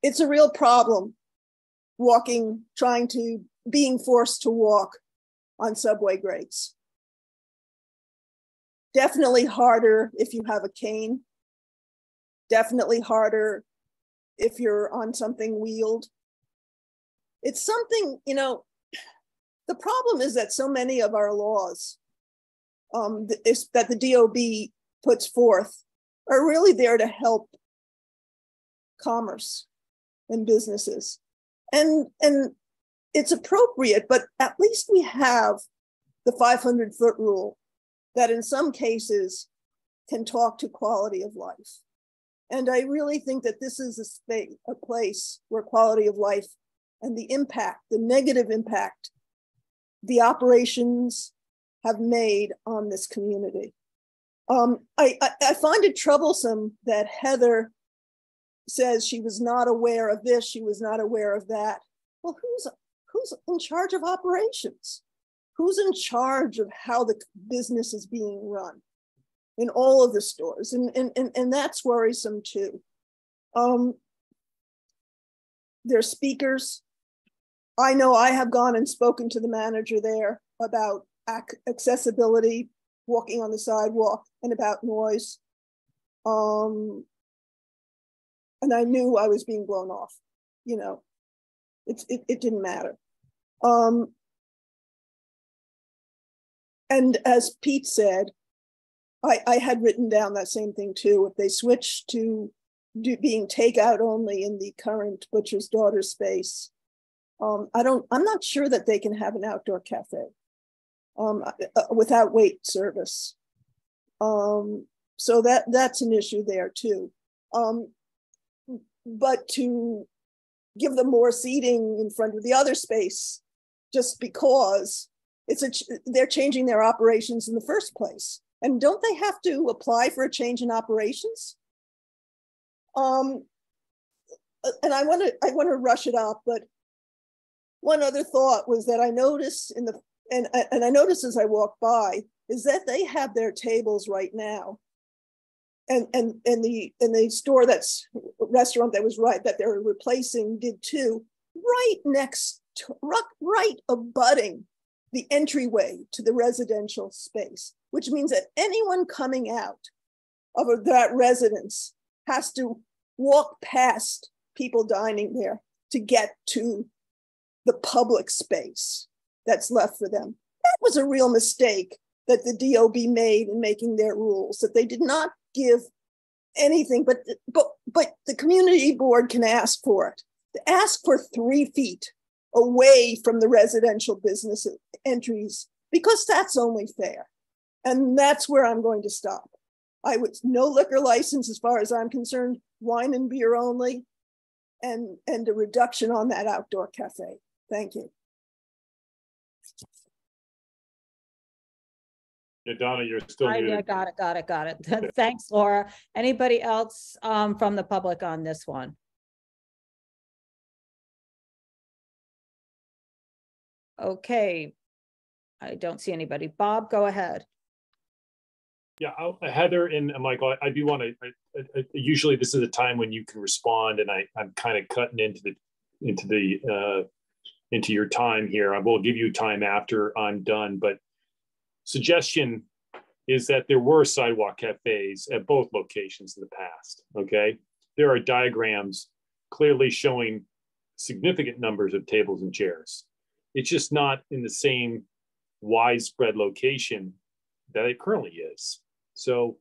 it's a real problem being forced to walk on subway grates. Definitely harder if you have a cane. Definitely harder if you're on something wheeled. It's something, you know, the problem is that so many of our laws that the DOB puts forth are really there to help commerce and businesses. And it's appropriate, but at least we have the 500-foot rule that in some cases can talk to quality of life. And I really think that this is a place where quality of life and the impact, the negative impact the operations have made on this community. I find it troublesome that Heather says she was not aware of this, she was not aware of that. Well, who's in charge of operations? Who's in charge of how the business is being run in all of the stores? And that's worrisome too. Their speakers. I know I have gone and spoken to the manager there about accessibility, walking on the sidewalk, and about noise. And I knew I was being blown off, you know, it didn't matter. And as Pete said, I had written down that same thing too. If they switch to being takeout only in the current Butcher's Daughter space, I'm not sure that they can have an outdoor cafe without wait service. So that's an issue there too. But to give them more seating in front of the other space, just because they're changing their operations in the first place. And don't they have to apply for a change in operations? And I want to rush it up, but one other thought was that I noticed and I noticed as I walked by is that they have their tables right now, and the store restaurant that was right that they're replacing did too, right abutting the entryway to the residential space, which means that anyone coming out of that residence has to walk past people dining there to get to the public space that's left for them. That was a real mistake that the DOB made in making their rules, that they did not give anything, but the community board can ask for it. To ask for 3 feet away from the residential business entries, because that's only fair. And that's where I'm going to stop. No liquor license as far as I'm concerned, wine and beer only, and a reduction on that outdoor cafe. Thank you. Yeah, Donna, you're still Yeah, muted. got it. Thanks, Laura. Anybody else from the public on this one? Okay. I don't see anybody. Bob, go ahead. Yeah, Heather and Michael, I do want to. Usually, this is a time when you can respond, and I'm kind of cutting into your time here. I will give you time after I'm done, but suggestion is that there were sidewalk cafes at both locations in the past. Okay, there are diagrams clearly showing significant numbers of tables and chairs. It's just not in the same widespread location that it currently is. So,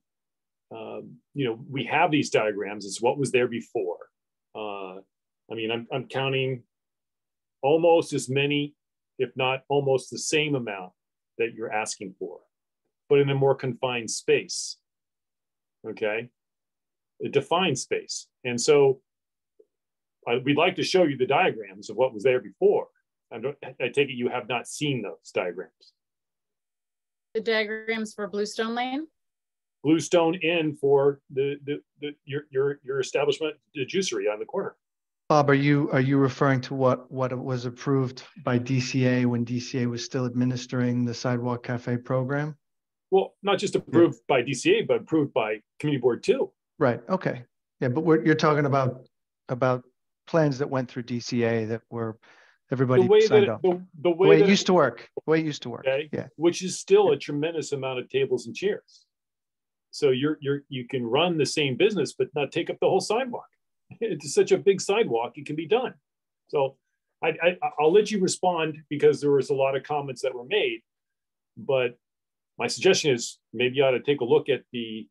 we have these diagrams. It's what was there before. I mean, I'm counting almost as many, if not almost the same amount that you're asking for, but in a more confined space. Okay, a defined space. And so we'd like to show you the diagrams of what was there before. I take it you have not seen those diagrams. The diagrams for Bluestone Lane? Bluestone Inn for your establishment, the juicery on the corner. Bob, are you referring to what was approved by DCA when DCA was still administering the Sidewalk Cafe program? Well, not just approved by DCA, but approved by Community Board too. Right. Okay. Yeah, but you're talking about plans that went through DCA that were everybody signed up. The way it used to work. The way it used to work. Okay. Yeah. Which is still a tremendous amount of tables and chairs. So you can run the same business, but not take up the whole sidewalk. It's such a big sidewalk, it can be done. So I'll let you respond because there was a lot of comments that were made, but my suggestion is maybe you ought to take a look at the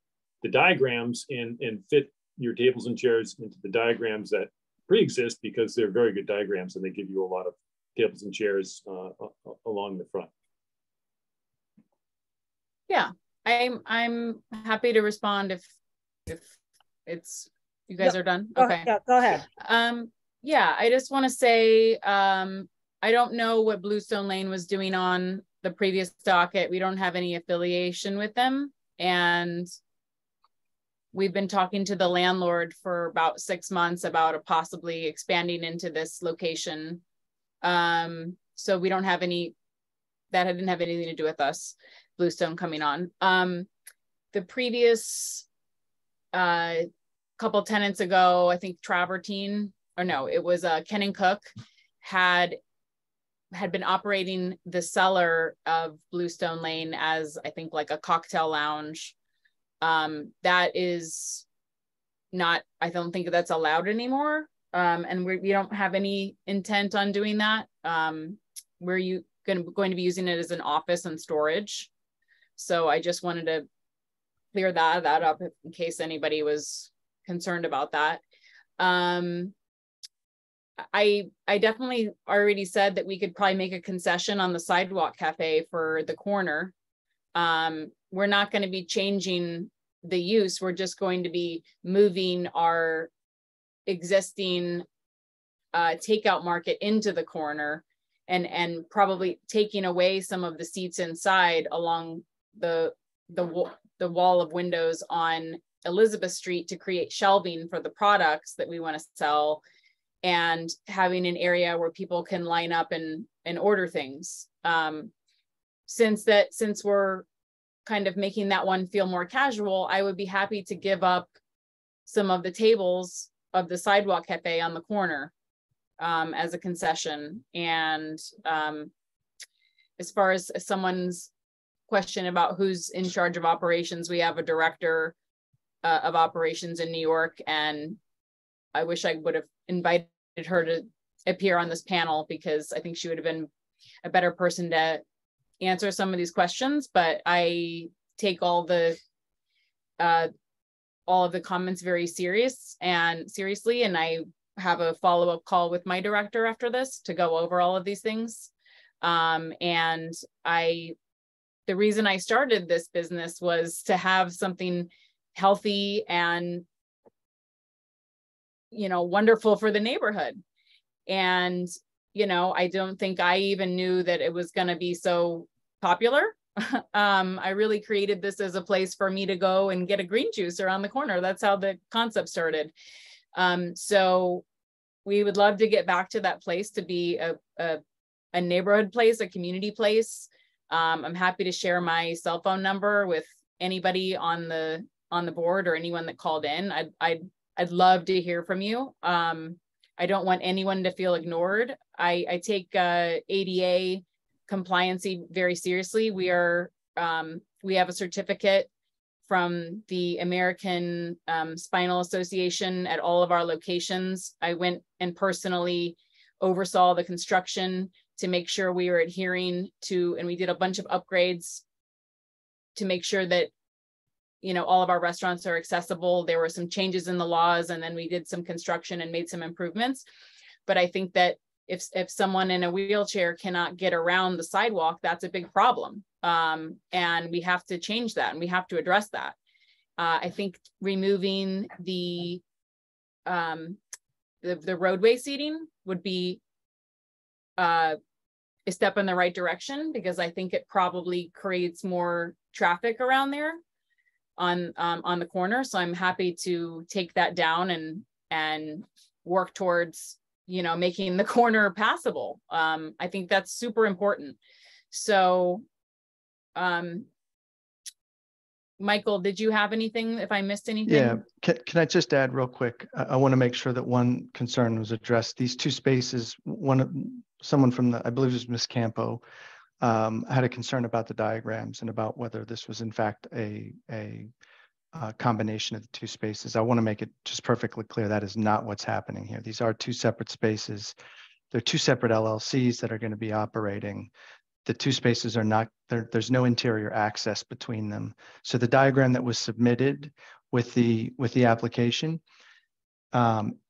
diagrams and fit your tables and chairs into the diagrams that pre-exist, because they're very good diagrams and they give you a lot of tables and chairs along the front. Yeah, I'm happy to respond if it's you guys are done. Okay. Yeah, go ahead. Yeah, I just want to say I don't know what Bluestone Lane was doing on the previous docket. We don't have any affiliation with them, and we've been talking to the landlord for about 6 months about possibly expanding into this location. So we don't have any, that didn't have anything to do with us, Bluestone coming on. The previous couple tenants ago, I think Travertine, or no, it was Ken and Cook had been operating the cellar of Bluestone Lane as, I think, like a cocktail lounge. That is not, I don't think that's allowed anymore. And we don't have any intent on doing that. We're going to be using it as an office and storage. So I just wanted to clear that up in case anybody was concerned about that. I definitely already said that we could probably make a concession on the sidewalk cafe for the corner. We're not going to be changing the use. We're just going to be moving our existing takeout market into the corner and probably taking away some of the seats inside along the wall of windows on Elizabeth Street to create shelving for the products that we want to sell, and having an area where people can line up and order things. Since we're kind of making that one feel more casual, I would be happy to give up some of the tables of the sidewalk cafe on the corner as a concession. And as far as someone's question about who's in charge of operations, we have a director of operations in New York, and I wish I would have invited her to appear on this panel because I think she would have been a better person to answer some of these questions. But I take all of the comments very seriously, and I have a follow-up call with my director after this to go over all of these things. And the reason I started this business was to have something healthy and wonderful for the neighborhood. And I don't think I even knew that it was going to be so popular. I really created this as a place for me to go and get a green juice around the corner. That's how the concept started. So we would love to get back to that place to be a neighborhood place, a community place. I'm happy to share my cell phone number with anybody on the board or anyone that called in. I'd love to hear from you. I don't want anyone to feel ignored. I take ADA compliancy very seriously. We have a certificate from the American Spinal Association at all of our locations. I went and personally oversaw the construction to make sure we were adhering to, and we did a bunch of upgrades to make sure that, you know, all of our restaurants are accessible. There were some changes in the laws, and then we did some construction and made some improvements. But I think that if someone in a wheelchair cannot get around the sidewalk, that's a big problem. And we have to change that, and we have to address that. I think removing the roadway seating would be a step in the right direction, because I think it probably creates more traffic around there on the corner. So I'm happy to take that down and work towards, you know, making the corner passable. I think that's super important. So, Michael, did you have anything, if I missed anything? Yeah, can I just add real quick? I want to make sure that one concern was addressed. These two spaces, someone from I believe it was Ms. Campo, had a concern about the diagrams and about whether this was in fact a combination of the two spaces. I want to make it just perfectly clear that is not what's happening here. These are two separate spaces. They're two separate LLCs that are going to be operating. The two spaces are not, there's no interior access between them. So the diagram that was submitted with the application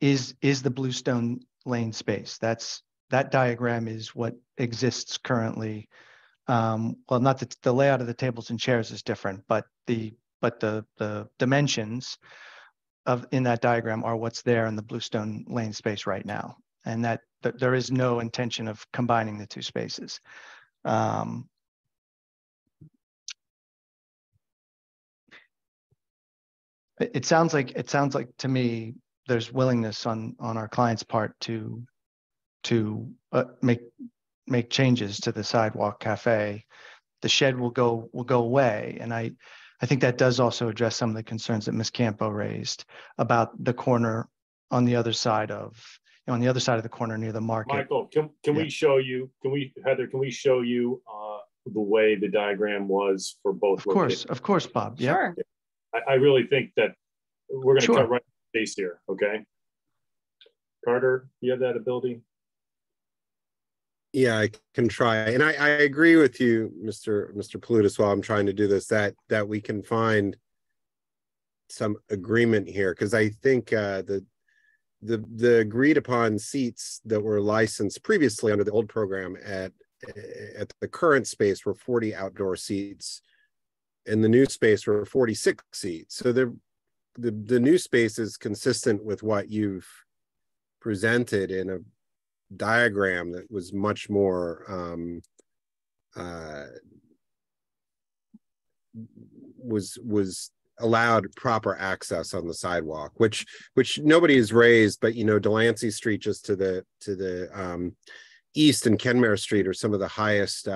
is the Bluestone Lane space. That diagram is what exists currently. Well, not the layout of the tables and chairs is different, but the dimensions in that diagram are what's there in the Bluestone Lane space right now. And that there is no intention of combining the two spaces. It sounds like to me there's willingness on our client's part to make changes to the sidewalk cafe. The shed will go away, and I think that does also address some of the concerns that Ms. Campo raised about the corner on the other side of the corner near the market. Michael, can we show you? Heather, can we show you the way the diagram was for both? Of course, Bob. Yeah. Sure. I really think that we're going to Sure. cut right to the base here. Okay. Carter, you have that ability? Yeah, I can try. And I agree with you, Mr. Palutis, while I'm trying to do this, that we can find some agreement here, because I think the agreed upon seats that were licensed previously under the old program at the current space were 40 outdoor seats, and the new space were 46 seats. So the new space is consistent with what you've presented in a diagram that was much more was allowed proper access on the sidewalk, which nobody has raised, but you know, Delancey Street just to the east and Kenmare Street are some of the highest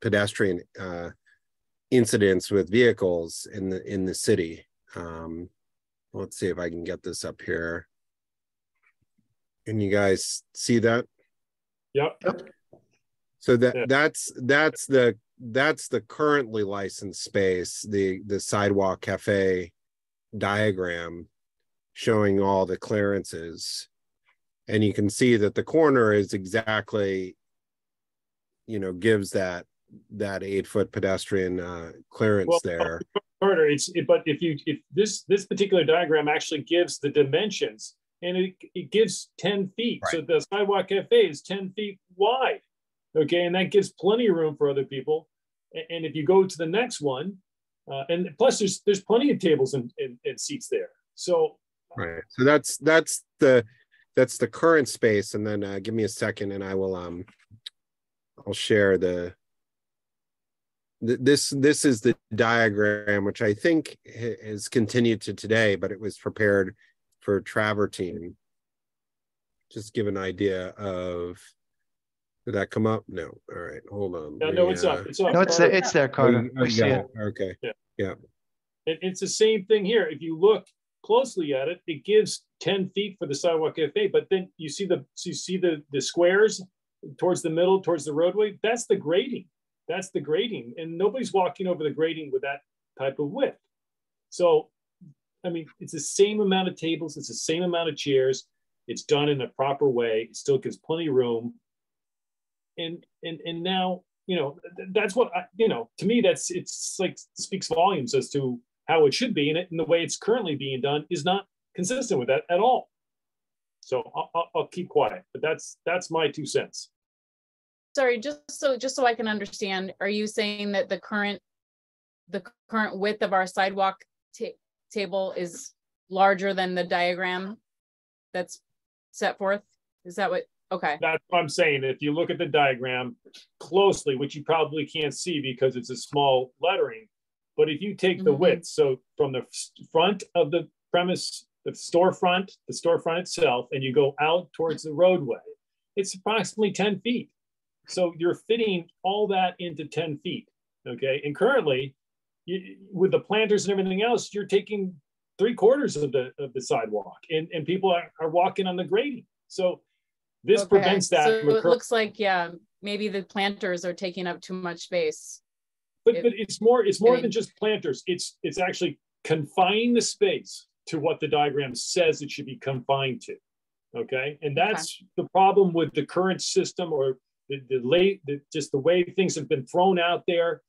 pedestrian incidents with vehicles in the city. Let's see if I can get this up here. Can you guys see that? Yep. So that's the currently licensed space, the sidewalk cafe diagram showing all the clearances. And you can see that the corner is exactly, you know, gives that 8-foot pedestrian clearance there. Carter, but if this particular diagram actually gives the dimensions, and it gives 10 feet. Right. So the sidewalk cafe is 10 feet wide. Okay, and that gives plenty of room for other people. And if you go to the next one, and plus there's plenty of tables and seats there. So right. So that's the current space. And then give me a second, and I'll I'll share this is the diagram, which I think has continued to today, but it was prepared for travertine. Just give an idea of, did that come up? No. All right, hold on. No, it's up. It's up. No, it's there, Carter. We see it. Okay. Yeah. It's the same thing here. If you look closely at it, it gives 10 feet for the sidewalk cafe, but then you see the squares towards the middle, towards the roadway. That's the grading. That's the grading, and nobody's walking over the grading with that type of width. So, I mean, it's the same amount of tables, it's the same amount of chairs. It's done in a proper way. It still gives plenty of room. And now, you know, that's what to me, it's like speaks volumes as to how it should be, and the way it's currently being done is not consistent with that at all. So I'll keep quiet, but that's my 2 cents. Sorry, just so I can understand, are you saying that the current width of our sidewalk table is larger than the diagram that's set forth? Is that what? Okay. That's what I'm saying. If you look at the diagram closely, which you probably can't see because it's a small lettering, but if you take the width, so from the front of the premise, the storefront itself, and you go out towards the roadway, it's approximately 10 feet. So you're fitting all that into 10 feet, okay? And currently, with the planters and everything else, you're taking 3/4 of the sidewalk, and people are walking on the grading. So this prevents that. So it looks like, yeah, maybe the planters are taking up too much space. But it's more than just planters. It's actually confining the space to what the diagram says it should be confined to, okay? And that's the problem with the current system, or just the way things have been thrown out there.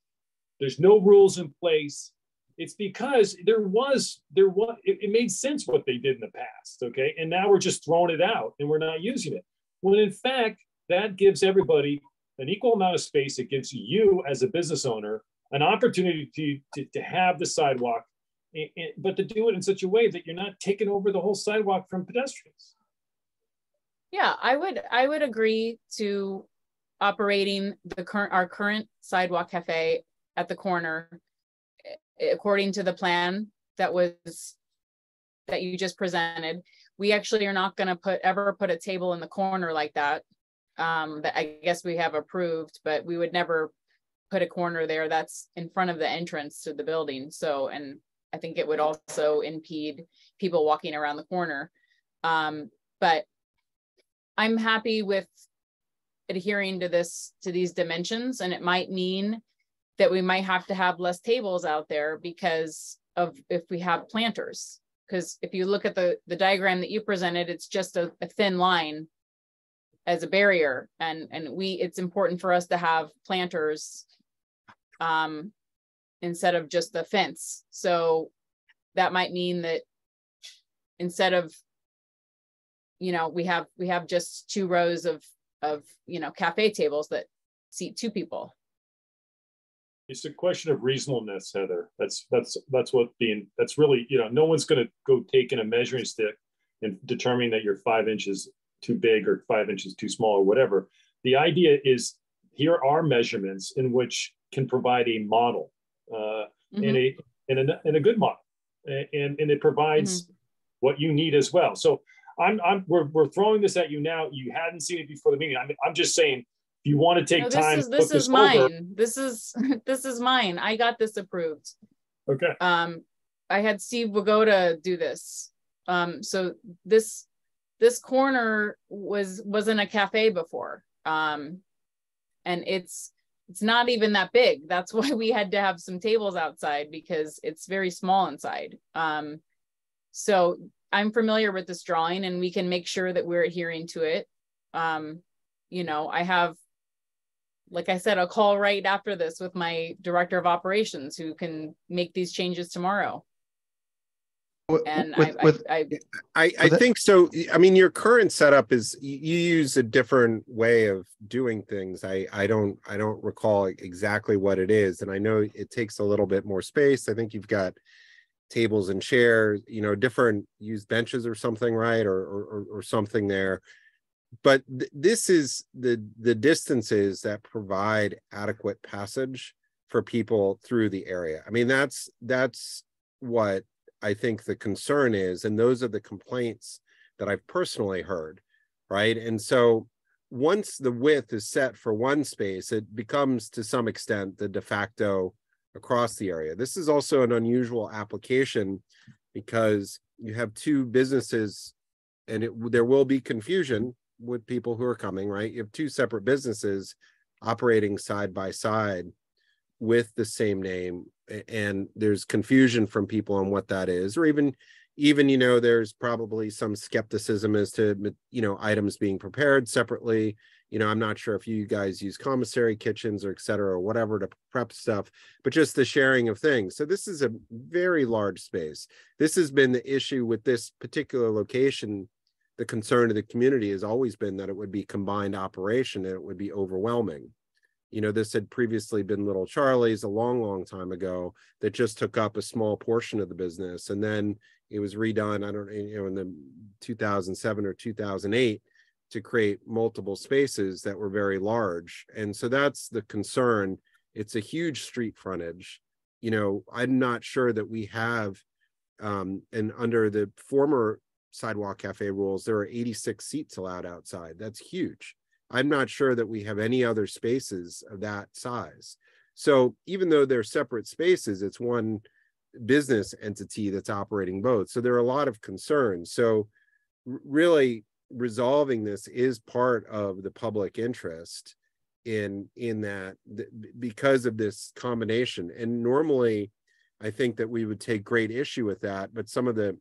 There's no rules in place. It's because it made sense what they did in the past, okay? And now we're just throwing it out and we're not using it. When in fact, that gives everybody an equal amount of space. It gives you as a business owner an opportunity to have the sidewalk, but to do it in such a way that you're not taking over the whole sidewalk from pedestrians. Yeah, I would agree to operating our current sidewalk cafe at the corner according to the plan that you just presented. We actually are not going to ever put a table in the corner like that. That I guess we have approved, but we would never put a corner there that's in front of the entrance to the building. So, and I think it would also impede people walking around the corner. But I'm happy with adhering to these dimensions, and it might mean that we might have to have less tables out there because of if we have planters. Because if you look at the diagram that you presented, it's just a thin line as a barrier, and it's important for us to have planters instead of just the fence. So that might mean that instead of, we have just 2 rows of cafe tables that seat 2 people. It's a question of reasonableness, Heather. That's really, no one's going to go take in a measuring stick and determine that you're 5 inches too big or 5 inches too small or whatever. The idea is, here are measurements in which can provide a model, and a good model, and it provides what you need as well. So we're throwing this at you now. You hadn't seen it before the meeting. I'm just saying, if you want to take time, this is mine. This is mine. I got this approved. Okay. I had Steve Wagoda do this. So this corner wasn't a cafe before, and it's not even that big. That's why we had to have some tables outside, because it's very small inside. So I'm familiar with this drawing, and we can make sure that we're adhering to it. I have, like I said, I'll call right after this with my director of operations who can make these changes tomorrow. And I think so. I mean, your current setup is you use a different way of doing things. I don't recall exactly what it is, and I know it takes a little bit more space. I think you've got tables and chairs, different used benches or something, right? Or something there. but this is the distances that provide adequate passage for people through the area. I mean, that's what I think the concern is, and those are the complaints that I've personally heard, right? And so once the width is set for one space, it becomes to some extent the de facto across the area. This is also an unusual application because you have two businesses, and there will be confusion with people who are coming, right? You have two separate businesses operating side by side with the same name, and there's confusion from people on what that is, or even you know, there's probably some skepticism as to, you know, items being prepared separately. You know, I'm not sure if you guys use commissary kitchens or et cetera, or whatever to prep stuff, but just the sharing of things. So this is a very large space. This has been the issue with this particular location. The concern of the community has always been that it would be combined operation and it would be overwhelming. You know, this had previously been Little Charlie's a long time ago that just took up a small portion of the business. And then it was redone, I don't know, you know, in the 2007 or 2008 to create multiple spaces that were very large. And so that's the concern. It's a huge street frontage. You know, I'm not sure that we have, and under the former sidewalk cafe rules, there are 86 seats allowed outside. That's huge. I'm not sure that we have any other spaces of that size. So even though they're separate spaces, it's one business entity that's operating both. So there are a lot of concerns. So really resolving this is part of the public interest in that, because of this combination. And normally I think that we would take great issue with that, but some of the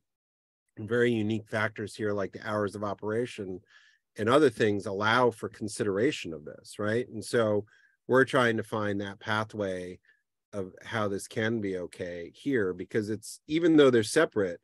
very unique factors here, like the hours of operation and other things, allow for consideration of this, right? And so we're trying to find that pathway of how this can be okay here, because it's, even though they're separate,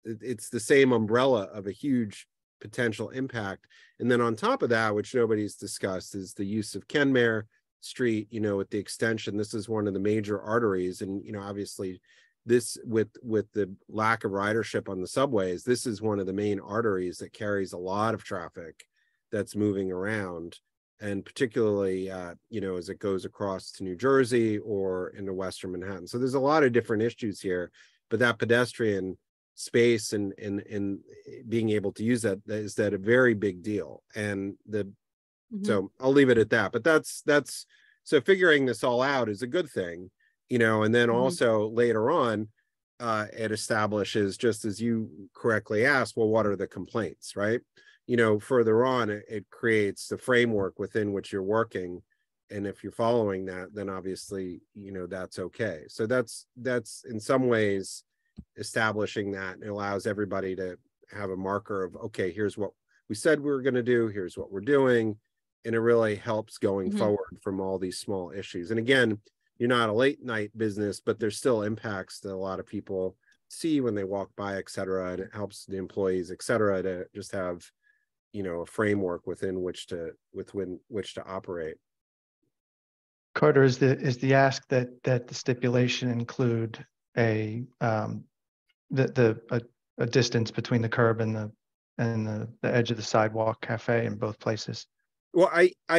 it's the same umbrella of a huge potential impact. And then on top of that, which nobody's discussed, is the use of Kenmare Street, you know, with the extension. This is one of the major arteries, and, you know, obviously this, with the lack of ridership on the subways, this is one of the main arteries that carries a lot of traffic that's moving around, and particularly, you know, as it goes across to New Jersey or into Western Manhattan. So there's a lot of different issues here, but that pedestrian space and being able to use that is a very big deal. And so I'll leave it at that. But that's so figuring this all out is a good thing. You know, and then also later on, it establishes, just as you correctly asked, well, what are the complaints, right? You know, further on, it creates the framework within which you're working. And if you're following that, then obviously, you know, that's okay. So that's in some ways establishing that. It allows everybody to have a marker of, okay, here's what we said we were going to do, here's what we're doing. And it really helps going forward from all these small issues. And again, you're not a late night business, but there's still impacts that a lot of people see when they walk by, et cetera. And it helps the employees, et cetera, to just have, you know, a framework within which to operate. Carter, is the ask that the stipulation include a distance between the curb and the edge of the sidewalk cafe in both places? Well,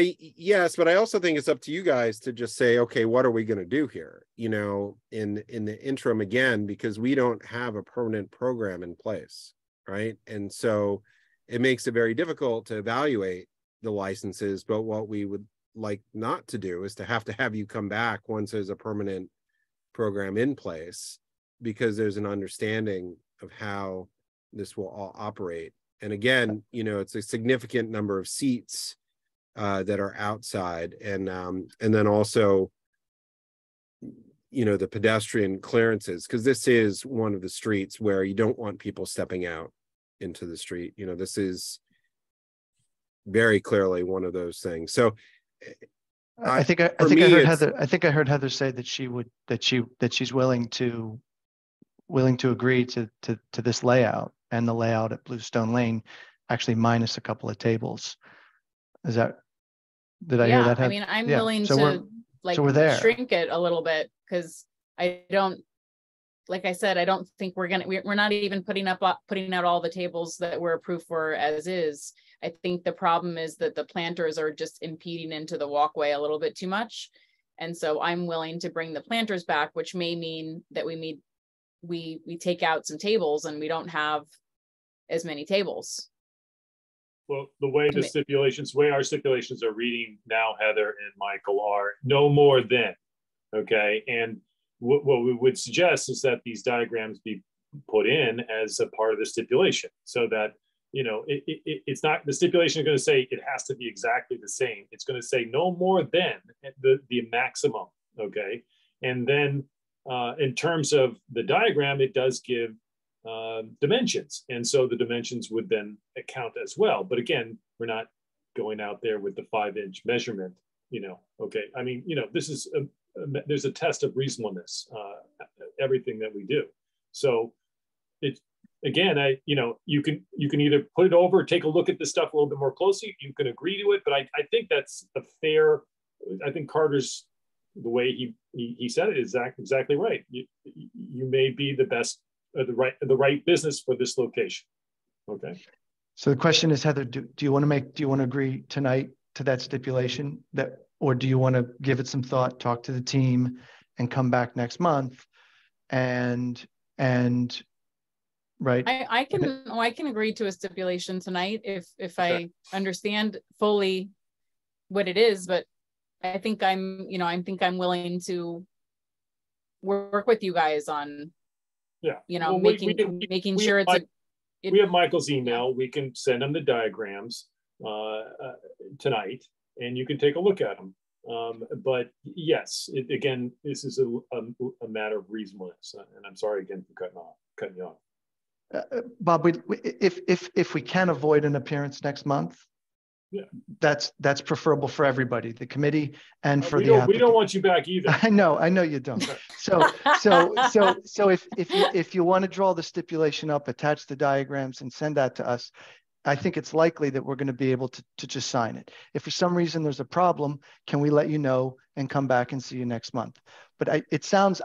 yes, but I also think it's up to you guys to just say, okay, what are we going to do here? You know, in the interim, again, because we don't have a permanent program in place, right? And so it makes it very difficult to evaluate the licenses. But what we would like not to do is to have you come back once there's a permanent program in place, because there's an understanding of how this will all operate. And again, you know, it's a significant number of seats that are outside, and then also, you know, the pedestrian clearances, because this is one of the streets where you don't want people stepping out into the street. You know, this is very clearly one of those things. So I think I heard Heather say that she's willing to agree to this layout and the layout at Bluestone Lane, actually minus a couple of tables. Is that, did I hear that? I mean, I'm willing to like we're there. shrink it a little bit, because I don't, like I said, I don't think we're not even putting out all the tables that we're approved for as is. I think the problem is that the planters are just impeding into the walkway a little bit too much. And so I'm willing to bring the planters back, which may mean that we take out some tables and we don't have as many tables. Well, the way our stipulations are reading now, Heather and Michael, are no more than, okay? And what we would suggest is that these diagrams be put in as a part of the stipulation, so that, you know, it's not, the stipulation is going to say it has to be exactly the same. It's going to say no more than the maximum, okay? And then in terms of the diagram, it does give dimensions. And so the dimensions would then account as well. But again, we're not going out there with the 5-inch measurement, you know, okay? I mean, you know, this is, there's a test of reasonableness, everything that we do. So it's, again, you can either put it over, take a look at this stuff a little bit more closely. You can agree to it, but I think that's a fair, I think Carter's, the way he said it is exactly right. You may be the best, the right business for this location. Okay. So the question is, Heather, do you want to agree tonight to that stipulation, or do you want to give it some thought, talk to the team, and come back next month and right? I can agree to a stipulation tonight if I understand fully what it is, but I think I'm willing to work with you guys on, making sure we have Michael's email. We can send him the diagrams tonight, and you can take a look at them. But yes, again, this is a matter of reasonableness, and I'm sorry again for cutting you off. Bob, if we can avoid an appearance next month, yeah, that's preferable for everybody, the committee and for the applicant. We don't want you back either. I know you don't. So if you want to draw the stipulation up, attach the diagrams, and send that to us, I think it's likely that we're going to be able to just sign it. If for some reason there's a problem, can we let you know and come back and see you next month? But it sounds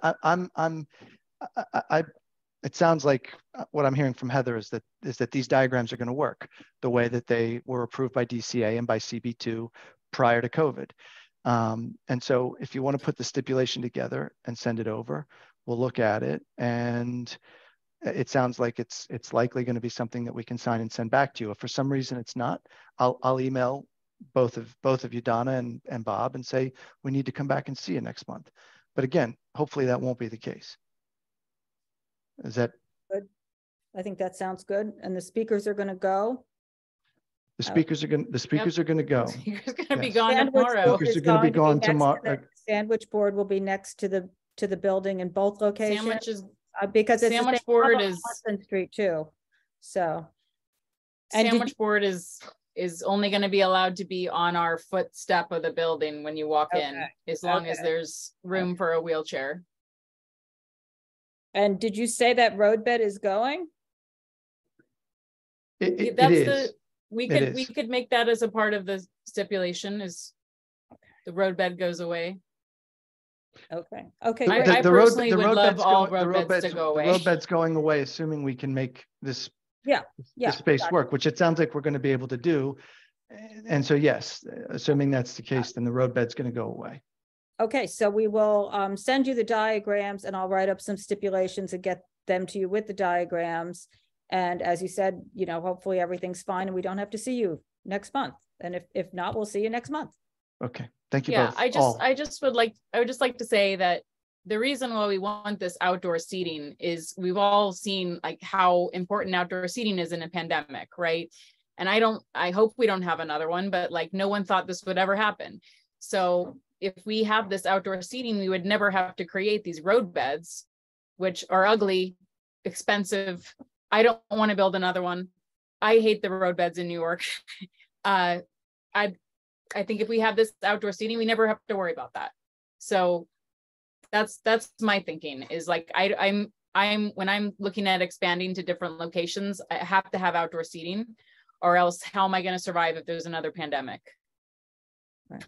it sounds like what I'm hearing from Heather is that these diagrams are going to work the way that they were approved by DCA and by CB2 prior to COVID. And so if you want to put the stipulation together and send it over, we'll look at it. And it sounds like it's likely going to be something that we can sign and send back to you. If for some reason it's not, I'll email both of you, Donna and Bob, and say, we need to come back and see you next month. But again, hopefully that won't be the case. Is that good? I think that sounds good. And the speakers are going to go. The speakers are going to go. Speakers going to be gone tomorrow. Speakers are going to be gone tomorrow. Sandwich board will be next to the building in both locations. Sandwiches, because it's sandwich board is Hudson Street too. So sandwich board is only going to be allowed to be on our footstep of the building when you walk in, as long as there's room for a wheelchair. And did you say that roadbed is going? We could make that as a part of the stipulation, is the roadbed goes away. Okay. I personally would love all roadbeds to go away. The roadbed's going away, assuming we can make this space work, which it sounds like we're going to be able to do. And so yes, assuming that's the case, then the roadbed's going to go away. Okay, so we will send you the diagrams, and I'll write up some stipulations and get them to you with the diagrams. And as you said, hopefully everything's fine and we don't have to see you next month. And if not, we'll see you next month. Okay, thank you. Yeah, both. I would just like to say that the reason why we want this outdoor seating is we've all seen like how important outdoor seating is in a pandemic, right? And I hope we don't have another one, but like no one thought this would ever happen. So if we have this outdoor seating, we would never have to create these road beds, which are ugly, expensive. I don't want to build another one. I hate the road beds in New York. I think if we have this outdoor seating, we never have to worry about that. So that's my thinking, is like I'm when I'm looking at expanding to different locations, I have to have outdoor seating, or else how am I going to survive if there's another pandemic? Right.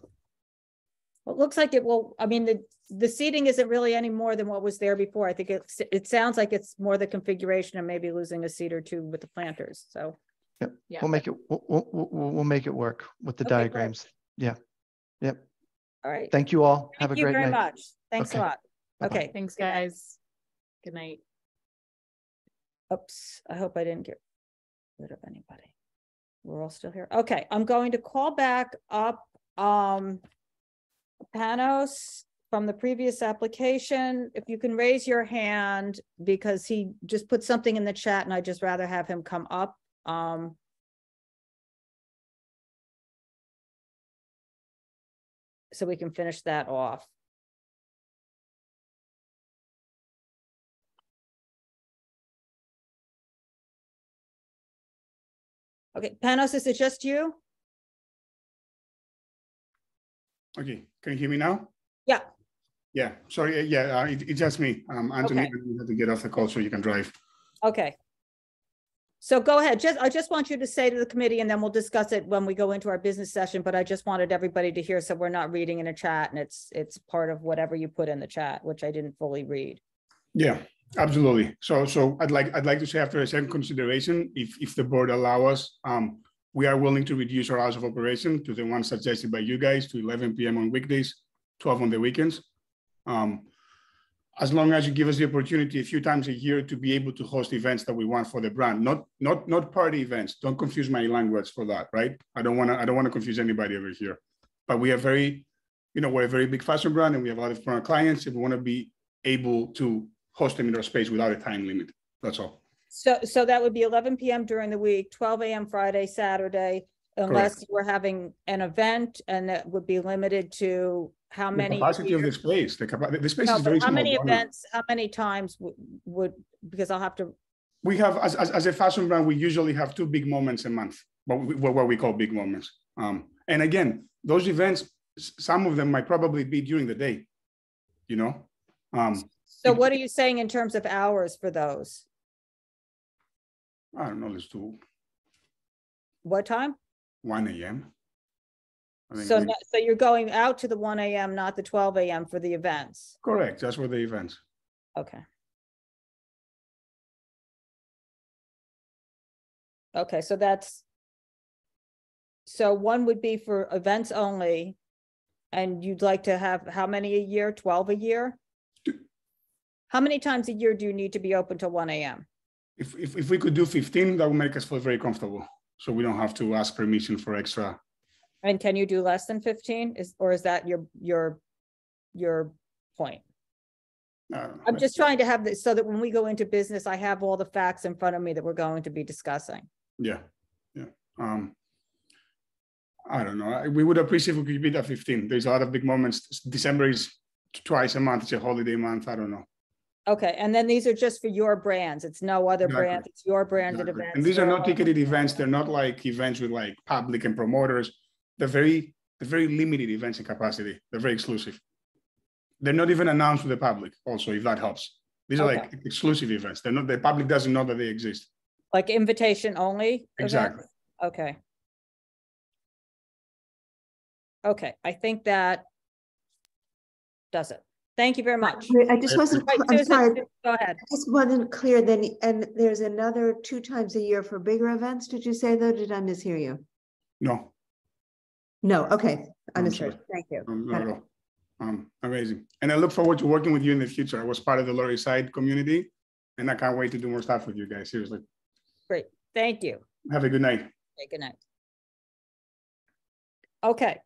Well, it looks like it will, I mean, the seating isn't really any more than what was there before. I think it sounds like it's more the configuration and maybe losing a seat or two with the planters, so. Yep. Yeah. We'll make it, we'll make it work with the Okay, diagrams. Yeah. Yep. All right. Thank you all. Have a Thank you great very night. much. Thanks a Okay. lot. Bye-bye. Okay. Thanks, guys. Good night. Oops, I hope I didn't get rid of anybody. We're all still here. Okay, I'm going to call back up Panos from the previous application. If you can raise your hand, because he just put something in the chat and I'd just rather have him come up. So we can finish that off. Okay, Panos, is it just you? Okay, can you hear me now? Yeah. Yeah, sorry, yeah, it's just me. Anthony, Okay. you have to get off the call so you can drive. Okay. So go ahead. I just want you to say to the committee and then we'll discuss it when we go into our business session, but I just wanted everybody to hear so we're not reading in a chat and it's part of whatever you put in the chat, which I didn't fully read. Yeah, absolutely. So I'd like to say, after a second consideration, if the board allow us, we are willing to reduce our hours of operation to the one suggested by you guys to 11 p.m. on weekdays, 12 on the weekends. As long as you give us the opportunity a few times a year to be able to host events that we want for the brand, not party events. Don't confuse my language for that, right? I don't want to confuse anybody over here. But we are we're a very big fashion brand and we have a lot of clients, and we want to be able to host them in our space without a time limit. That's all. So that would be 11 p.m. during the week, 12 a.m. Friday, Saturday, unless you were having an event, and that would be limited to how many? The capacity of the space. The space is very small. How many events, how many times would, because I'll have to. We have, as a fashion brand, we usually have 2 big moments a month, what we call big moments. And again, those events, some of them might probably be during the day, So what are you saying in terms of hours for those? I don't know, let's do. What time? 1 a.m. So you're going out to the 1 a.m., not the 12 a.m. for the events? Correct, that's for the events. Okay. Okay, so one would be for events only, and you'd like to have how many a year? 12 a year? How many times a year do you need to be open till 1 a.m.? If we could do 15, that would make us feel very comfortable. So we don't have to ask permission for extra. And can you do less than 15? Or is that your point? I'm just trying to have this so that when we go into business, I have all the facts in front of me that we're going to be discussing. Yeah. I don't know. We would appreciate if we could be at 15. There's a lot of big moments. December is twice a month. It's a holiday month. I don't know. Okay, and then these are just for your brands. It's no other brand. It's your branded events. And these are not ticketed events. They're not like events with like public and promoters. They're very limited events in capacity. They're very exclusive. They're not even announced to the public. Also, if that helps, these are like exclusive events. They're not. The public doesn't know that they exist. Like invitation only. Exactly. Events? Okay. Okay, I think that does it. Thank you very much. I just wasn't, I'm Susan, sorry. Go ahead. I just wasn't clear then, and there's another 2 times a year for bigger events. Did you say though? Did I mishear you? No. No, okay, I'm understood. sorry. Thank you. Not at all. Amazing. And I look forward to working with you in the future. I was part of the Lower East Side community, and I can't wait to do more stuff with you guys, seriously. Great, thank you. Have a good night. Okay, good night. Okay.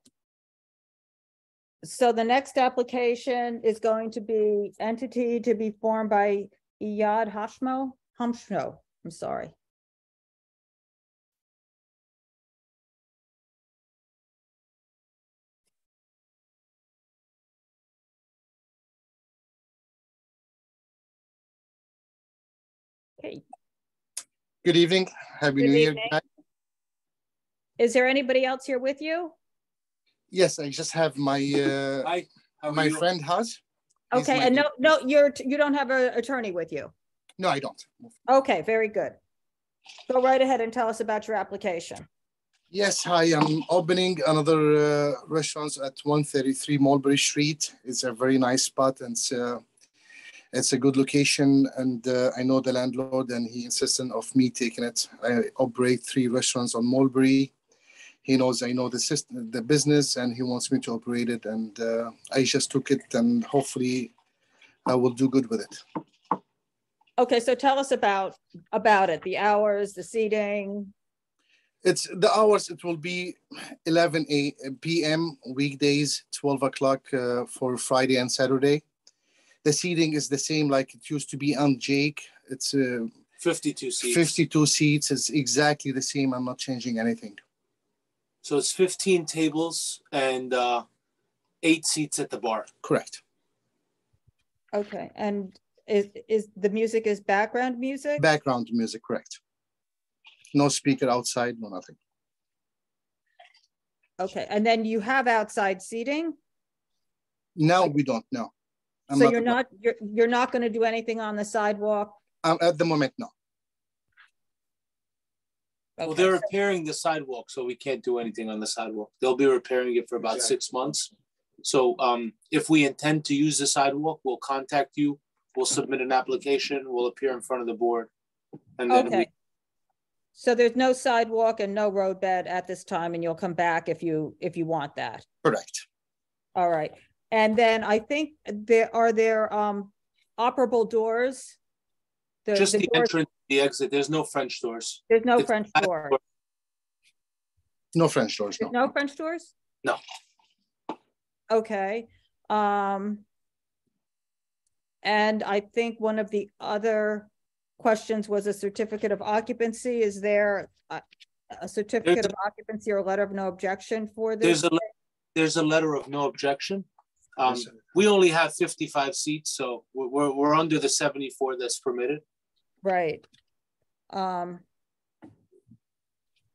So the next application is going to be entity to be formed by Iyad Hashmo. I'm sorry. Okay. Good evening. Happy New Year. Is there anybody else here with you? Yes, I just have my my friend Haz. Okay, and no, you don't have an attorney with you? No, I don't. Okay, very good. Go right ahead and tell us about your application. Yes, hi. I'm opening another restaurant at 133 Mulberry Street. It's a very nice spot, and it's a good location. And I know the landlord, and he insisted of me taking it. I operate 3 restaurants on Mulberry. He knows I know the system, the business, and he wants me to operate it. And I just took it, and hopefully I will do good with it. Okay, so tell us about it, the hours, the seating. It's the hours. It will be 11 p.m. weekdays, 12 o'clock for Friday and Saturday. The seating is the same like it used to be on Jake. It's 52 seats. 52 seats. It's exactly the same. I'm not changing anything. So it's 15 tables and 8 seats at the bar. Correct. Okay, and is the music is background music? Background music, correct. No speaker outside, no nothing. Okay, and then you have outside seating? No, we don't. No. So you're not going to do anything on the sidewalk? At the moment, no. Okay. Well, they're repairing the sidewalk, so we can't do anything on the sidewalk. They'll be repairing it for about 6 months. So if we intend to use the sidewalk, we'll contact you. We'll submit an application. We'll appear in front of the board. And then so there's no sidewalk and no roadbed at this time, and you'll come back if you want that. Correct. All right. And then I think there are operable doors. Just the entrance, the exit. There's no French doors. There's no French door. No French doors. No. No French doors? No. Okay. And I think one of the other questions was a certificate of occupancy. Is there a certificate of occupancy or a letter of no objection for this? There's a letter of no objection. We only have 55 seats, so we're under the 74 that's permitted. Right. Okay.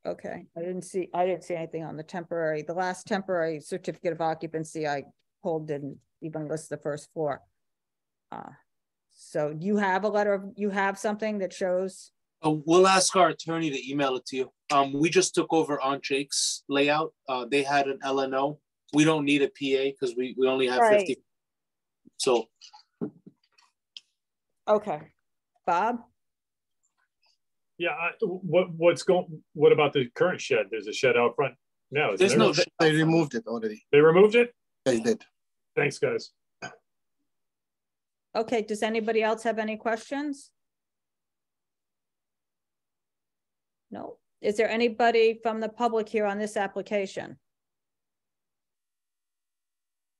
I didn't see anything on the last temporary certificate of occupancy I pulled didn't even list the first floor. So you have you have something that shows? We'll ask our attorney to email it to you. We just took over Aunt Jake's layout. They had an LNO. We don't need a PA because we only have 50. So. Okay. Bob? Yeah, what about the current shed? There's a shed out front now. There's no shed. They removed it already. They removed it? They did. Thanks, guys. Okay, does anybody else have any questions? No. Is there anybody from the public here on this application?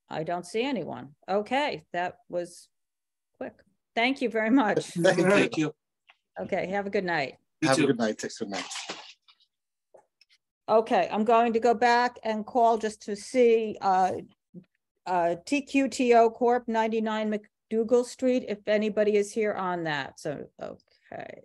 I don't see anyone. Okay, that was quick. Thank you very much. Thank you. Okay, have a good night. Have a good night. Take good night. Okay, I'm going to go back and call just to see TQTO Corp. 99 MacDougal Street, if anybody is here on that. So, okay.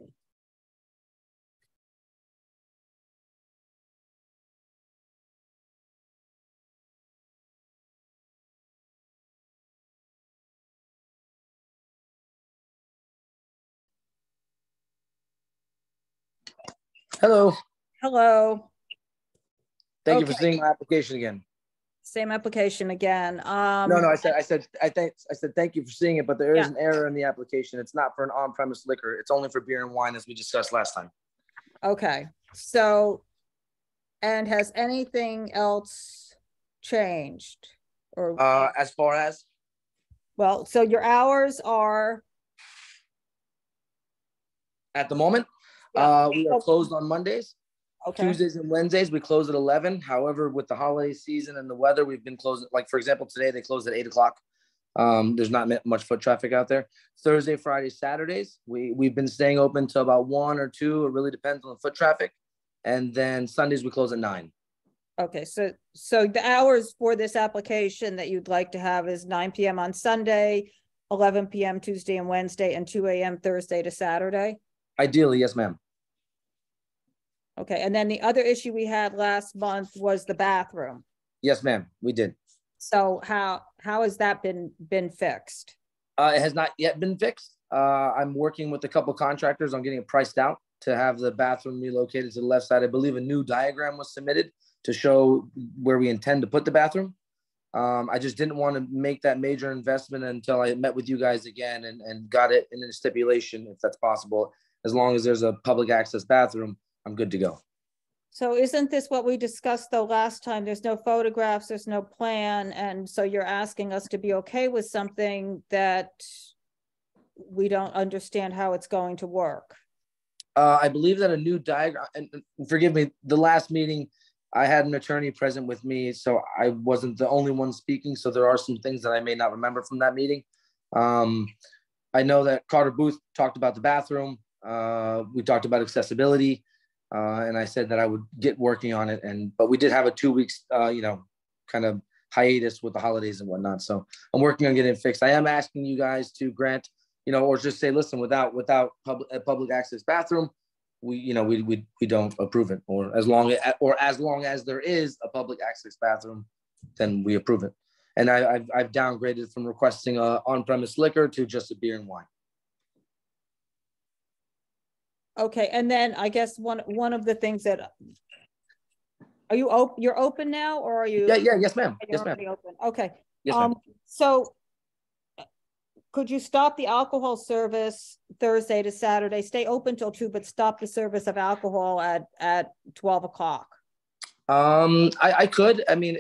Hello. Hello. Thank you for seeing my application again. Same application again. No, I said thank you for seeing it, but there is an error in the application. It's not for an on-premise liquor. It's only for beer and wine, as we discussed last time. Okay. So, and has anything else changed? Or as far as? Well, so your hours are? At the moment, we are closed on Mondays. Okay. Tuesdays and Wednesdays, we close at 11. However, with the holiday season and the weather, we've been closed. Like, for example, today they closed at 8 o'clock. There's not much foot traffic out there. Thursday, Friday, Saturdays, we've been staying open to about 1 or 2. It really depends on the foot traffic. And then Sundays, we close at 9. Okay, so the hours for this application that you'd like to have is 9 p.m. on Sunday, 11 p.m. Tuesday and Wednesday, and 2 a.m. Thursday to Saturday? Ideally, yes, ma'am. Okay, and then the other issue we had last month was the bathroom. Yes, ma'am, we did. So how has that been fixed? It has not yet been fixed. I'm working with a couple contractors on getting it priced out to have the bathroom relocated to the left side. I believe a new diagram was submitted to show where we intend to put the bathroom. I just didn't want to make that major investment until I met with you guys again and got it in a stipulation, if that's possible. As long as there's a public access bathroom, I'm good to go. So isn't this what we discussed though last time? There's no photographs, there's no plan. And so you're asking us to be okay with something that we don't understand how it's going to work. I believe that a new diagram, and forgive me, the last meeting, I had an attorney present with me, so I wasn't the only one speaking. So there are some things that I may not remember from that meeting. I know that Carter Booth talked about the bathroom. We talked about accessibility, and I said that I would get working on it. But we did have a 2 weeks, kind of hiatus with the holidays and whatnot. So I'm working on getting it fixed. I am asking you guys to grant, or just say, listen, without a public access bathroom, we don't approve it, or as long as there is a public access bathroom, then we approve it. And I've downgraded from requesting on-premise liquor to just a beer and wine. Okay, and then I guess one of the things that, are you open? You're open now, or are you? Yeah, yes, ma'am. Yes, ma'am. Open. Okay. Yes, ma'am. So could you stop the alcohol service Thursday to Saturday, stay open till 2, but stop the service of alcohol at 12 o'clock? I could. I mean,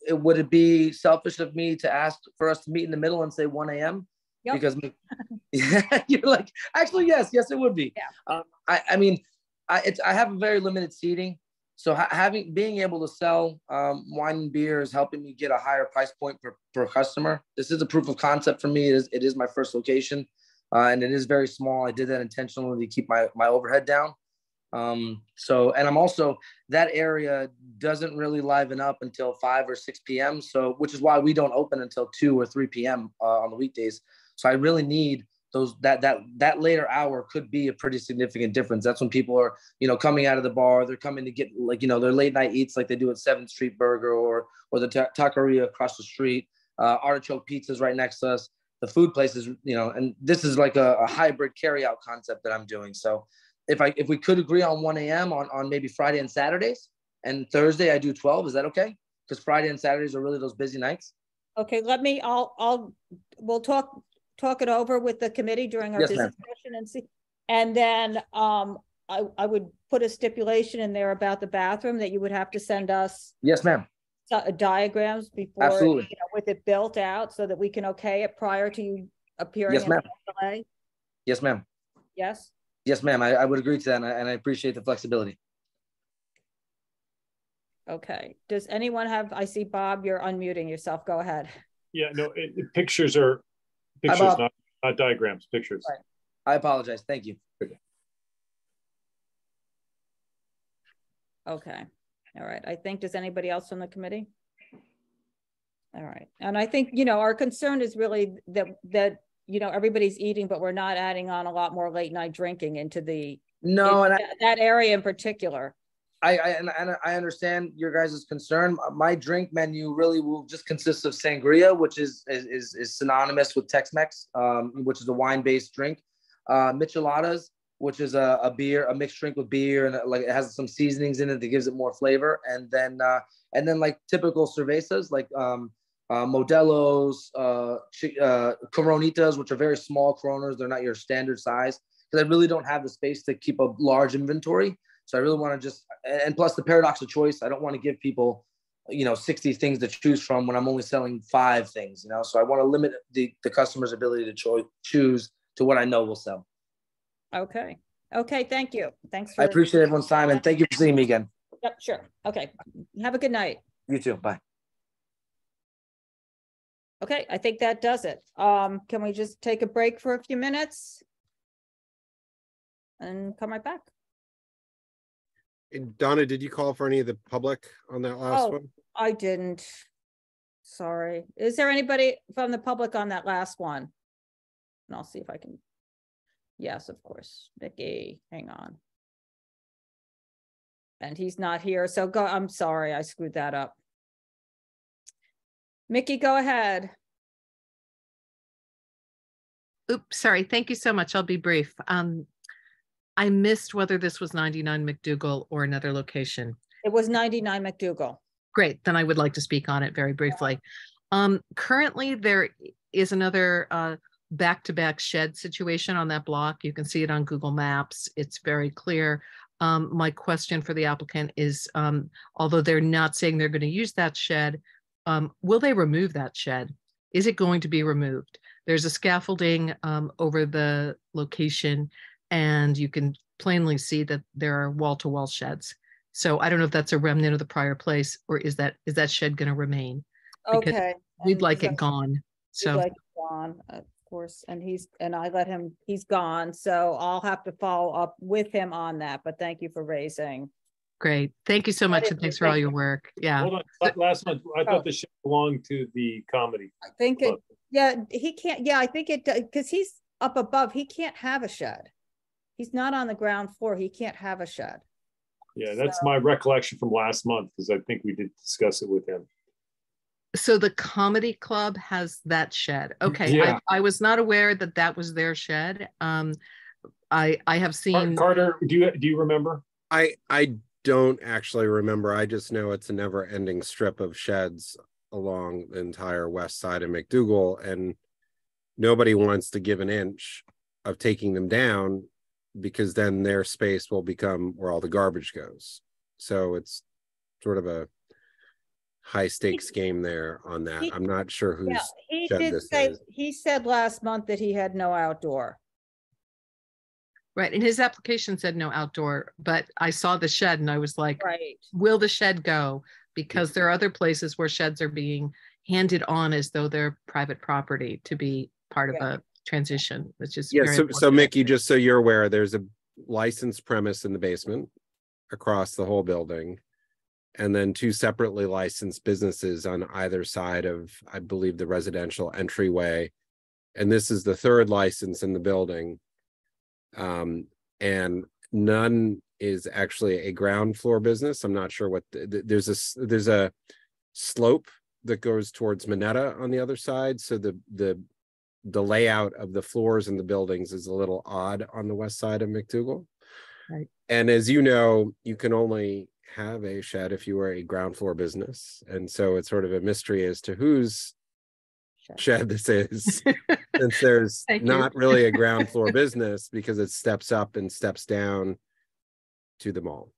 would it be selfish of me to ask for us to meet in the middle and say 1 a.m.? Yep. Because you're like, actually, yes, it would be. Yeah. I have a very limited seating. So being able to sell wine and beer is helping me get a higher price point per customer. This is a proof of concept for me. It is my first location, and it is very small. I did that intentionally to keep my overhead down. And I'm also, that area doesn't really liven up until 5 or 6 p.m. So, which is why we don't open until 2 or 3 p.m. On the weekdays. So I really need that later hour could be a pretty significant difference. That's when people are, coming out of the bar, they're coming to get their late night eats like they do at 7th Street Burger or the taqueria across the street, Artichoke Pizza's right next to us. The food places, and this is like a hybrid carryout concept that I'm doing. So if we could agree on 1 a.m. on maybe Friday and Saturdays, and Thursday I do 12, is that okay? Because Friday and Saturdays are really those busy nights. Okay, we'll talk it over with the committee during our business session and see. And then I would put a stipulation in there about the bathroom that you would have to send us. Yes, ma'am. Diagrams before, absolutely, with it built out so that we can okay it prior to you appearing. Yes, ma'am. SLA. Yes, ma'am. Yes. Yes, ma'am. I would agree to that, and I appreciate the flexibility. Okay. Does anyone have? I see Bob. You're unmuting yourself. Go ahead. Yeah. No. Pictures, not diagrams. Pictures. Right. I apologize. Thank you. Okay. All right. I think, does anybody else from the committee? All right. And I think, our concern is really that everybody's eating, but we're not adding on a lot more late night drinking into that area in particular. I understand your guys' concern. My drink menu really will just consist of sangria, which is synonymous with Tex-Mex, which is a wine-based drink. Micheladas, which is a mixed drink with beer, and it has some seasonings in it that gives it more flavor. And then like typical cervezas, like Modelos, Coronitas, which are very small Coronas. They're not your standard size, because I really don't have the space to keep a large inventory. So I really want to and plus the paradox of choice, I don't want to give people, 60 things to choose from when I'm only selling 5 things, so I want to limit the customer's ability to choose to what I know will sell. Okay. Thank you. Thanks. I appreciate everyone's time, and thank you for seeing me again. Yep, sure. Okay. Have a good night. You too. Bye. Okay. I think that does it. Can we just take a break for a few minutes and come right back? Donna, did you call for any of the public on that last one? I didn't. Sorry. Is there anybody from the public on that last one? And I'll see if I can. Yes, of course. Mickey, hang on. And he's not here. So go. I'm sorry. I screwed that up. Mickey, go ahead. Oops, sorry. Thank you so much. I'll be brief. I missed whether this was 99 MacDougal or another location. It was 99 MacDougal. Great. Then I would like to speak on it very briefly. Currently, there is another back-to-back shed situation on that block. You can see it on Google Maps. It's very clear. My question for the applicant is, although they're not saying they're going to use that shed, will they remove that shed? Is it going to be removed? There's a scaffolding over the location, and you can plainly see that there are wall-to-wall sheds. So I don't know if that's a remnant of the prior place, or is that shed going to remain? Because Okay. we'd like it gone. So We'd like it gone, of course, and he's gone. So I'll have to follow up with him on that. But thank you for raising. great. Thank you so much, and thanks for all your work. Yeah. Hold on. Last month, I thought the shed belonged to the comedy. I think club. he can't. Yeah, I think it does, because he's up above. He can't have a shed. He's not on the ground floor. He can't have a shed. Yeah, that's my recollection from last month, because I think we did discuss it with him. So the comedy club has that shed. Okay. Yeah. I was not aware that that was their shed. I have seen. Carter, do you remember? I don't actually remember. I just know it's a never-ending strip of sheds along the entire west side of MacDougal, and nobody wants to give an inch of taking them down, because then their space will become where all the garbage goes. So it's sort of a high stakes game there on that. I'm not sure who's he shed did this say is. he said last month that he had no outdoor. Right. And his application said no outdoor, but I saw the shed and I was like, right, will the shed go? Because there are other places where sheds are being handed on as though they're private property to be part of a transition, which is very So Mickey, just so you're aware, there's a licensed premise in the basement across the whole building, and then two separately licensed businesses on either side of, I believe, the residential entryway. And this is the third license in the building. And none is actually a ground floor business. I'm not sure what there's a slope that goes towards Minetta on the other side. So the layout of the floors in the buildings is a little odd on the west side of MacDougal. Right. And as you know, you can only have a shed if you are a ground floor business. And so it's sort of a mystery as to whose shed this is, since there's not really a ground floor business, because it steps up and steps down to the mall.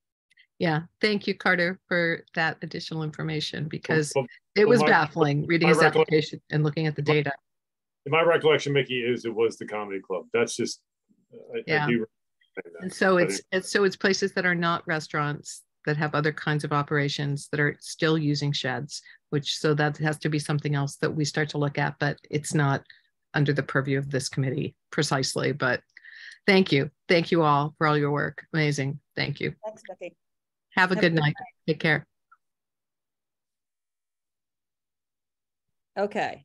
Yeah. Thank you, Carter, for that additional information, because it was baffling reading his application and looking at the data. In my recollection, Mickey, it was the comedy club. That's just, I do. And so it's places that are not restaurants, that have other kinds of operations, that are still using sheds, so that has to be something else that we start to look at, but it's not under the purview of this committee precisely. But thank you all for all your work. Amazing. Thank you. Thanks, Becky. Have a good night. Take care. Okay.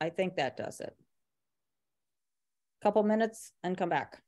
I think that does it. Couple minutes and come back.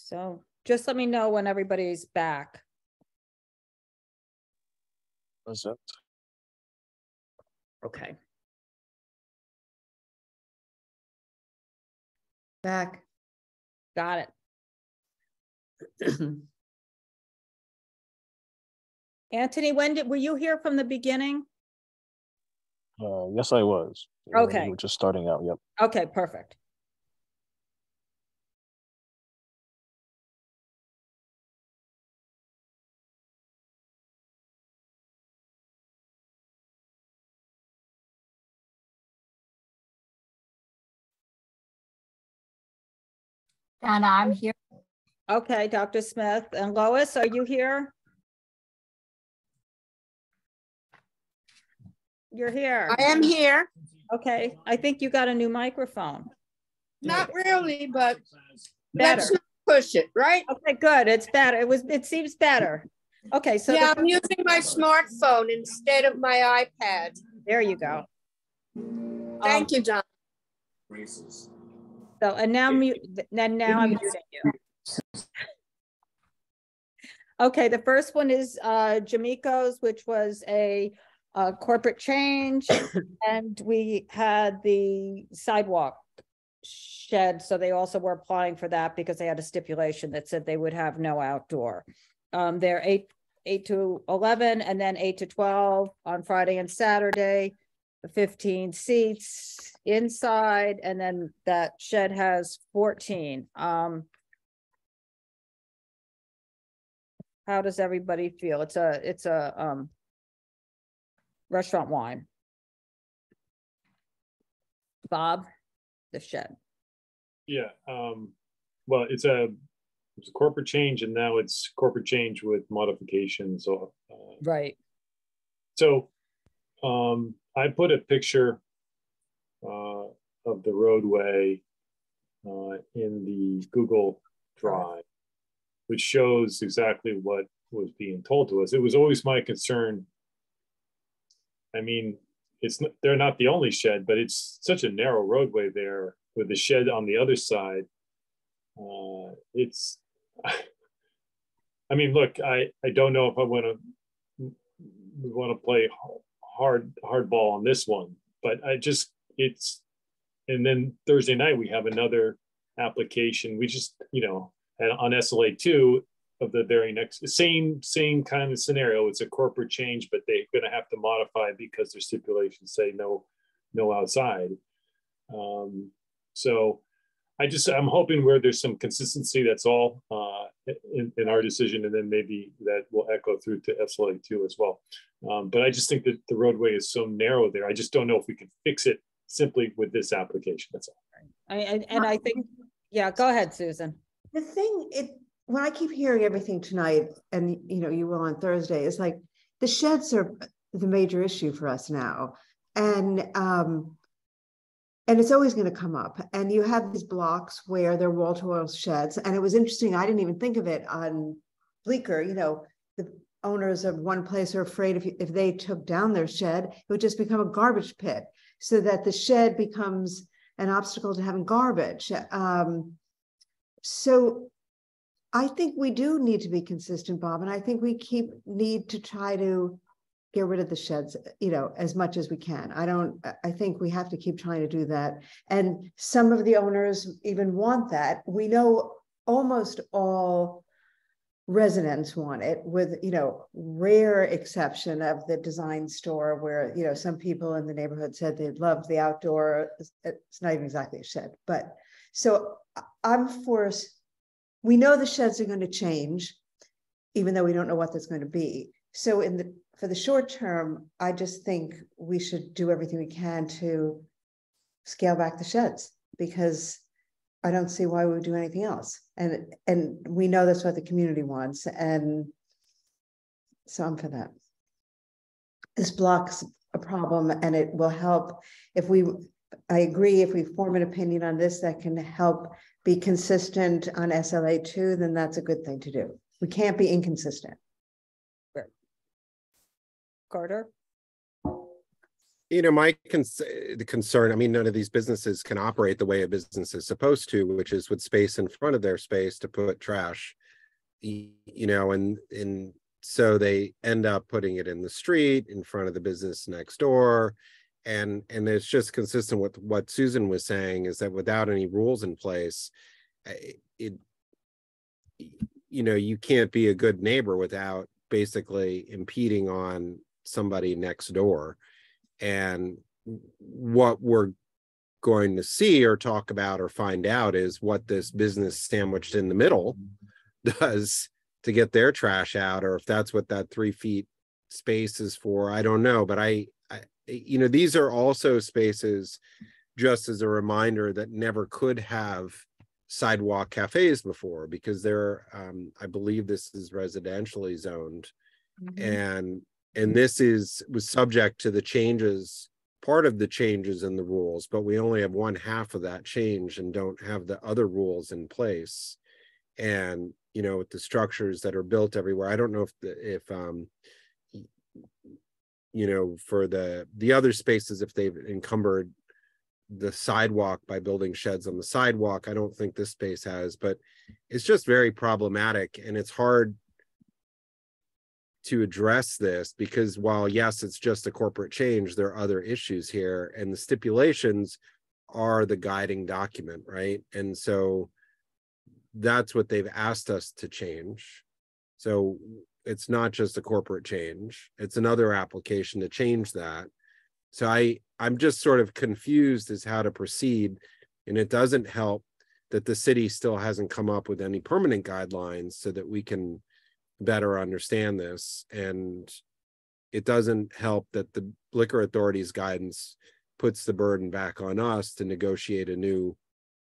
So just let me know when everybody's back. Present. Okay. Back. Got it. Anthony, were you here from the beginning? Yes, I was. Okay. You were just starting out. Yep. Okay, perfect. Donna, I'm here. Okay, Dr. Smith. And Lois, are you here? You're here. I am here. Okay, I think you got a new microphone. Not really, but Better. let's not push it, right? Okay, good. It's better. It seems better. Okay, so yeah, I'm using my smartphone instead of my iPad. There you go. Thank you, John. So and now I'm muting you. Okay, the first one is Jemikos, which was a corporate change, and we had the sidewalk shed, so they also were applying for that because they had a stipulation that said they would have no outdoor. They're 8 to 11 and then 8 to 12 on Friday and Saturday, 15 seats inside, and then that shed has 14. How does everybody feel? It's a restaurant wine. Bob, the shed. Yeah, well, it's a corporate change, and now it's corporate change with modifications. So right. So I put a picture of the roadway in the Google Drive, which shows exactly what was being told to us. It was always my concern. I mean, they're not the only shed, but it's such a narrow roadway there with the shed on the other side. I mean, look, I don't know if I want to play hardball on this one, but and then Thursday night we have another application. We just, on SLA2 of the very next, same kind of scenario. It's a corporate change, but they're going to have to modify because their stipulations say no outside. So I'm hoping where there's some consistency, that's all in our decision, and then maybe that will echo through to SLA2 as well. But I just think that the roadway is so narrow there. I just don't know if we can fix it simply with this application. That's all. I think, yeah, go ahead, Susan. The thing, when I keep hearing everything tonight, and you will on Thursday, is like the sheds are the major issue for us now, and it's always going to come up. And you have these blocks where they're wall-to-wall sheds, and it was interesting. I didn't even think of it on Bleecker. The owners of one place are afraid if they took down their shed, it would just become a garbage pit, so that the shed becomes an obstacle to having garbage. So I think we do need to be consistent, Bob, and I think we need to try to get rid of the sheds, as much as we can. I think we have to keep trying to do that. And some of the owners even want that. We know almost all residents want it, with, rare exception of the design store where, some people in the neighborhood said they'd love the outdoor. It's not even exactly a shed, but so we know the sheds are going to change, even though we don't know what that's going to be. So for the short term, I just think we should do everything we can to scale back the sheds, because I don't see why we would do anything else. And we know that's what the community wants. And so I'm for that. This blocks a problem, and it will help I agree, if we form an opinion on this that can help be consistent on SLA2, then that's a good thing to do. We can't be inconsistent. Carter? You know, the concern, I mean, none of these businesses can operate the way a business is supposed to, which is with space in front of their space to put trash, you know, and so they end up putting it in the street in front of the business next door. And it's just consistent with what Susan was saying, is that without any rules in place, you know, you can't be a good neighbor without basically impeding on somebody next door. And what we're going to see or talk about or find out is what this business sandwiched in the middle does to get their trash out, or if that's what that 3 feet space is for. I don't know, but I you know, these are also spaces, just as a reminder, that never could have sidewalk cafes before, because they're I believe this is residentially zoned. And this was subject to the changes, part of the changes in the rules, but we only have one half of that change and don't have the other rules in place. And, you know, with the structures that are built everywhere, I don't know if you know, for the other spaces, if they've encumbered the sidewalk by building sheds on the sidewalk. I don't think this space has, but it's just very problematic, and it's hard to address this because while yes, it's just a corporate change, there are other issues here, and the stipulations are the guiding document, right? And so that's what they've asked us to change. So it's not just a corporate change, it's another application to change that. So I'm just sort of confused as how to proceed, and it doesn't help that the city still hasn't come up with any permanent guidelines so that we can better understand this. And it doesn't help that the liquor authority's guidance puts the burden back on us to negotiate a new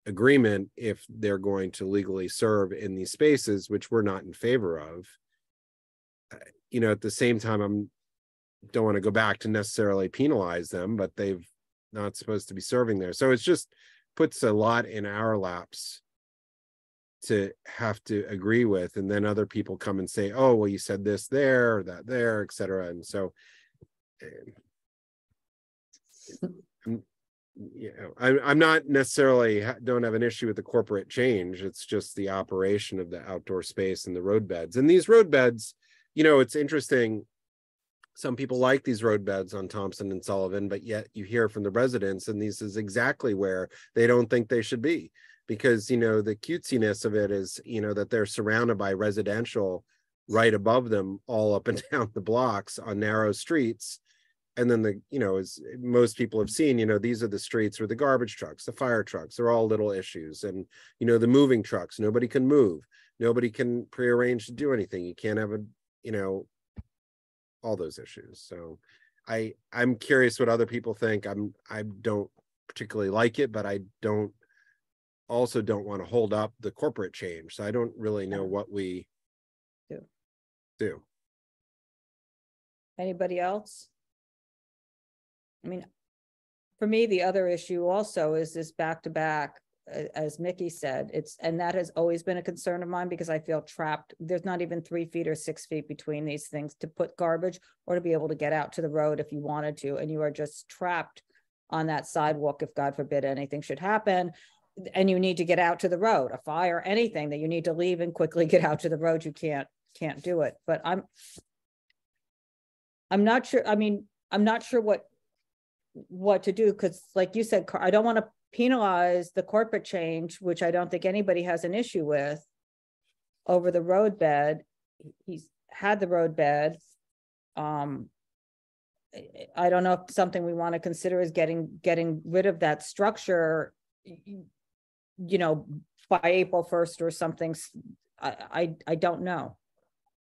agreement if they're going to legally serve in these spaces, which we're not in favor of. You know, at the same time, don't want to go back to necessarily penalize them, but they've not supposed to be serving there. So it's just puts a lot in our laps to have to agree with, and then other people come and say, oh, well, you said this there or that there, etc. And so you know, I'm not necessarily don't have an issue with the corporate change. It's just the operation of the outdoor space and the road beds. And these road beds, you know, it's interesting. Some people like these road beds on Thompson and Sullivan, but yet you hear from the residents, and this is exactly where they don't think they should be. Because, you know, the cutesiness of it is, you know, that they're surrounded by residential right above them, all up and down the blocks on narrow streets. And then you know, as most people have seen, you know, these are the streets where the garbage trucks, the fire trucks, they're all little issues. And, you know, the moving trucks, nobody can move. Nobody can prearrange to do anything. You can't have you know, all those issues. So I'm curious what other people think. I don't particularly like it, but I also don't want to hold up the corporate change. So I don't really know what we do. Anybody else? I mean, for me, the other issue also is this back-to-back, as Mickey said, and that has always been a concern of mine because I feel trapped. There's not even 3 feet or 6 feet between these things to put garbage or to be able to get out to the road if you wanted to, and you are just trapped on that sidewalk if God forbid anything should happen. And you need to get out to the road, a fire, anything that you need to leave and quickly get out to the road. You can't do it. But I'm not sure. I mean, I'm not sure what to do, because like you said, I don't want to penalize the corporate change, which I don't think anybody has an issue with, over the road bed. He's had the road bed. I don't know if something we want to consider is getting rid of that structure, you know, by April 1st or something. I don't know.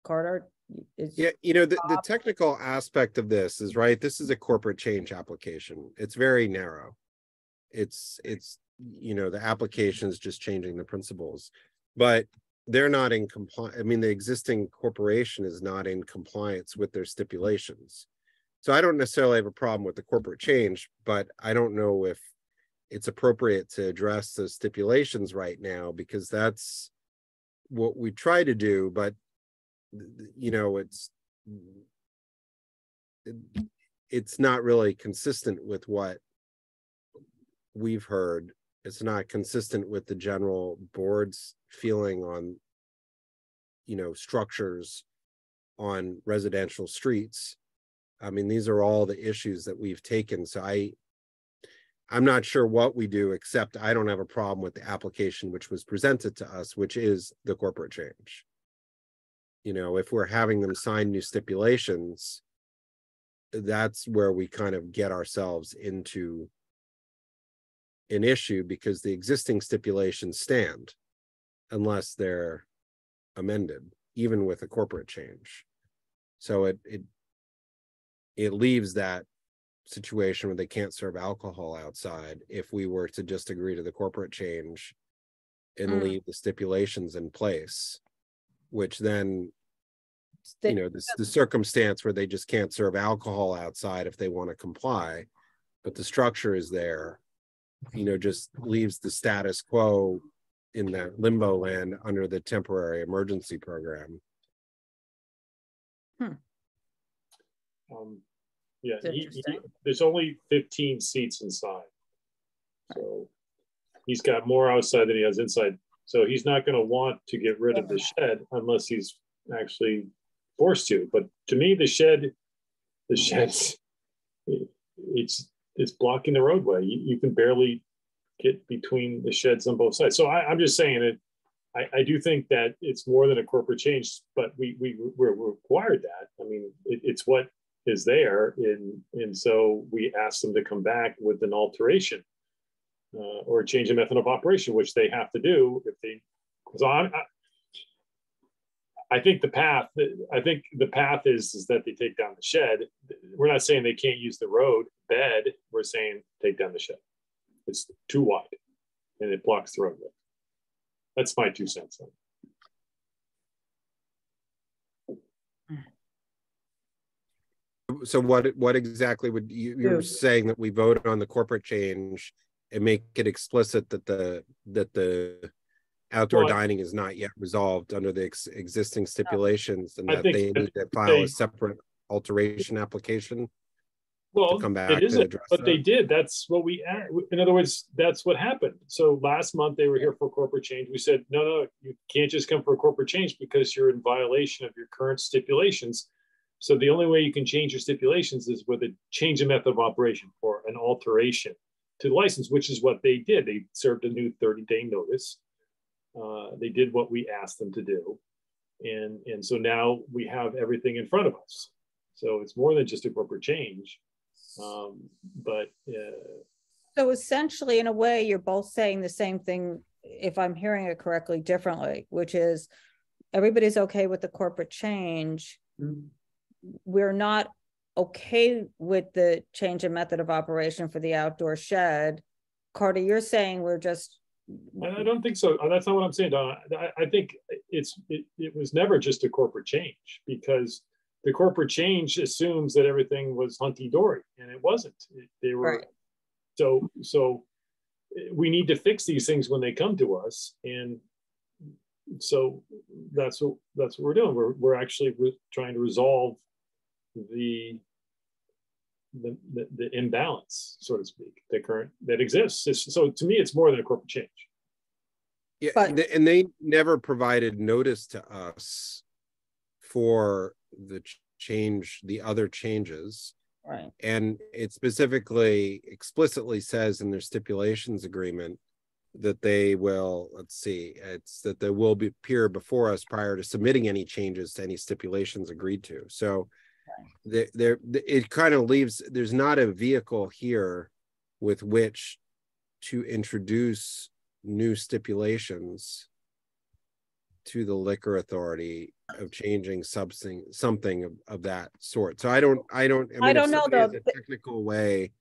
Carter? Yeah, you know, the technical aspect of this is, right, this is a corporate change application. It's very narrow. It's you know, the application is just changing the principles, but they're not in compliance. I mean, the existing corporation is not in compliance with their stipulations. So I don't necessarily have a problem with the corporate change, but I don't know if it's appropriate to address those stipulations right now, because that's what we try to do. But, you know, it's not really consistent with what we've heard. It's not consistent with the general board's feeling on, structures on residential streets. I mean, these are all the issues that we've taken. So I'm not sure what we do, except I don't have a problem with the application which was presented to us, which is the corporate change. If we're having them sign new stipulations, that's where we kind of get ourselves into an issue, because the existing stipulations stand unless they're amended, even with a corporate change. So it leaves that situation where they can't serve alcohol outside if we were to just agree to the corporate change and leave the stipulations in place, which then the circumstance where they just can't serve alcohol outside if they want to comply, but the structure is there, just leaves the status quo in that limbo land under the temporary emergency program. Yeah, there's only 15 seats inside. So he's got more outside than he has inside. So he's not going to want to get rid of the shed unless he's actually forced to. But to me, the shed's it's blocking the roadway. You can barely get between the sheds on both sides. So I'm just saying it. I do think that it's more than a corporate change, but we're required that. I mean, it's what is there, and so we asked them to come back with an alteration or a change in method of operation, which they have to do if they. So I think the path is that they take down the shed. We're not saying they can't use the road bed. We're saying take down the shed. It's too wide and it blocks the roadway. That's my 2 cents on it. So what exactly would you're saying that we vote on the corporate change and make it explicit that the outdoor dining is not yet resolved under the existing stipulations, and that they need to file a separate alteration application to come back to address but that? They did. That's what we, in other words, that's what happened. So last month they were here for a corporate change. We said, no, you can't just come for a corporate change because you're in violation of your current stipulations. So the only way you can change your stipulations is with a change in method of operation or an alteration to the license, which is what they did. They served a new 30-day notice. They did what we asked them to do. And so now we have everything in front of us. So it's more than just a corporate change. So essentially, in a way, you're both saying the same thing, if I'm hearing it correctly, differently, which is everybody's okay with the corporate change. We're not okay with the change in method of operation for the outdoor shed. Carter, you're saying we're just... I don't think so. That's not what I'm saying, Donna. I think it was never just a corporate change, because the corporate change assumes that everything was hunky-dory, and it wasn't. They were right. So we need to fix these things when they come to us, and so that's what we're doing. We're actually trying to resolve the imbalance, so to speak, that exists. So to me, it's more than a corporate change. Yeah, and they never provided notice to us for the other changes. Right. And it specifically explicitly says in their stipulations agreement that they will, that they will appear before us prior to submitting any changes to any stipulations agreed to. So it kind of leaves, there's not a vehicle here with which to introduce new stipulations to the liquor authority of changing something of that sort. So I don't know though. A technical way.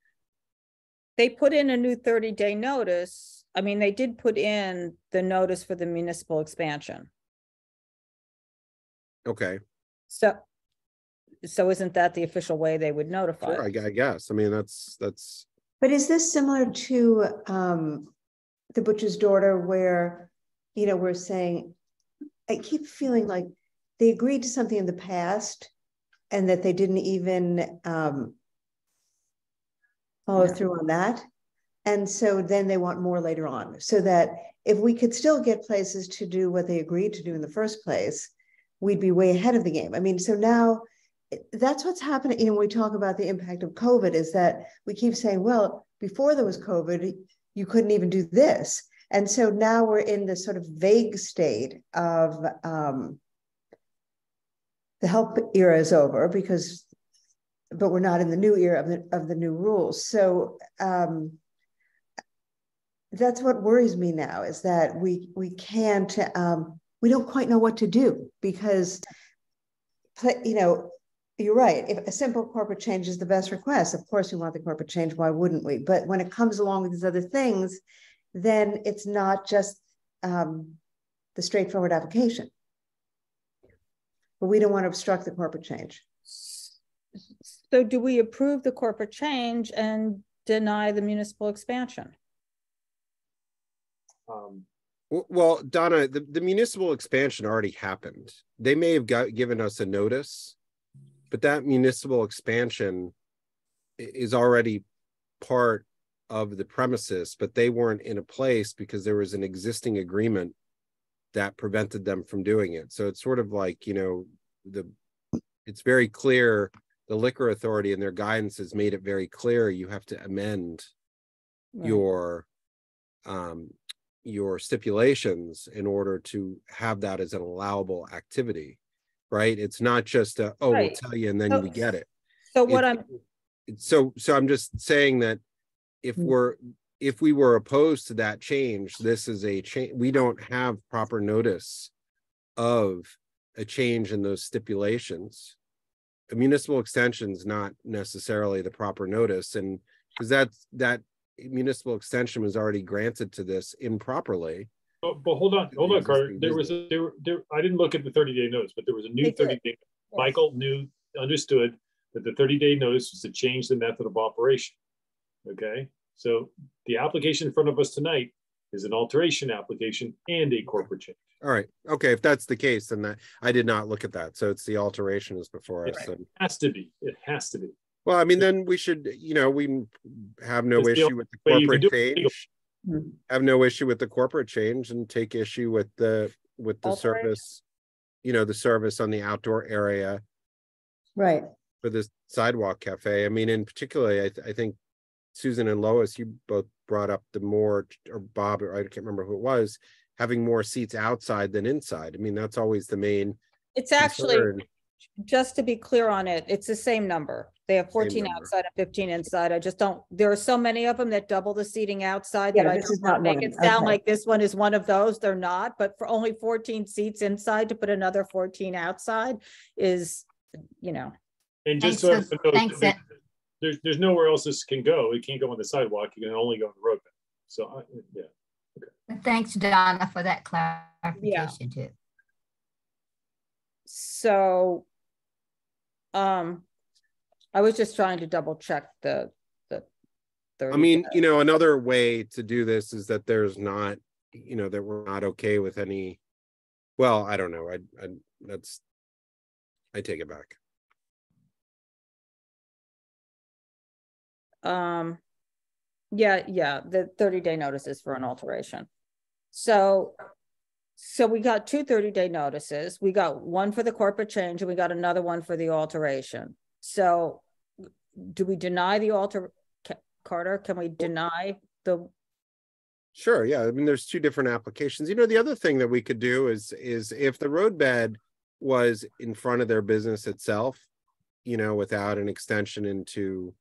They put in a new 30-day notice. I mean, they did put in the notice for the municipal expansion. Okay. So isn't that the official way they would notify? Sure, I guess. I mean, that's. But is this similar to the butcher's daughter, where, we're saying, I keep feeling like they agreed to something in the past and that they didn't even follow through on that. And so then they want more later on, so that if we could still get places to do what they agreed to do in the first place, we'd be way ahead of the game. I mean, so now that's what's happening. You know, when we talk about the impact of COVID, is that we keep saying, well, before there was COVID, you couldn't even do this. And so now we're in this sort of vague state of the help era is over, but we're not in the new era of the new rules. So that's what worries me now, is that we can't, we don't quite know what to do, because, you know, you're right. If a simple corporate change is the best request, of course we want the corporate change. Why wouldn't we? But when it comes along with these other things, then it's not just the straightforward application. But we don't want to obstruct the corporate change. So do we approve the corporate change and deny the municipal expansion? Well, Donna, the municipal expansion already happened. They may have given us a notice, but that municipal expansion is already part of the premises, but they weren't in a place because there was an existing agreement that prevented them from doing it. So it's sort of like, you know, it's very clear, the liquor authority and their guidance has made it very clear you have to amend your stipulations in order to have that as an allowable activity, right? It's not just we'll tell you and then we get it. So I'm just saying that if we were opposed to that change, this is a change. We don't have proper notice of a change in those stipulations. A municipal extension is not necessarily the proper notice, and because that municipal extension was already granted to this improperly. But hold on, Carter. I didn't look at the 30-day notice, but there was a new 30-day. Michael understood that the 30-day notice was to change the method of operation. Okay, so the application in front of us tonight is an alteration application and a corporate change. All right. Okay, if that's the case, then I did not look at that. So it's the alteration is before us. It has to be. It has to be. Well, I mean, then we should, you know, we have no issue with the corporate change. Have no issue with the corporate change, and take issue with the service, you know, the service on the outdoor area, right, for the sidewalk cafe. I mean, in particular, I think Susan and Lois, you both brought up the more, or Bob, or I can't remember who it was, having more seats outside than inside. I mean, that's always the main. It's actually, just to be clear on it, it's the same number. They have 14 outside and 15 inside. I just don't, there are so many of them that double the seating outside that I don't want to make it sound like this one is one of those. They're not, but for only 14 seats inside to put another 14 outside is, you know. And just so there's nowhere else this can go. It can't go on the sidewalk. You can only go on the roadway. So yeah. Okay. Thanks, Donna, for that clarification too. So, I was just trying to double check the 30. I mean, you know, another way to do this is that there's not, you know, that we're not okay with any. Well, I don't know. I take it back. Yeah, the 30-day notices for an alteration. So we got 2 30-day notices. We got one for the corporate change and we got another one for the alteration. So do we deny the Carter? Can we deny the? Sure. Yeah. I mean, there's 2 different applications. You know, the other thing that we could do is if the roadbed was in front of their business itself, you know, without an extension into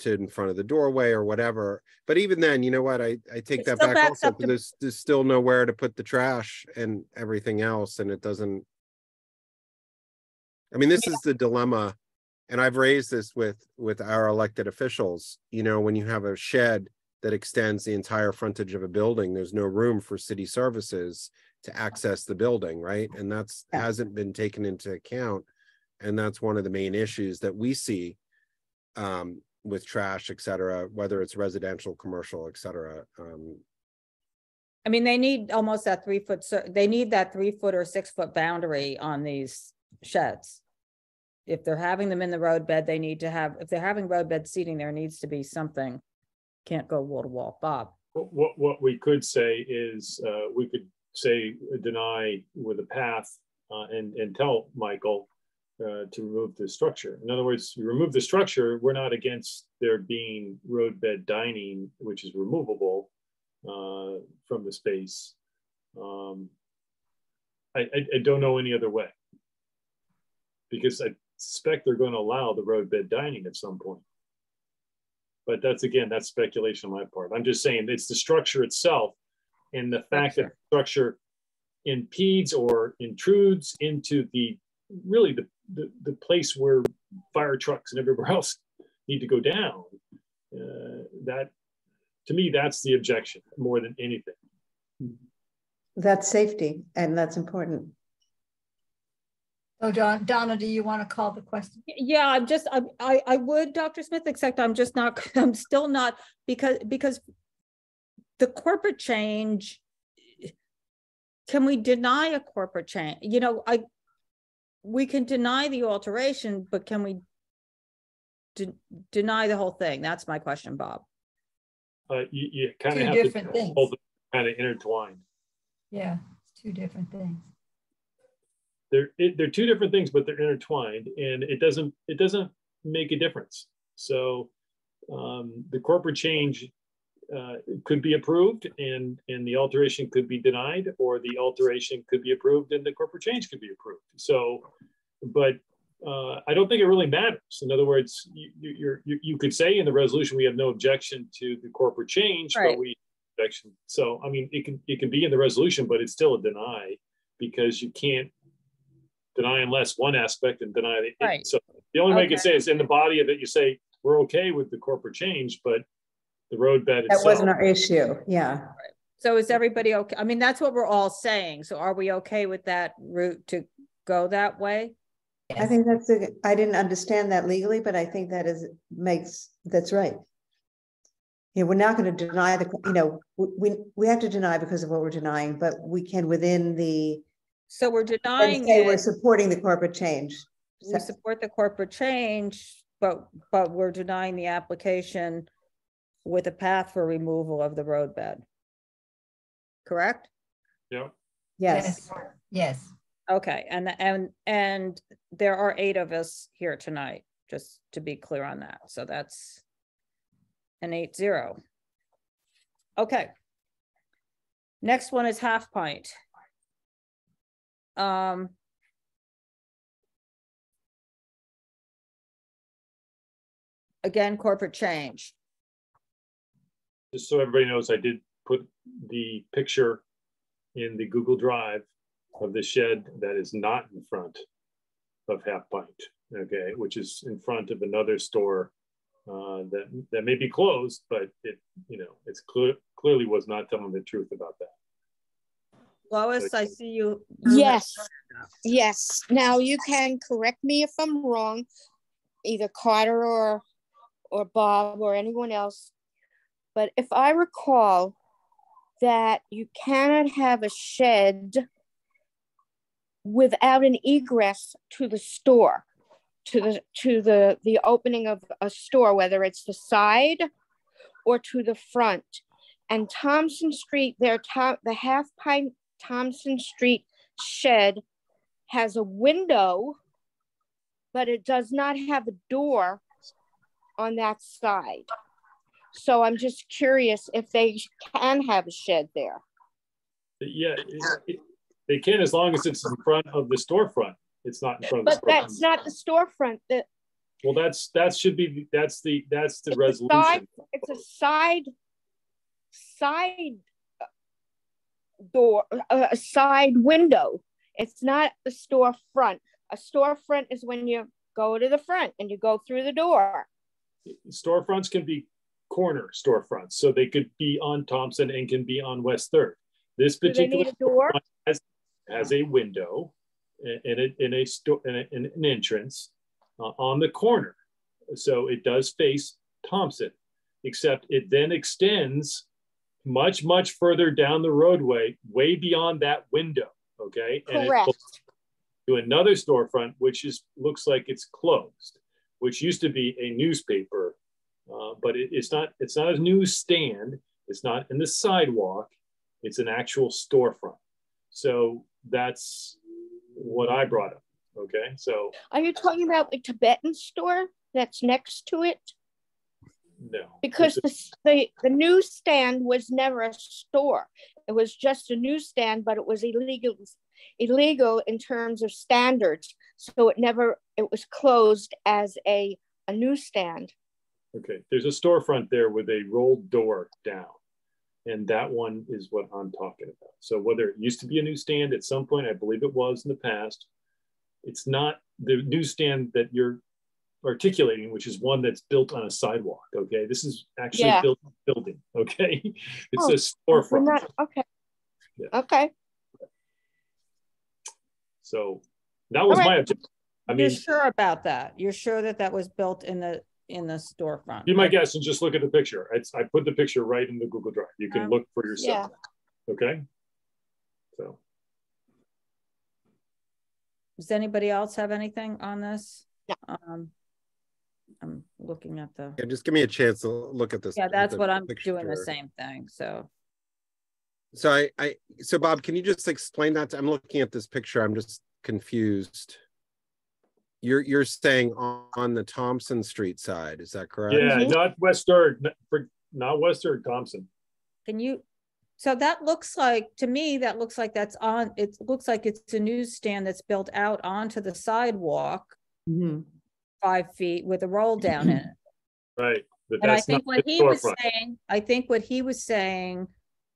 in front of the doorway or whatever. But even then, you know what, I take that back also, because there's still nowhere to put the trash and everything else, and it doesn't. I mean, this is the dilemma, and I've raised this with our elected officials. You know, when you have a shed that extends the entire frontage of a building, there's no room for city services to access the building, right? And that's hasn't been taken into account, and that's one of the main issues that we see with trash, et cetera, whether it's residential, commercial, et cetera. I mean, they need almost that 3 foot, they need that 3 foot or 6 foot boundary on these sheds. if they're having them in the roadbed, they need to have, if they're having roadbed seating, there needs to be something. Can't go wall to wall. Bob. What we could say is we could say deny with a path and tell Michael to remove the structure. In other words, you remove the structure, we're not against there being roadbed dining, which is removable from the space. I don't know any other way, because I suspect they're going to allow the roadbed dining at some point. But that's, again, that's speculation on my part. I'm just saying it's the structure itself and the fact that the structure impedes or intrudes into the really the place where fire trucks and everywhere else need to go down. That, to me, that's the objection more than anything. That's safety, and that's important. So Donna, do you want to call the question? Yeah, I would, Dr. Smith, except I'm still not, because the corporate change, can we deny a corporate change? You know, we can deny the alteration, but can we deny the whole thing? That's my question, Bob. You kind of have different to things. hold them kind of intertwined. Yeah, it's two different things. They're two different things, but they're intertwined, and it doesn't make a difference. So the corporate change could be approved and the alteration could be denied, or the alteration could be approved and the corporate change could be approved. So, but I don't think it really matters. In other words, you could say in the resolution we have no objection to the corporate change, right, but we objection. So I mean, it can be in the resolution, but it's still a deny, because you can't deny unless one aspect and deny the right. So the only way I can say is in the body of it, you say we're okay with the corporate change, but the roadbed itself. That wasn't our issue. Yeah. Right. So is everybody okay? I mean, that's what we're all saying. So are we okay with that route to go that way? I think I didn't understand that legally, but I think that that's right. Yeah, we're not going to deny we have to deny because of what we're denying, but we can within the. So we're denying it. We're supporting the corporate change. We support the corporate change, but we're denying the application with a path for removal of the roadbed. Correct? Yeah. Yes. Yes. Okay, and there are 8 of us here tonight, just to be clear on that. So that's an 8-0. Okay. Next one is Half Pint. Again, corporate change. Just so everybody knows, I did put the picture in the Google Drive of the shed that is not in front of Half Pint, okay, which is in front of another store that may be closed, but it's clearly was not telling the truth about that. Lois, I see you. Yes. Yes. Now you can correct me if I'm wrong, either Carter or Bob or anyone else. But if I recall that you cannot have a shed without an egress to the store, to the opening of a store, whether it's the side or to the front. And Thompson Street, the Half Pint Thompson Street shed has a window, but it does not have a door on that side. So I'm just curious if they can have a shed there. Yeah, they can, as long as it's in front of the storefront. It's not in front of the storefront. But that's not the storefront. Well, that's the resolution. It's a side door, a side window. It's not the storefront. A storefront is when you go to the front and you go through the door. Storefronts can be corner storefronts, so they could be on Thompson and can be on West 3rd. This particular door has a window and an entrance on the corner, so it does face Thompson, except it then extends much further down the roadway, way beyond that window. Okay. Correct. to another storefront, which looks like it's closed, which used to be a newspaper, but it's not a newsstand. It's not in the sidewalk. It's an actual storefront. So that's what I brought up. Okay, so. Are you talking about the Tibetan store that's next to it? No. Because the newsstand was never a store. It was just a newsstand, but it was illegal in terms of standards. So it was closed as a newsstand. Okay, there's a storefront there with a rolled door down. And that one is what I'm talking about. So whether it used to be a newsstand at some point, I believe it was in the past, it's not the newsstand that you're articulating, which is one that's built on a sidewalk. Okay, this is actually built in a building. Okay, it's a storefront. Okay. Yeah. Okay. So that was my objective. I mean, you're sure about that? You're sure that that was built in the storefront? Be my guest and just look at the picture. I put the picture right in the Google Drive. You can look for yourself. Yeah. Okay. So. Does anybody else have anything on this? Yeah. I'm looking at the. Yeah, just give me a chance to look at this. Yeah, that's what I'm doing. The same thing. So. So Bob, can you just explain that? I'm looking at this picture. I'm just confused. You're staying on the Thompson Street side, is that correct? Yeah, not West Third, not West Third, Thompson. Can you? So that looks like, to me, that looks like that's on. It looks like it's a newsstand that's built out onto the sidewalk, 5 feet with a roll down in it. Right, and I think what he was saying, what he was saying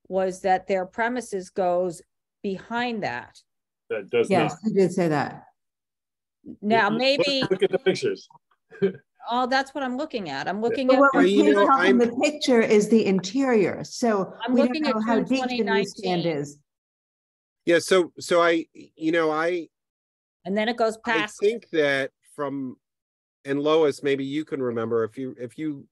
was that their premises goes behind that. That does not. Yes, he did say that. Now maybe look at the pictures. Oh, that's what I'm looking at. I'm looking at. What we can't tell from the picture is the interior. So I'm looking at how deep the newsstand is. Yeah. So and then it goes past. I think that from, and Lois, maybe you can remember if you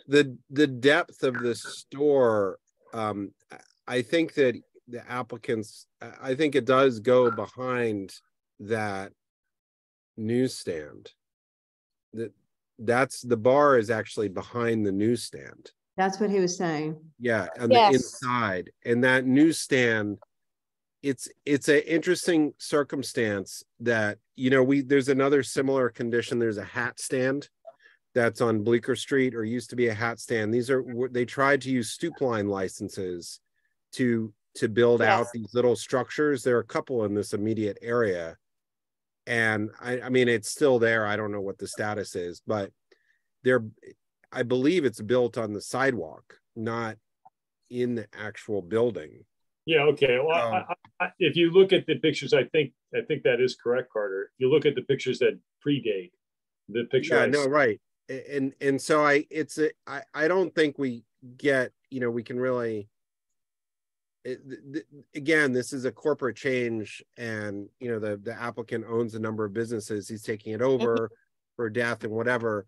the depth of the store. I think that the applicants, I think it does go behind that newsstand. That's the bar is actually behind the newsstand. That's what he was saying. Yeah, on the inside. And that newsstand, it's an interesting circumstance that, there's another similar condition. There's a hat stand that's on Bleecker Street, or used to be a hat stand. They tried to use stoop line licenses to build out these little structures. There are a couple in this immediate area. And I mean, it's still there. I don't know what the status is, but I believe it's built on the sidewalk, not in the actual building. Yeah. Okay. Well, if you look at the pictures, I think that is correct, Carter. If you look at the pictures that predate the picture. Yeah, no, right. And so I don't think we get, we can really, again, this is a corporate change, and the applicant owns a number of businesses. He's taking it over for death and whatever.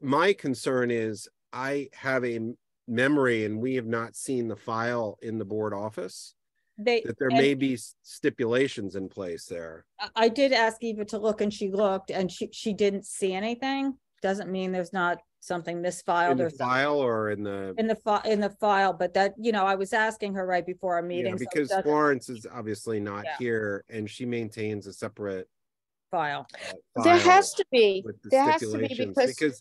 My concern is I have a memory, and we have not seen the file in the board office, that there may be stipulations in place there. I did ask Eva to look, and she looked, and she didn't see anything. Doesn't mean there's not something misfiled in the file or in the file, but that, I was asking her right before our meeting. Yeah, because Florence is obviously not here, and she maintains a separate file. There has to be. There has to be because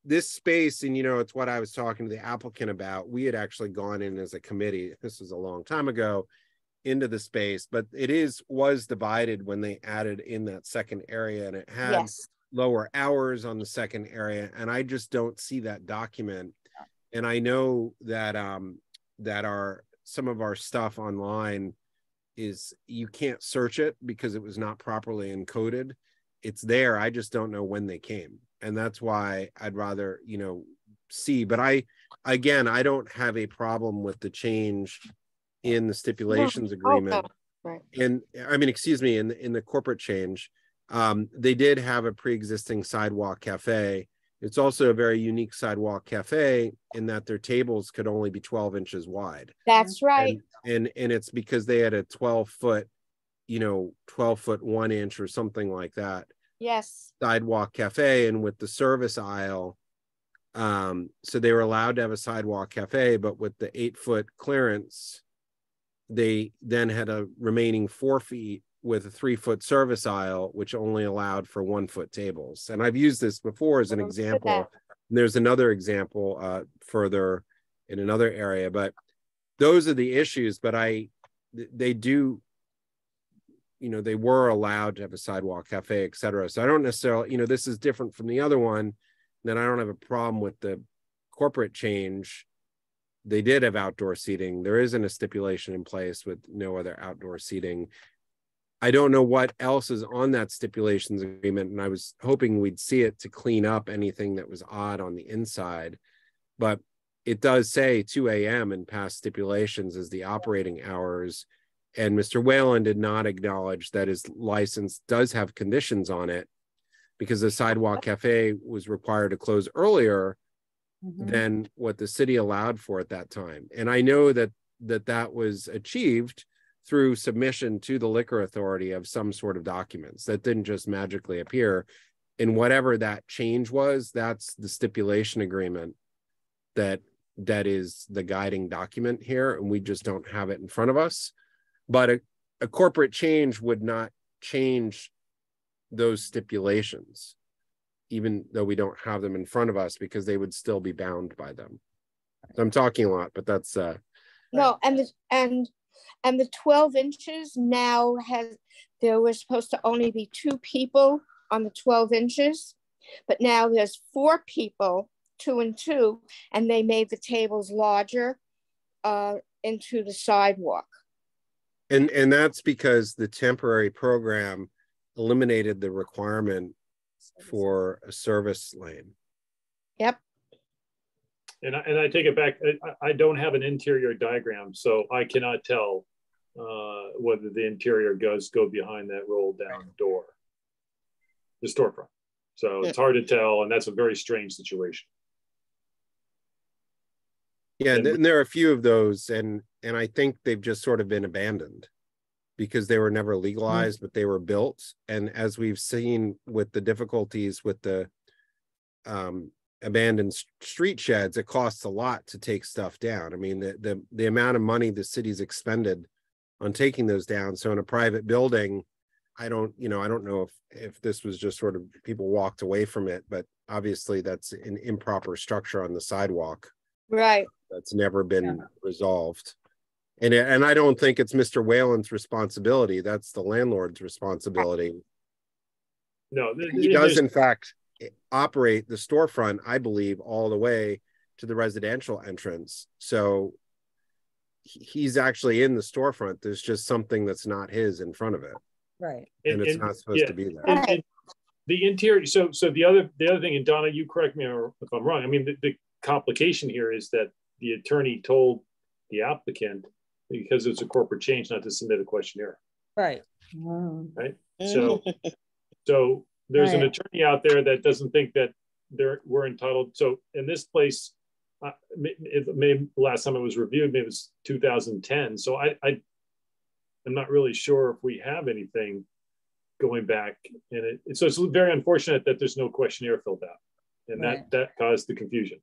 this space, and it's what I was talking to the applicant about. We had actually gone in as a committee. This was a long time ago, into the space, but was divided when they added in that second area, and it had lower hours on the second area, and I just don't see that document. And I know that some of our stuff online is, you can't search it because it was not properly encoded. It's there, I just don't know when they came, and that's why I'd rather see. But I don't have a problem with the change in the stipulations agreement. Right. And I mean, excuse me, in the corporate change. They did have a pre-existing sidewalk cafe. It's also a very unique sidewalk cafe in that their tables could only be 12 inches wide. That's right. And it's because they had a 12-foot you know, 12-foot 1 inch or something like that. Yes. Sidewalk cafe, and with the service aisle, so they were allowed to have a sidewalk cafe, but with the 8-foot clearance, they then had a remaining 4 feet with a 3-foot service aisle, which only allowed for 1-foot tables. And I've used this before as an example. And there's another example further in another area, but those are the issues. But they do, you know, they were allowed to have a sidewalk cafe, et cetera. So I don't necessarily, you know, this is different from the other one. Then I don't have a problem with the corporate change. They did have outdoor seating. There isn't a stipulation in place with no other outdoor seating. I don't know what else is on that stipulations agreement, and I was hoping we'd see it to clean up anything that was odd on the inside. But it does say 2 a.m. in past stipulations as the operating hours. And Mr. Whalen did not acknowledge that his license does have conditions on it, because the sidewalk cafe was required to close earlier than what the city allowed for at that time. And I know that that was achieved through submission to the liquor authority of some sort of documents that didn't just magically appear. And whatever that change was, that's the stipulation agreement that is the guiding document here, and we just don't have it in front of us. But a corporate change would not change those stipulations, even though we don't have them in front of us, because they would still be bound by them. I'm talking a lot, but that's no. And the 12 inches now there was supposed to only be 2 people on the 12 inches, but now there's 4 people, 2 and 2, and they made the tables larger into the sidewalk. And that's because the temporary program eliminated the requirement for a service lane. Yep. And I take it back. I don't have an interior diagram, so I cannot tell whether the interior does go behind that roll down door, the storefront. So it's hard to tell, and that's a very strange situation. Yeah, and there are a few of those, and I think they've just sort of been abandoned because they were never legalized, but they were built. And as we've seen with the difficulties with the abandoned street sheds, it costs a lot to take stuff down. I mean, the amount of money the city's expended on taking those down. So in a private building, I don't know if this was just sort of people walked away from it, but obviously that's an improper structure on the sidewalk. Right. That's never been resolved. And I don't think it's Mr. Whalen's responsibility. That's the landlord's responsibility. No, he does in fact operate the storefront, I believe, all the way to the residential entrance. So he's actually in the storefront. There's just something that's not his in front of it. Right. And it's not supposed to be there. And the interior, so the other thing, and Donna, you correct me if I'm wrong. I mean, the complication here is that the attorney told the applicant, because it's a corporate change, not to submit a questionnaire. Right. Right. So there's an attorney out there that doesn't think that we're entitled. So in this place, maybe last time it was reviewed, maybe it was 2010. So I'm not really sure if we have anything going back in it. So it's very unfortunate that there's no questionnaire filled out, and that caused the confusion.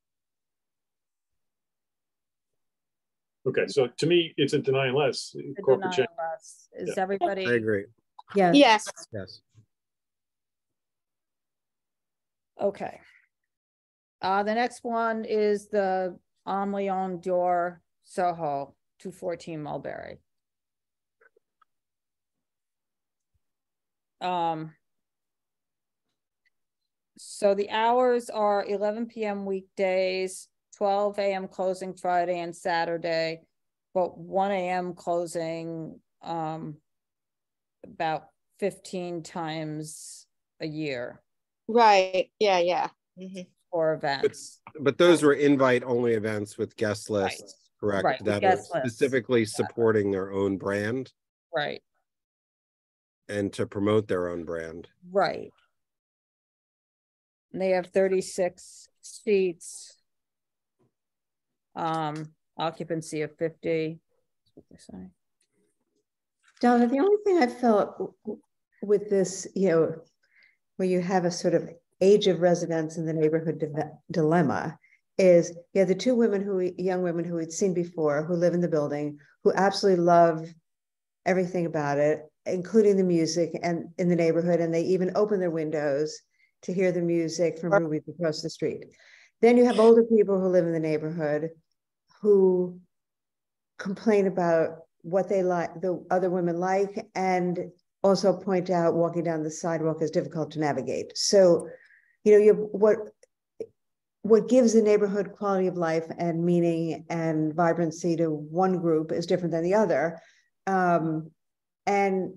Okay, so to me, it's a deny unless corporate change. Is everybody? I agree. Yeah. Yes. Yes. Okay. The next one is the Aime Dore Soho 214 Mulberry. So the hours are 11 p.m. weekdays, 12 a.m. closing Friday and Saturday, but 1 a.m. closing about 15 times a year. Right. Yeah. For events. But those were invite-only events with guest lists, correct? Right, that are specifically supporting their own brand. Right. And to promote their own brand. Right. And they have 36 seats. Occupancy of 50. That's what they say. Donna, the only thing I felt with this, where you have a sort of age of residence in the neighborhood dilemma is, the two young women who we'd seen before, who live in the building, who absolutely love everything about it, including the music and in the neighborhood. And they even open their windows to hear the music from Ruby's across the street. Then you have older people who live in the neighborhood who complain about what they like, the other women like, and also point out walking down the sidewalk is difficult to navigate. So, what gives the neighborhood quality of life and meaning and vibrancy to one group is different than the other. And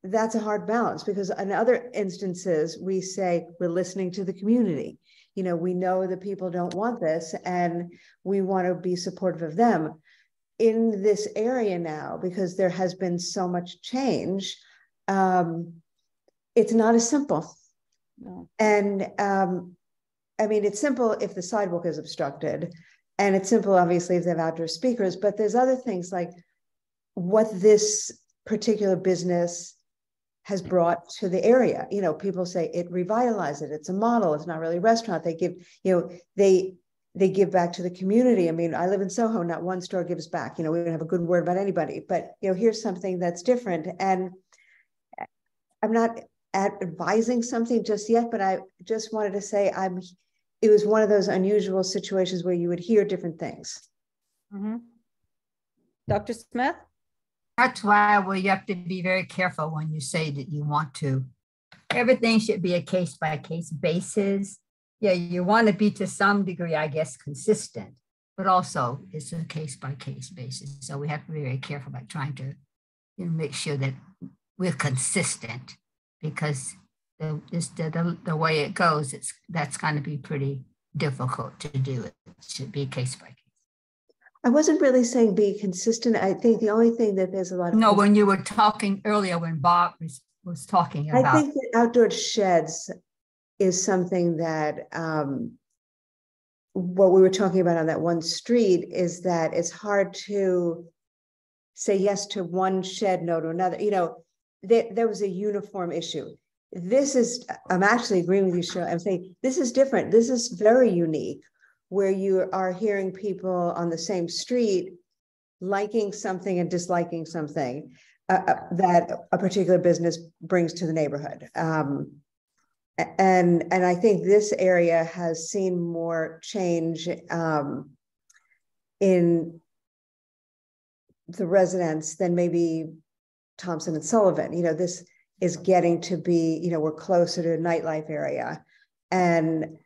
that's a hard balance, because in other instances, we say we're listening to the community. We know that people don't want this and we want to be supportive of them. In this area now, because there has been so much change, it's not as simple. No. And it's simple if the sidewalk is obstructed, and it's simple, obviously, if they have outdoor speakers, but there's other things like what this particular business has brought to the area. People say it revitalized it. It's a model. It's not really a restaurant. They give, they give back to the community. I live in Soho, not one store gives back. We don't have a good word about anybody, but here's something that's different. And I'm not advising something just yet, but I just wanted to say it was one of those unusual situations where you would hear different things. Mm-hmm. Dr. Smith? That's why you have to be very careful when you say that you want to. Everything should be a case-by-case basis. Yeah, you want to be to some degree, I guess, consistent, but also it's a case-by-case basis. So we have to be very careful about trying to make sure that we're consistent, because the way it goes, that's going to be pretty difficult to do. It should be case-by-case. I wasn't really saying be consistent. I think the only thing that there's a lot of— No, when you were talking earlier, when Bob was talking about— I think that outdoor sheds is something that what we were talking about on that one street is that it's hard to say yes to one shed, no to another. There was a uniform issue. I'm actually agreeing with you, Cheryl. I'm saying this is different. This is very unique, where you are hearing people on the same street liking something and disliking something that a particular business brings to the neighborhood. And I think this area has seen more change in the residents than maybe Thompson and Sullivan. This is getting to be, we're closer to a nightlife area. And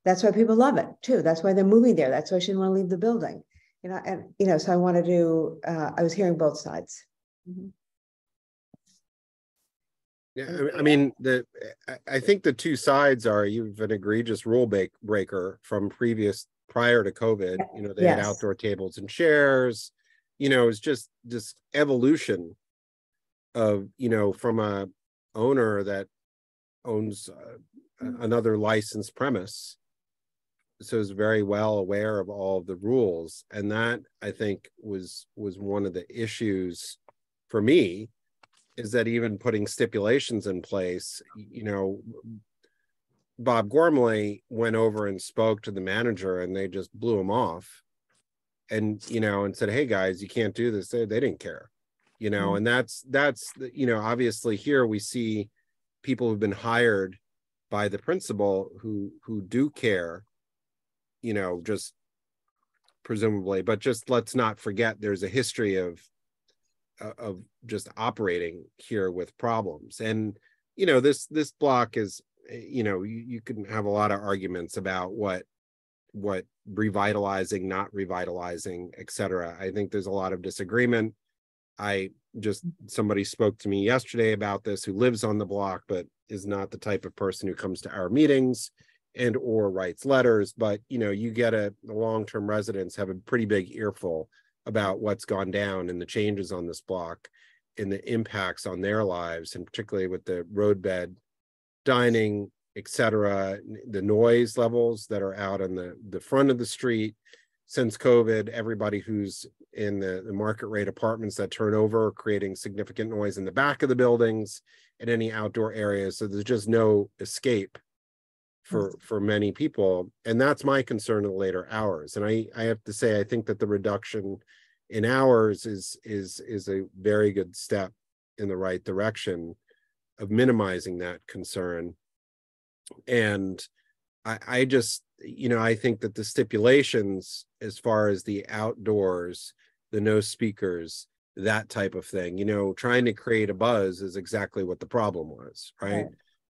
that's why people love it too. That's why they're moving there. That's why she didn't want to leave the building. So I wanted to, I was hearing both sides. Mm-hmm. Yeah, I think the two sides are, you have an egregious rule breaker from prior to COVID. They had outdoor tables and chairs. It's just this evolution of, from a owner that owns another licensed premise. So is very well aware of all of the rules. And that, I think, was one of the issues for me, is that even putting stipulations in place, Bob Gormley went over and spoke to the manager and they just blew him off and said, hey guys, you can't do this. They didn't care, and that's, obviously here we see people who've been hired by the principal who do care, just presumably, but just let's not forget there's a history of just operating here with problems. And this block is, you can have a lot of arguments about what revitalizing, not revitalizing, etc. I think there's a lot of disagreement. Somebody spoke to me yesterday about this who lives on the block but is not the type of person who comes to our meetings and or writes letters, but you get the long-term residents have a pretty big earful about what's gone down and the changes on this block and the impacts on their lives, and particularly with the roadbed dining, etc., the noise levels that are out on the front of the street, since COVID, everybody who's in the market rate apartments that turn over, creating significant noise in the back of the buildings and any outdoor areas. So there's just no escape for many people. And that's my concern in the later hours. And I have to say, I think that the reduction in hours is a very good step in the right direction of minimizing that concern. And I just, I think that the stipulations as far as the outdoors, the no speakers, that type of thing, trying to create a buzz is exactly what the problem was, right?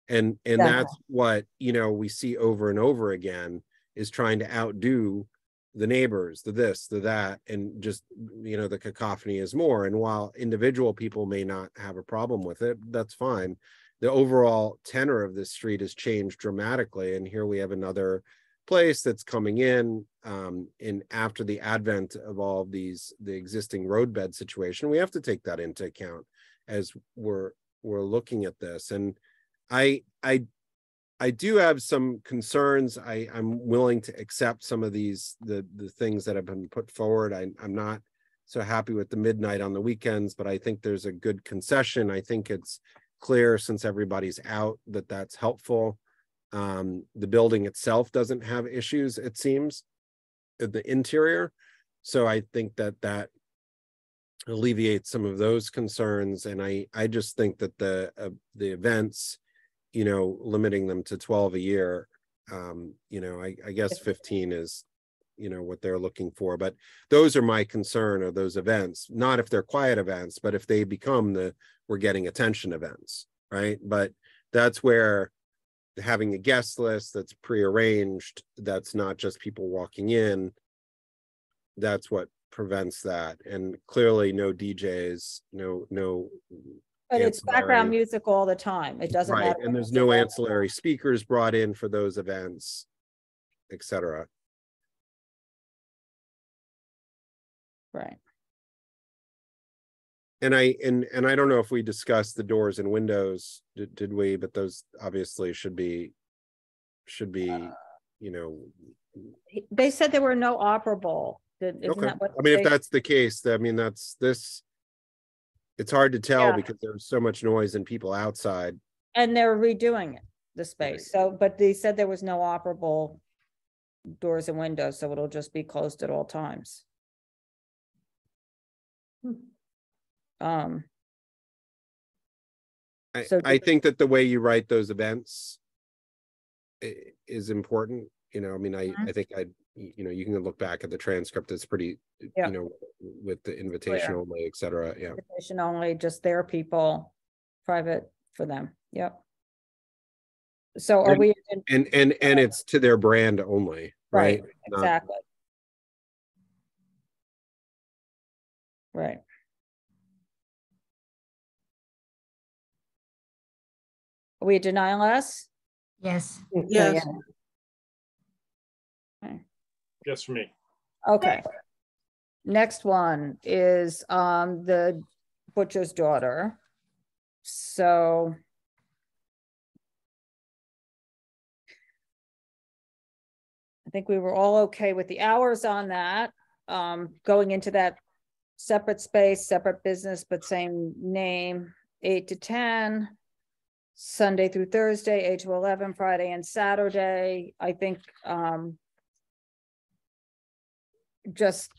And that's what, we see over and over again, is trying to outdo the neighbors, the this, the that, and just, the cacophony is more. And while individual people may not have a problem with it, that's fine. The overall tenor of this street has changed dramatically. And here we have another place that's coming in after the advent of all of the existing roadbed situation. We have to take that into account as we're looking at this. And I do have some concerns. I'm willing to accept some of the things that have been put forward. I'm not so happy with the midnight on the weekends, but I think there's a good concession. I think it's clear, since everybody's out, that that's helpful. The building itself doesn't have issues, it seems, the interior. So I think that alleviates some of those concerns. And I just think that the events, limiting them to 12 a year, I guess 15 is, what they're looking for. But those are my concern, are those events, not if they're quiet events, but if they become we're getting attention events, right? But that's where having a guest list that's prearranged, that's not just people walking in, that's what prevents that. And clearly no DJs, no but it's background music all the time. It doesn't matter. And there's no ancillary speakers brought in for those events, etc. Right. And I don't know if we discussed the doors and windows, did we? But those obviously should be, They said there were no operable. Isn't that what if that's the case, it's hard to tell because there's so much noise and people outside. And they're redoing the space. So, but they said there was no operable doors and windows, so it'll just be closed at all times. I think that the way you write those events is important. I think you can look back at the transcript. It's pretty, with the invitation only, et cetera. Yeah. Invitation only, just their people, private for them. Yep. So are we? And it's to their brand only, right? Exactly. Right. Are we denying us? Yes. Yes. Okay. Yes, for me. Okay. Next one is the butcher's daughter. So I think we were all okay with the hours on that. Going into that separate space, separate business, but same name, 8 to 10. Sunday through Thursday, 8 to 11, Friday and Saturday. I think just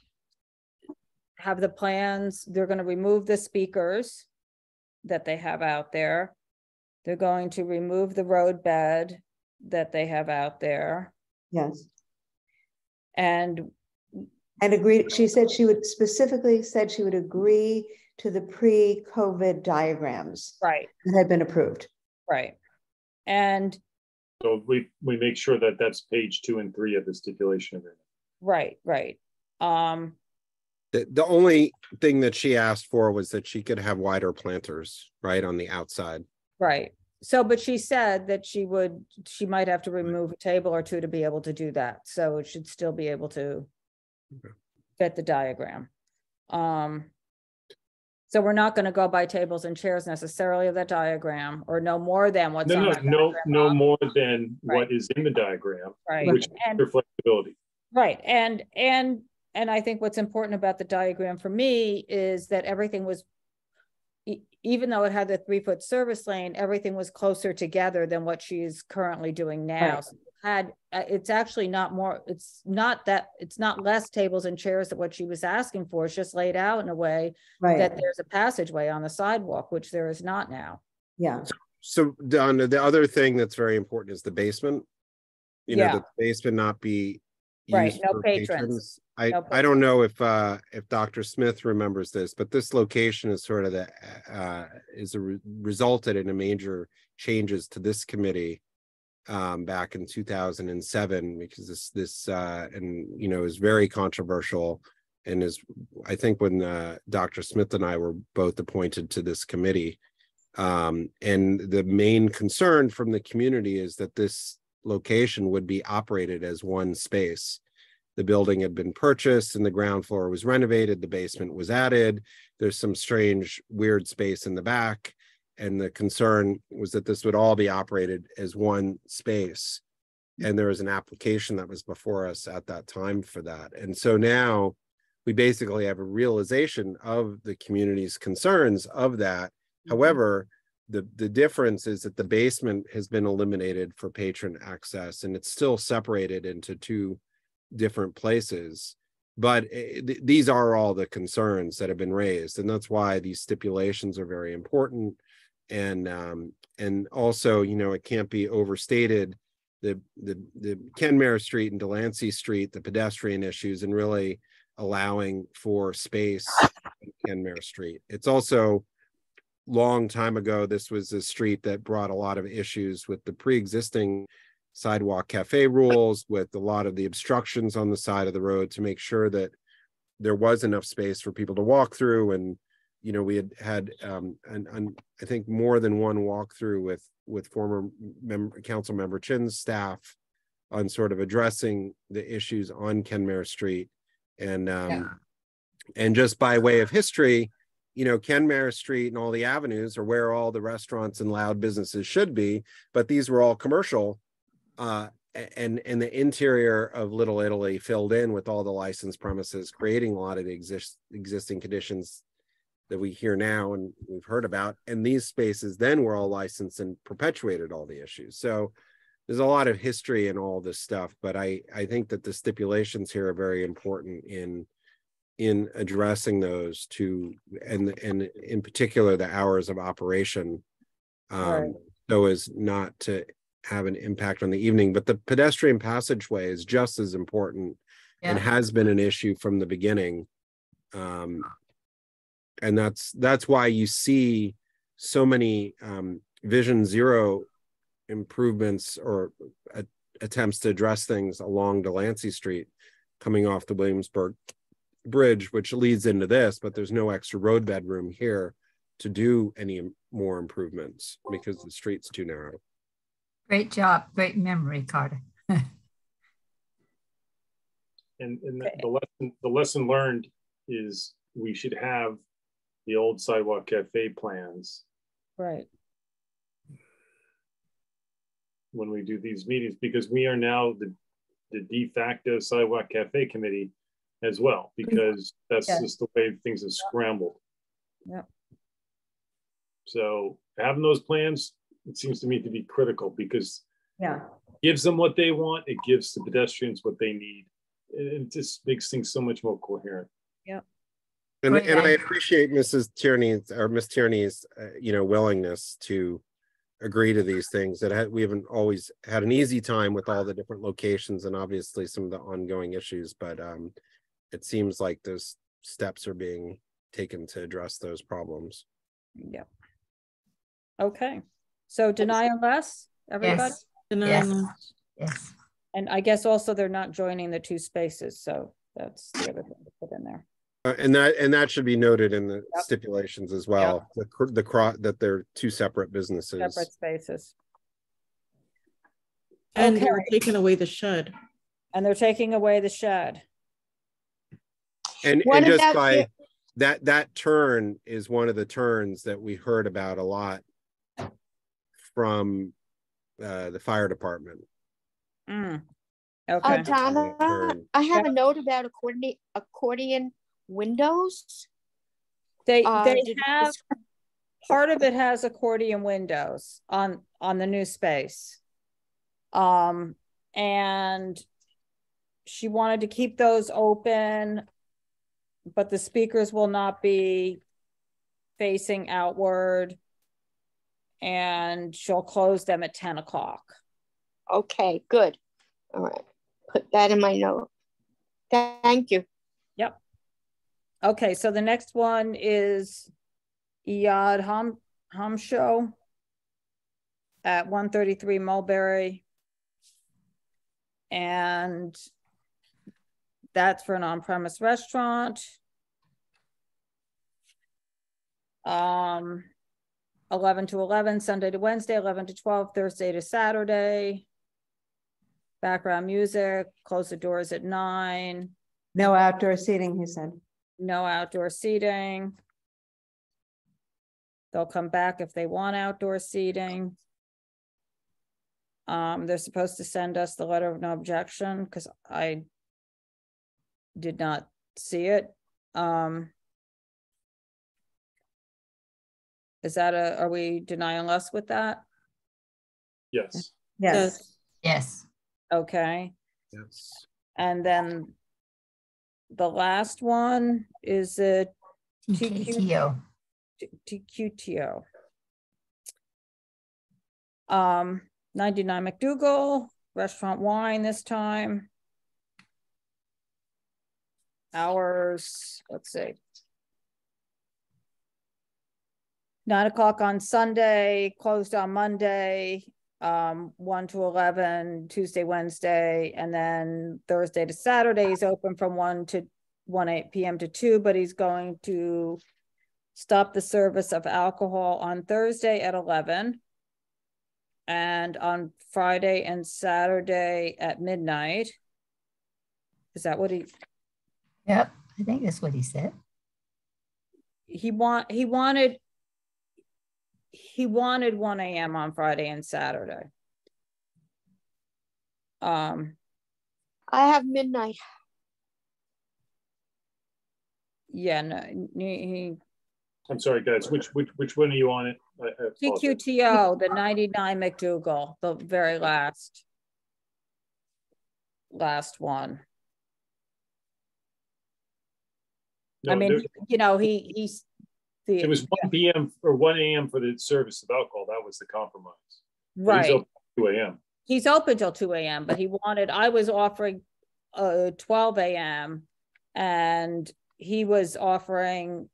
have the plans. They're going to remove the speakers that they have out there. They're going to remove the road bed that they have out there. Yes. And agree. She said she would agree to the pre-COVID diagrams. Right. That had been approved. Right. And so we make sure that that's page 2 and 3 of the stipulation agreement. Right. The only thing that she asked for was that she could have wider planters, right, on the outside. Right. So, but she said that she might have to remove a table or two to be able to do that. So it should still be able to fit the diagram. So we're not going to go by tables and chairs necessarily of that diagram, or no more than what's on that diagram. No more than what is in the diagram, right. Which is your flexibility. Right. And I think what's important about the diagram for me is that everything was, even though it had the 3-foot service lane, everything was closer together than what she's currently doing now. Right. So it's actually not more, it's not less tables and chairs than what she was asking for. It's just laid out in a way that there's a passageway on the sidewalk, which there is not now. Yeah. So Don, the other thing that's very important is the basement. You know, the basement not be used no for patrons. I don't know if Dr. Smith remembers this, but this location is sort of resulted in a major changes to this committee back in 2007, because this and you know is very controversial, and is, I think, when Dr. Smith and I were both appointed to this committee, and the main concern from the community is that this location would be operated as one space. The building had been purchased and the ground floor was renovated, the basement was added, there's some strange weird space in the back, and the concern was that this would all be operated as one space. And there was an application that was before us at that time for that. And so now we basically have a realization of the community's concerns of that. However, the difference is that the basement has been eliminated for patron access, and it's still separated into two different places. But these are all the concerns that have been raised, and that's why these stipulations are very important. And also, you know, it can't be overstated, the Kenmare Street and Delancey Street, the pedestrian issues, and really allowing for space in Kenmare Street. It's also, long time ago, this was a street that brought a lot of issues with the pre-existing sidewalk cafe rules, with a lot of the obstructions on the side of the road to make sure that there was enough space for people to walk through. And you know, we had I think more than one walkthrough with former council member Chin's staff on sort of addressing the issues on Kenmare Street. And and just by way of history, you know, Kenmare Street and all the avenues are where all the restaurants and loud businesses should be, but these were all commercial. And the interior of Little Italy filled in with all the licensed premises, creating a lot of the existing conditions that we hear now and we've heard about. And these spaces then were all licensed and perpetuated all the issues. So there's a lot of history in all this stuff, but I think that the stipulations here are very important in addressing those two, and in particular the hours of operation, so as not to have an impact on the evening. But the pedestrian passageway is just as important and has been an issue from the beginning. And that's why you see so many Vision Zero improvements or attempts to address things along Delancey Street coming off the Williamsburg Bridge, which leads into this, but there's no extra roadbed room here to do any more improvements because the street's too narrow. Great job. Great memory, Carter. And the lesson learned is we should have the old sidewalk cafe plans. Right. When we do these meetings, because we are now the de facto sidewalk cafe committee as well, because that's just the way things have scrambled. Yeah. So having those plans, it seems to me to be critical, because it gives them what they want, it gives the pedestrians what they need. It just makes things so much more coherent. Yeah. And I appreciate Miss Tierney's you know, willingness to agree to these things. That we haven't always had an easy time with all the different locations and obviously some of the ongoing issues, but it seems like those steps are being taken to address those problems. Yeah. Okay. So deny unless, everybody? Yes. And I guess also they're not joining the two spaces, so that's the other thing to put in there. And that should be noted in the stipulations as well. That they're two separate businesses, separate spaces. And they're taking away the shed. And they're taking away the shed. And just by that turn is one of the turns that we heard about a lot from the fire department. Okay. Donna, I have a note about accordion windows. They Did- have, part of it has accordion windows on the new space. And she wanted to keep those open, but the speakers will not be facing outward, and she'll close them at 10 o'clock. Okay, good. All right, put that in my note. Thank you. Yep. Okay, so the next one is Yad Ham Show at 133 Mulberry. And that's for an on-premise restaurant. 11 to 11, Sunday to Wednesday, 11 to 12, Thursday to Saturday. Background music, close the doors at 9. No outdoor seating, he said. No outdoor seating. They'll come back if they want outdoor seating. They're supposed to send us the letter of no objection because I did not see it. Is that are we denying us with that? Yes. Yes. Yes. Okay. Yes. And then the last one is the TQTO. TQTO. 99 MacDougal, restaurant wine this time. Hours, let's see. 9 o'clock on Sunday, closed on Monday, 1 to 11, Tuesday, Wednesday, and then Thursday to Saturday is open from 1 p.m. to 2, but he's going to stop the service of alcohol on Thursday at 11 and on Friday and Saturday at midnight. Is that what he? Yep, I think that's what he said. He wanted 1 a.m. on Friday and Saturday. I have midnight. Yeah, no, he I'm sorry, guys. Which one are you on it? I apologize. TQTO, the 99 MacDougal, the very last one. No, I mean, you know, he's the. It was 1 p.m. or 1 a.m. for the service of alcohol. That was the compromise. Right. He's open 2 a.m. He's open till 2 a.m., but I was offering 12 a.m. and I was offering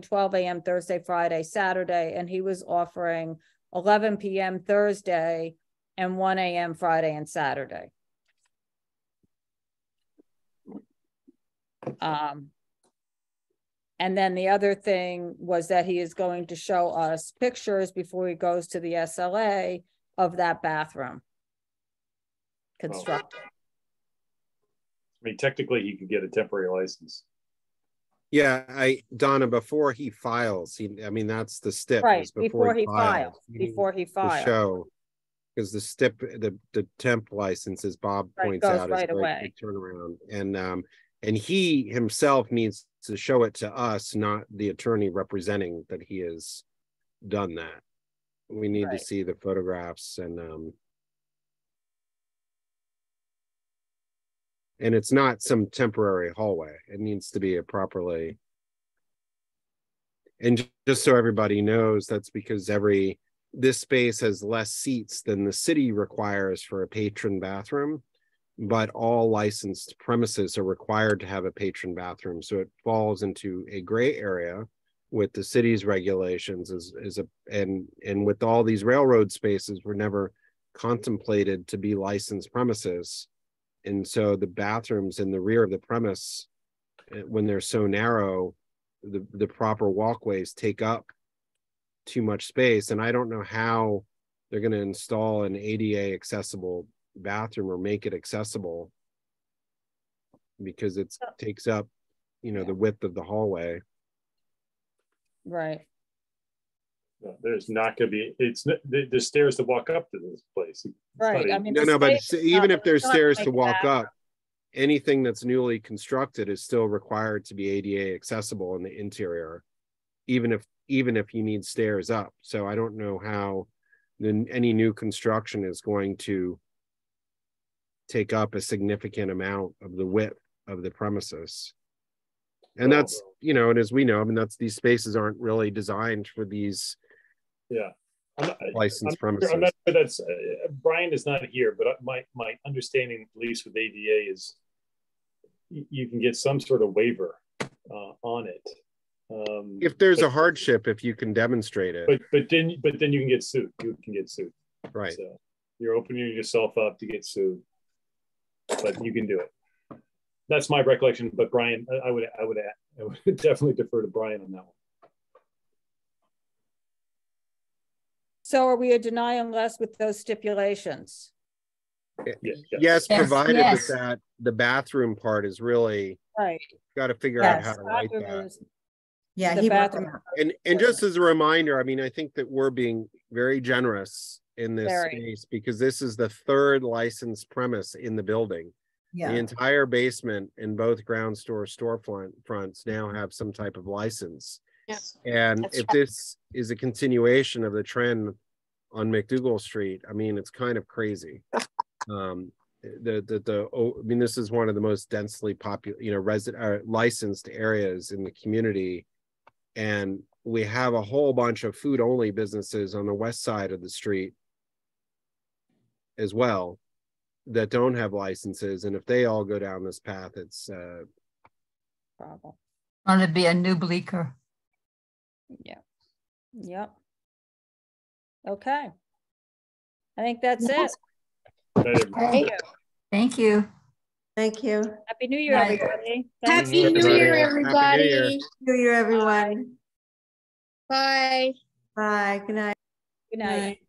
12 a.m. Thursday, Friday, Saturday, and he was offering 11 p.m. Thursday and 1 a.m. Friday and Saturday. And then the other thing was that he is going to show us pictures before he goes to the SLA of that bathroom constructed. I mean, technically, he could get a temporary license. Yeah, Donna, before he files, I mean, that's the step. Right, before he files. The show, because the step, the temp license, as Bob points out, is a very quick turnaround. And he himself needs to show it to us, not the attorney representing that he has done that. We need to see the photographs and it's not some temporary hallway. It needs to be a properly. And just so everybody knows, that's because this space has less seats than the city requires for a patron bathroom, but all licensed premises are required to have a patron bathroom. So it falls into a gray area with the city's regulations and with all these railroad spaces were never contemplated to be licensed premises. And so the bathrooms in the rear of the premise, when they're so narrow, the proper walkways take up too much space. And I don't know how they're going to install an ADA accessible bathroom or make it accessible, because it takes up, the width of the hallway. Right. No, there's not going to be. There's stairs to walk up to this place. Right. I mean, no, but even if there's stairs to walk that. up, anything that's newly constructed is still required to be ADA accessible in the interior, even if you need stairs up. So I don't know how any new construction is going to take up a significant amount of the width of the premises. And that's, you know, and as we know, I mean, these spaces aren't really designed for these licensed premises. I'm not sure that's, Brian is not here, but my understanding, at least with ADA, is you can get some sort of waiver on it. If there's a hardship, if you can demonstrate it. But then you can get sued. You can get sued. Right. So you're opening yourself up to get sued, but you can do it. That's my recollection. But Brian, I would definitely defer to Brian on that one. So are we a deny unless with those stipulations? Yes, provided that the bathroom part is really right. Got to figure out how to write that. Yeah, the bathroom. And just as a reminder, I mean, I think that we're being very generous in this space because this is the third licensed premise in the building. Yeah. The entire basement and both ground storefronts now have some type of license. Yes. And if this is a continuation of the trend on MacDougal Street, I mean, it's kind of crazy. I mean, this is one of the most densely licensed areas in the community. And we have a whole bunch of food only businesses on the west side of the street as well that don't have licenses. And if they all go down this path, it's problem. Going to be a new Bleecker. Yeah. Yep. Okay. I think that's it. Thank you. Thank you. Thank you. Happy New Year, everybody. Happy New Year, everybody. New Year, everyone. Bye. Bye. Good night. Good night.